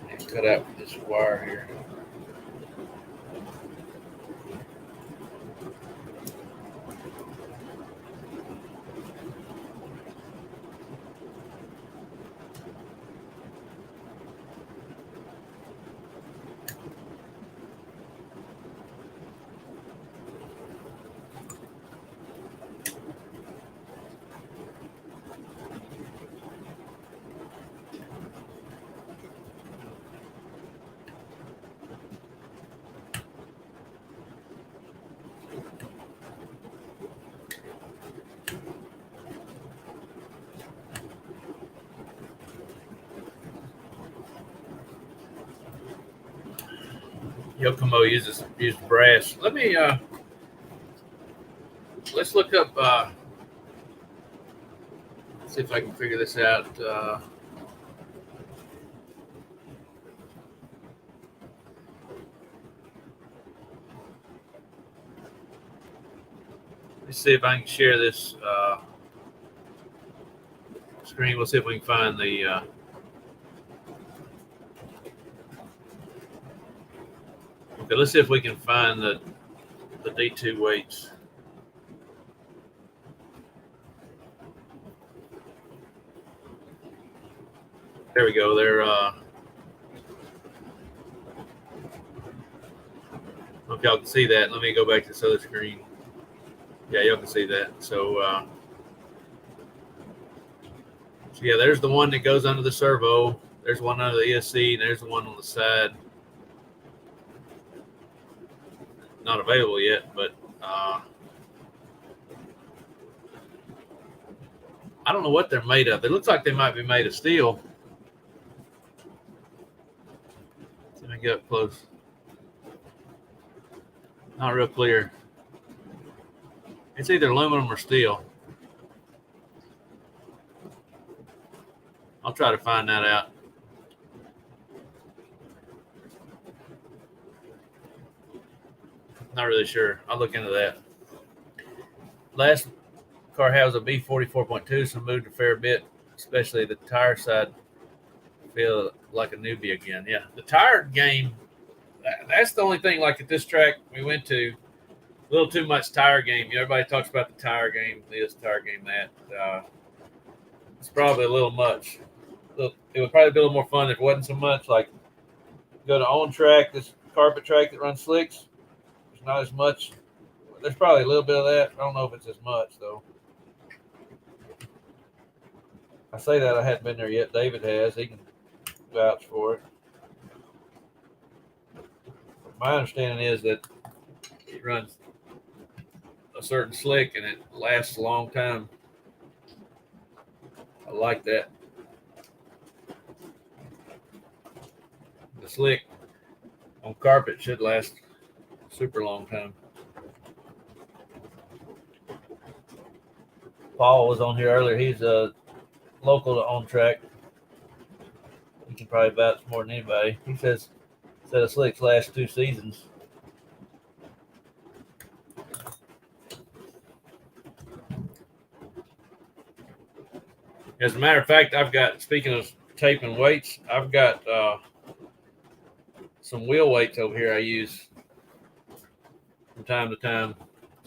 And cut out this wire here. Yokomo uses brass. Let me let's look up. See if I can figure this out. Let's see if I can share this screen. We'll see if we can find the. Okay, let's see if we can find the D2 weights. There we go. They're okay, y'all can see that. Let me go back to this other screen. Yeah, y'all can see that. So yeah, there's the one that goes under the servo. There's one under the ESC, and there's the one on the side. Not available yet, but I don't know what they're made of. It looks like they might be made of steel. Let me get up close. Not real clear. It's either aluminum or steel. I'll try to find that out. Not really sure. I'll look into that. Last car has a B44.2, so moved a fair bit, especially the tire side. Feel like a newbie again. Yeah, the tire game, that's the only thing. Like at this track we went to, a little too much tire game. Everybody talks about the tire game, this tire game, that. It's probably a little much. It would probably be a little more fun if it wasn't so much. Like go to on track, this carpet track that runs slicks. There's not as much. There's probably a little bit of that. I don't know if it's as much though. I say that I hadn't been there yet. David has. He can vouch for it. My understanding is that it runs a certain slick and it lasts a long time. I like that. The slick on carpet should last a super long time. Paul was on here earlier. He's local to On Track. He can probably vouch more than anybody. He says the slicks last 2 seasons. As a matter of fact, I've got, speaking of taping weights, I've got some wheel weights over here I use from time to time.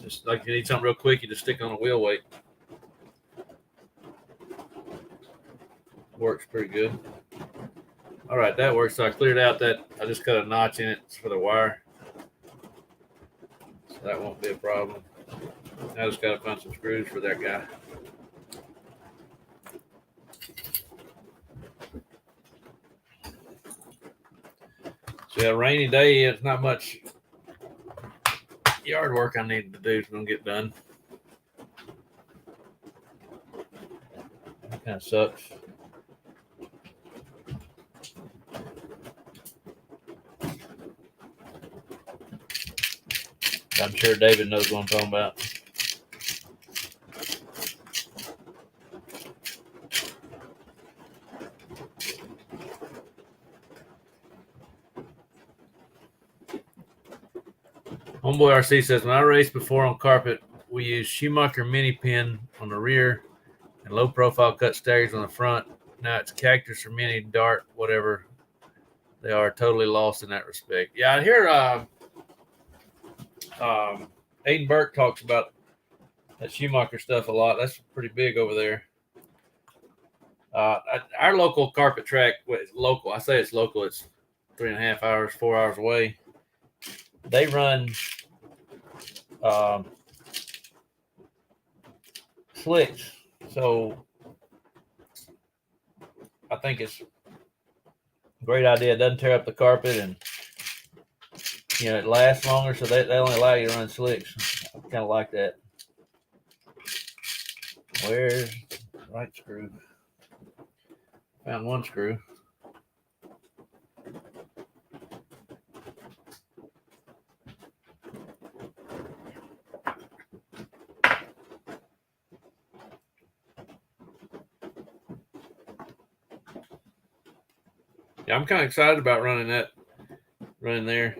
Just like if you need something real quick, you just stick on a wheel weight. Works pretty good. All right, that works. So I cleared out that. I just cut a notch in it for the wire. So that won't be a problem. I just got to find some screws for that guy. So a rainy day, it's not much yard work I need to do is going to get done. That kind of sucks. I'm sure David knows what I'm talking about. Homeboy RC says, when I raced before on carpet, we used Schumacher mini pin on the rear and low profile cut staggers on the front. Now it's Cactus or mini dart, whatever. They are totally lost in that respect. Yeah, I hear Aiden Burke talks about that Schumacher stuff a lot. That's pretty big over there. Our local carpet track, it's local. I say it's local. It's 3.5 hours, 4 hours away. They run slicks, so I think it's a great idea. It doesn't tear up the carpet, and it lasts longer. So they only allow you to run slicks. I kind of like that. Where's the right screw? Found one screw. Yeah, I'm kind of excited about running there.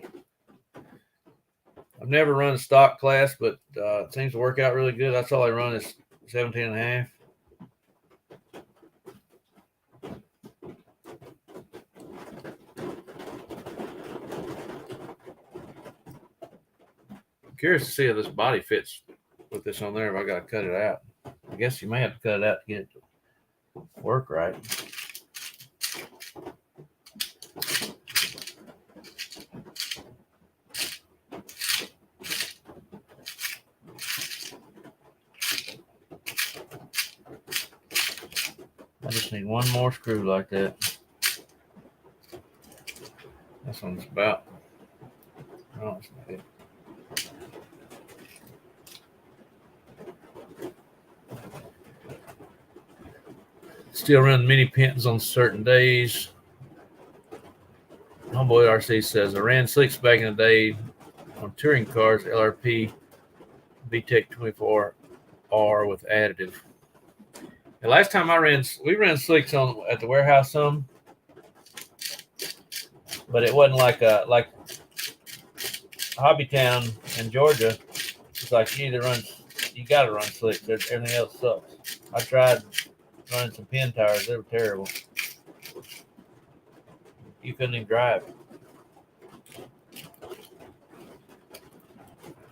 I've never run a stock class, but it seems to work out really good. That's all I run is 17.5. I'm curious to see if this body fits with this on there, if I got to cut it out. I guess you may have to cut it out to get it to work right. I just need one more screw like that. This one's about. Oh, it's not it. Still run mini pins on certain days. Homeboy RC says, I ran slicks back in the day on touring cars, LRP, VTEC 24R with additive. The last time we ran slicks at the warehouse some, but it wasn't like Hobbytown in Georgia. It's like you got to run slicks. Everything else sucks. I tried running some pin tires. They were terrible. You couldn't even drive.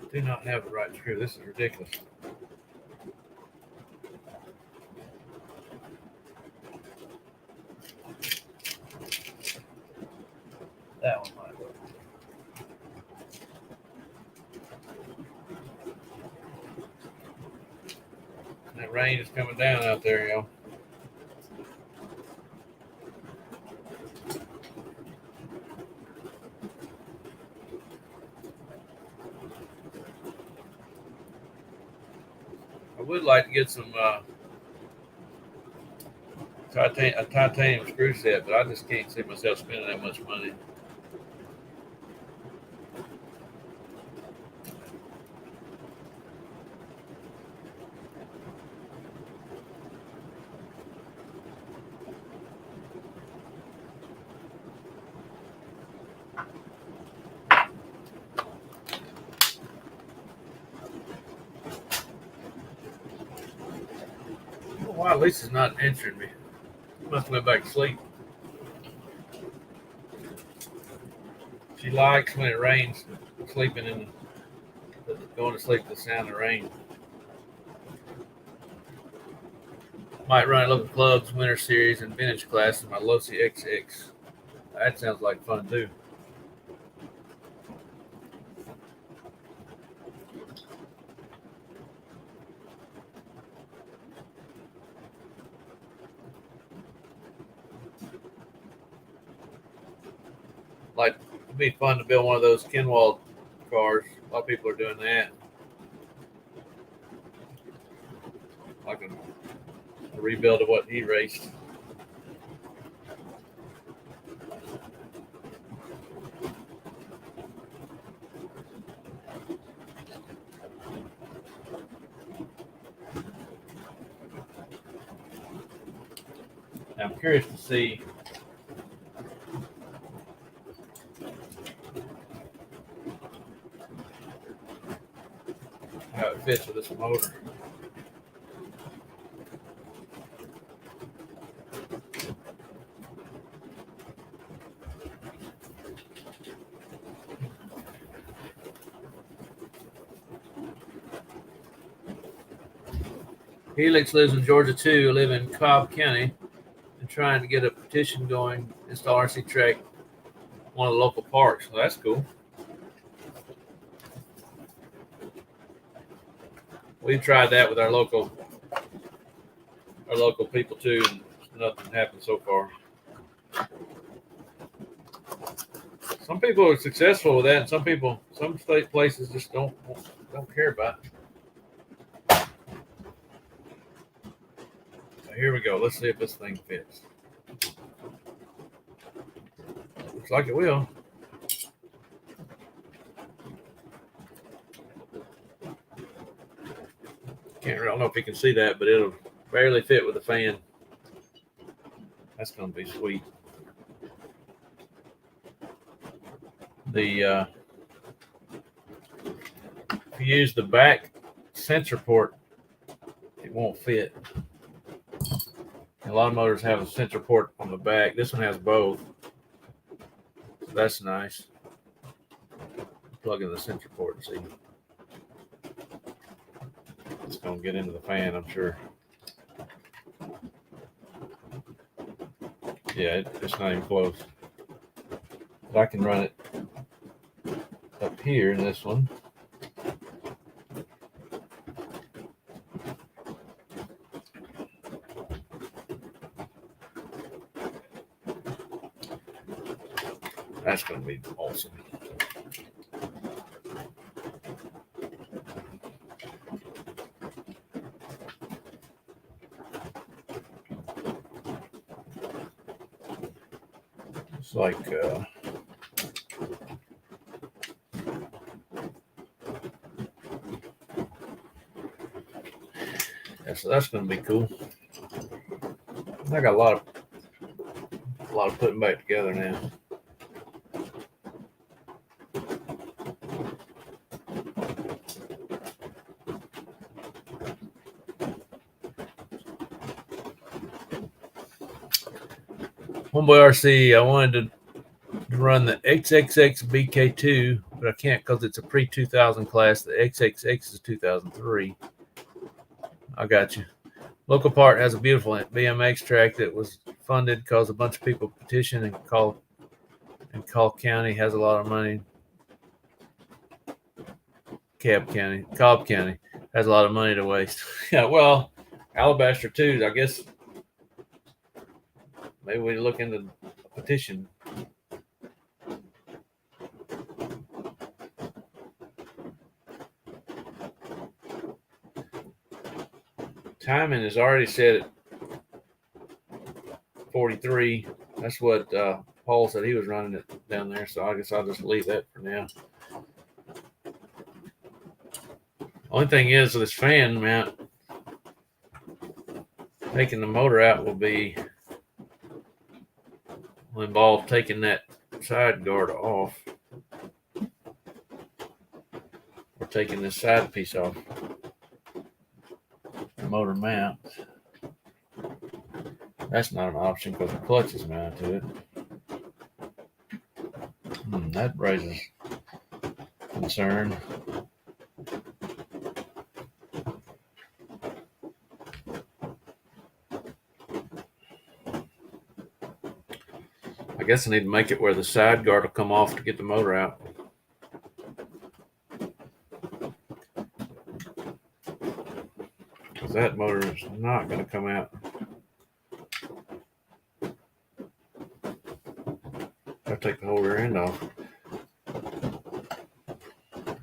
I do not have the right screw. This is ridiculous. That one might work. That rain is coming down out there, y'all. I would like to get some a titanium screw set, but I just can't see myself spending that much money. Why Lisa's not answering me? She must have went back to sleep. She likes when it rains, sleeping in, going to sleep to the sound of rain. Might run at local clubs, winter series, and vintage class in my Losi XX. That sounds like fun too. Like, it'd be fun to build one of those Kenwald cars. A lot of people are doing that. Like a rebuild of what he raced. Now, I'm curious to see how it fits with this motor. Helix lives in Georgia too. I live in Cobb County and trying to get a petition going, install RC track, one of the local parks. Well, that's cool. We've tried that with our local people too, and nothing happened so far. Some people are successful with that, and some state places just don't care about it. So here we go. Let's see if this thing fits. Looks like it will. I don't know if you can see that, but it'll barely fit with the fan. That's going to be sweet. If you use the back sensor port, it won't fit. A lot of motors have a sensor port on the back. This one has both. So that's nice. Plug in the sensor port and see. It's going to get into the fan, I'm sure. Yeah, it's not even close. But I can run it up here in this one. That's going to be awesome. It's like so that's going to be cool. I got a lot of putting back together now. Homeboy RC, I wanted to run the XXX BK2, but I can't because it's a pre-2000 class. The XXX is 2003. I got you. Local Park has a beautiful BMX track that was funded because a bunch of people petitioned, and Cobb County has a lot of money. Cobb County has a lot of money to waste. Yeah, well, Alabaster too. I guess maybe we look into a petition. Timing is already set at 43. That's what Paul said he was running it down there. So I guess I'll just leave that for now. Only thing is, with this fan mount, taking the motor out will involve taking that side guard off, or taking this side piece off. The motor mount. That's not an option because the clutch is mounted to it. That raises concern. I guess I need to make it where the side guard will come off to get the motor out. Because that motor is not going to come out. I'll take the whole rear end off.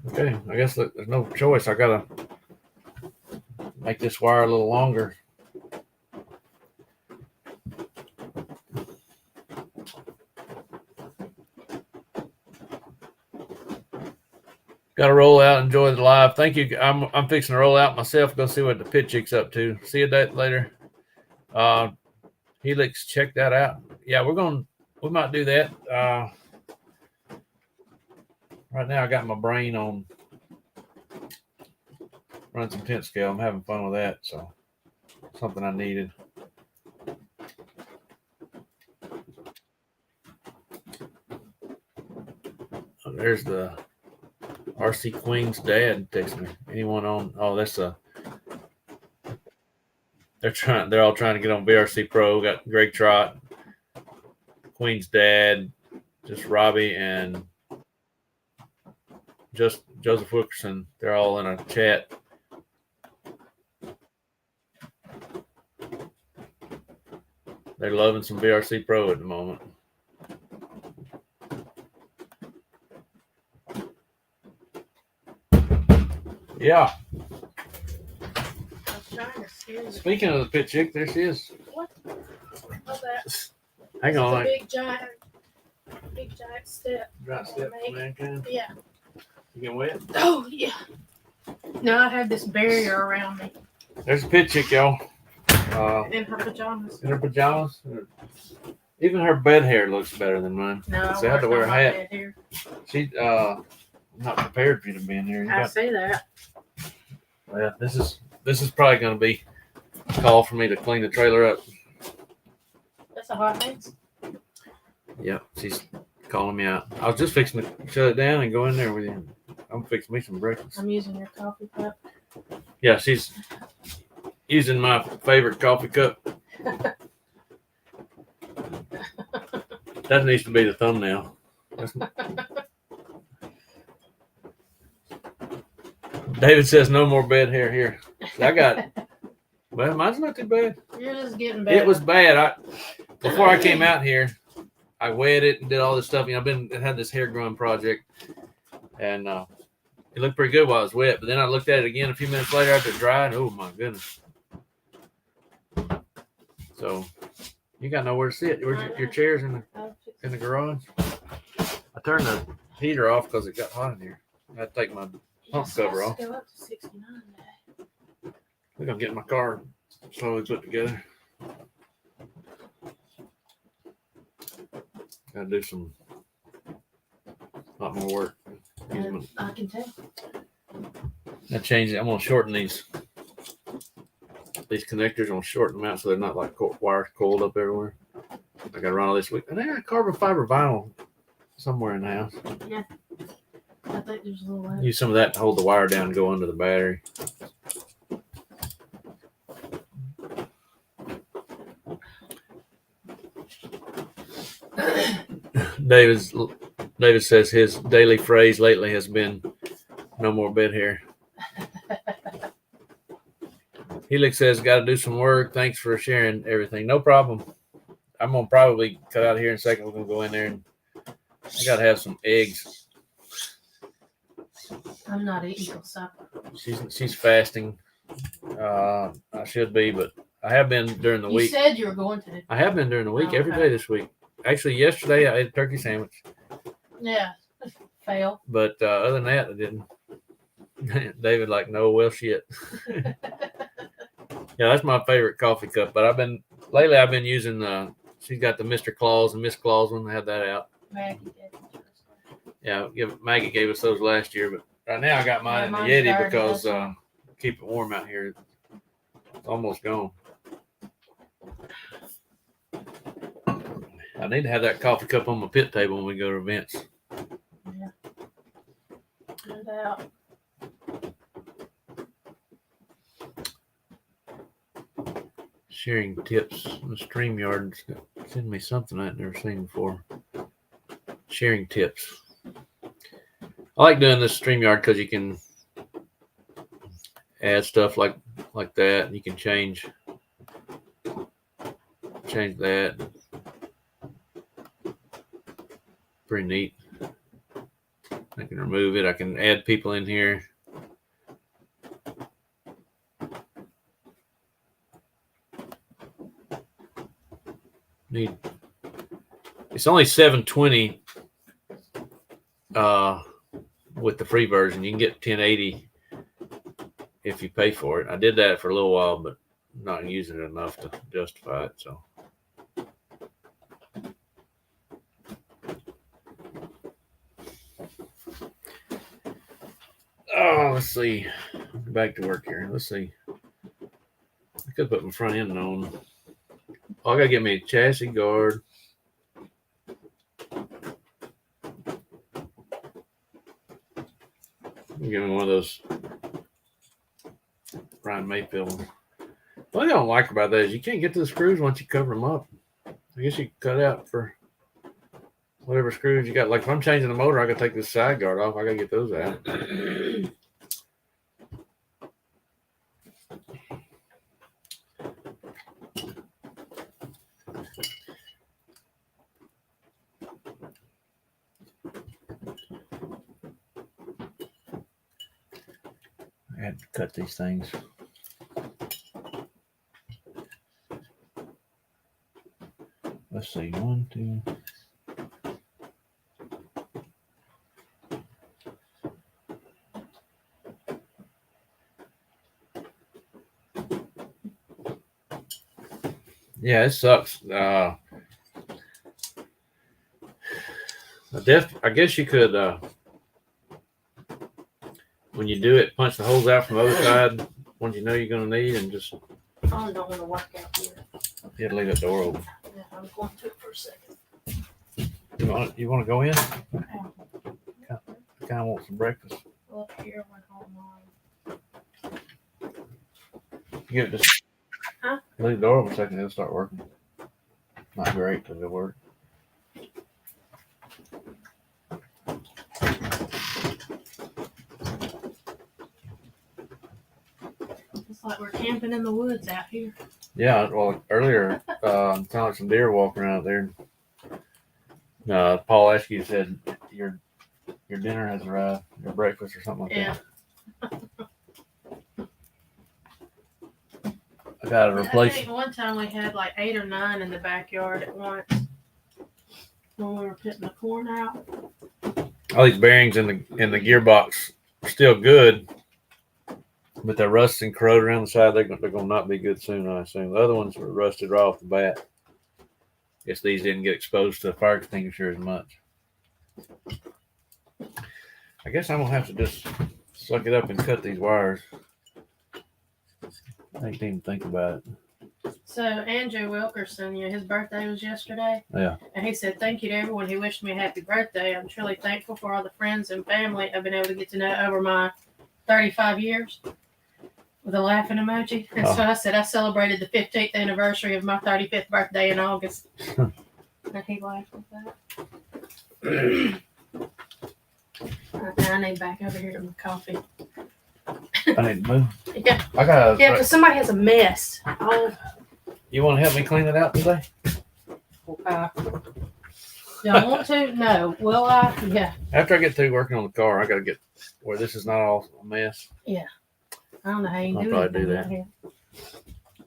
Okay, I guess there's no choice. I gotta make this wire a little longer. Got to roll out. Enjoy the live. Thank you. I'm fixing to roll out myself. Go see what the pit chick's up to. See you later. Helix, check that out. Yeah, we might do that. Right now I got my brain on running some tent scale. I'm having fun with that. So something I needed. Oh, there's the RC Queen's dad texting me. Anyone on? Oh, that's they're all trying to get on VRC Pro. Got Greg Trott, Queen's dad, just Robbie and just Joseph Wilkerson. They're all in a chat. They're loving some VRC Pro at the moment. Yeah. Speaking of the pit chick, there she is. What? What's that? Hang on. Big giant step. Giant step for mankind. Yeah. You getting wet? Oh yeah. No, I have this barrier around me. There's a pit chick, y'all. In her pajamas. In her pajamas. Even her bed hair looks better than mine. No, so I had to wear a hat. Here. She I'm not prepared for you to be in here. I see that. Yeah, this is probably going to be a call for me to clean the trailer up. That's a hot mess. Yep, she's calling me out. I was just fixing to shut it down and go in there with you. I'm fixing me some breakfast. I'm using your coffee cup. Yeah, she's using my favorite coffee cup. That needs to be the thumbnail. David says no more bed hair here. I got, well, mine's not too bad. You're just getting better. It was bad. Before I came out here, I wet it and did all this stuff. You know, I had this hair growing project, and it looked pretty good while it was wet. But then I looked at it again a few minutes later after it dried. Oh my goodness! So you got nowhere to sit. Your chair's in the garage. I turned the heater off because it got hot in here. I had to take my pump cover off. Go up to 69 today. I think I'm getting my car slowly put together. Gotta do a lot more work. I can tell. I changed it. I'm gonna shorten these connectors. I'm gonna shorten them out so they're not like wires coiled up everywhere. I gotta run all this week. And I got carbon fiber vinyl somewhere in the house. Yeah. I think there's a little. Use some of that to hold the wire down and go under the battery. David says his daily phrase lately has been no more bed hair. Helix says got to do some work. Thanks for sharing everything. No problem. I'm gonna probably cut out here in a second. We're gonna go in there and I gotta have some eggs. I'm not eating till supper. She's fasting. I should be, but I have been during the week. You said you were going to. I have been during the week, Okay. every day this week. Actually, yesterday I ate a turkey sandwich. Yeah, fail. But other than that, I didn't. David no, well, shit. Yeah, that's my favorite coffee cup. But I've been using she's got the Mr. Claus and Miss Claus one. I had that out. Maggie did. Yeah, Maggie gave us those last year, but right now I got mine in the mine's Yeti dirty, because that's keep it warm out here. It's almost gone. I need to have that coffee cup on my pit table when we go to events. sharing tips on the StreamYard. Send me something I've never seen before. Sharing tips. I like doing this StreamYard because you can add stuff like that. You can change that. Pretty neat. I can remove it. I can add people in here. It's only $720 with the free version. You can get 1080 if you pay for it. I did that for a little while, but I'm not using it enough to justify it. So. Oh, let's see. Back to work here. Let's see. I could put my front end on. Oh, I gotta get me a chassis guard. Give me one of those Ryan Mayfield. What I don't like about that is you can't get to the screws once you cover them up. I guess you cut out for whatever screws you got. Like if I'm changing the motor, I gotta take this side guard off. I gotta get those out. I had to cut these things. Let's see, 1, 2. Yeah, it sucks. I guess you could, when you do it, punch the holes out from the other side, ones you know you're going to need, and just. I don't want to work out here. You had to leave that door open. Yeah, I'm going to it for a second. You want to go in? I kind of want some breakfast. Up here, went online. You just leave the door open a second, it'll start working. Not great, but it'll work. It's like we're camping in the woods out here. Yeah, well, earlier, sounded like some deer walking around out there. Paul Askew said your dinner has arrived, your breakfast or something like that. I got to replace. I think one time we had like 8 or 9 in the backyard at once when we were putting the corn out. All these bearings in the gearbox are still good, but they're rusting, corroded around the side. They're going to not be good soon, I assume. The other ones were rusted right off the bat. Guess these didn't get exposed to the fire extinguisher as much. I guess I'm going to have to just suck it up and cut these wires. I didn't even think about it. So Andrew Wilkerson, his birthday was yesterday. Yeah. And he said, thank you to everyone who wished me a happy birthday. I'm truly thankful for all the friends and family I've been able to get to know over my 35 years. With a laughing emoji. And so I said, I celebrated the 15th anniversary of my 35th birthday in August. And he laughed with that. Okay, I need back over here to my coffee. I need to move. Yeah. I got. Yeah, because somebody has a mess. Oh. You want to help me clean it out today? Do I want to? No. Will I? Yeah. After I get through working on the car, I got to get where this is not all a mess. Yeah. I don't know how you I'll do probably do anything that.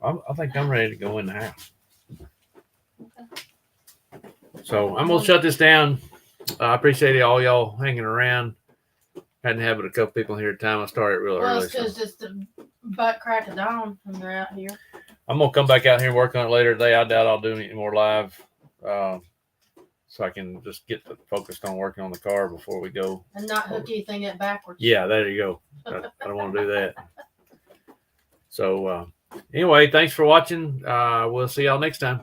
out here. I think I'm ready to go in the house. So I'm going to shut this down. I appreciate all y'all hanging around. Had to have a couple people here at a time. I started real Well, early. it's because it's the butt crack of dawn when they're out here. I'm going to come back out here and work on it later today. I doubt I'll do any more live. So I can just get focused on working on the car before we go. And not hook anything up backwards. Yeah, there you go. I don't want to do that. So anyway, thanks for watching. We'll see y'all next time.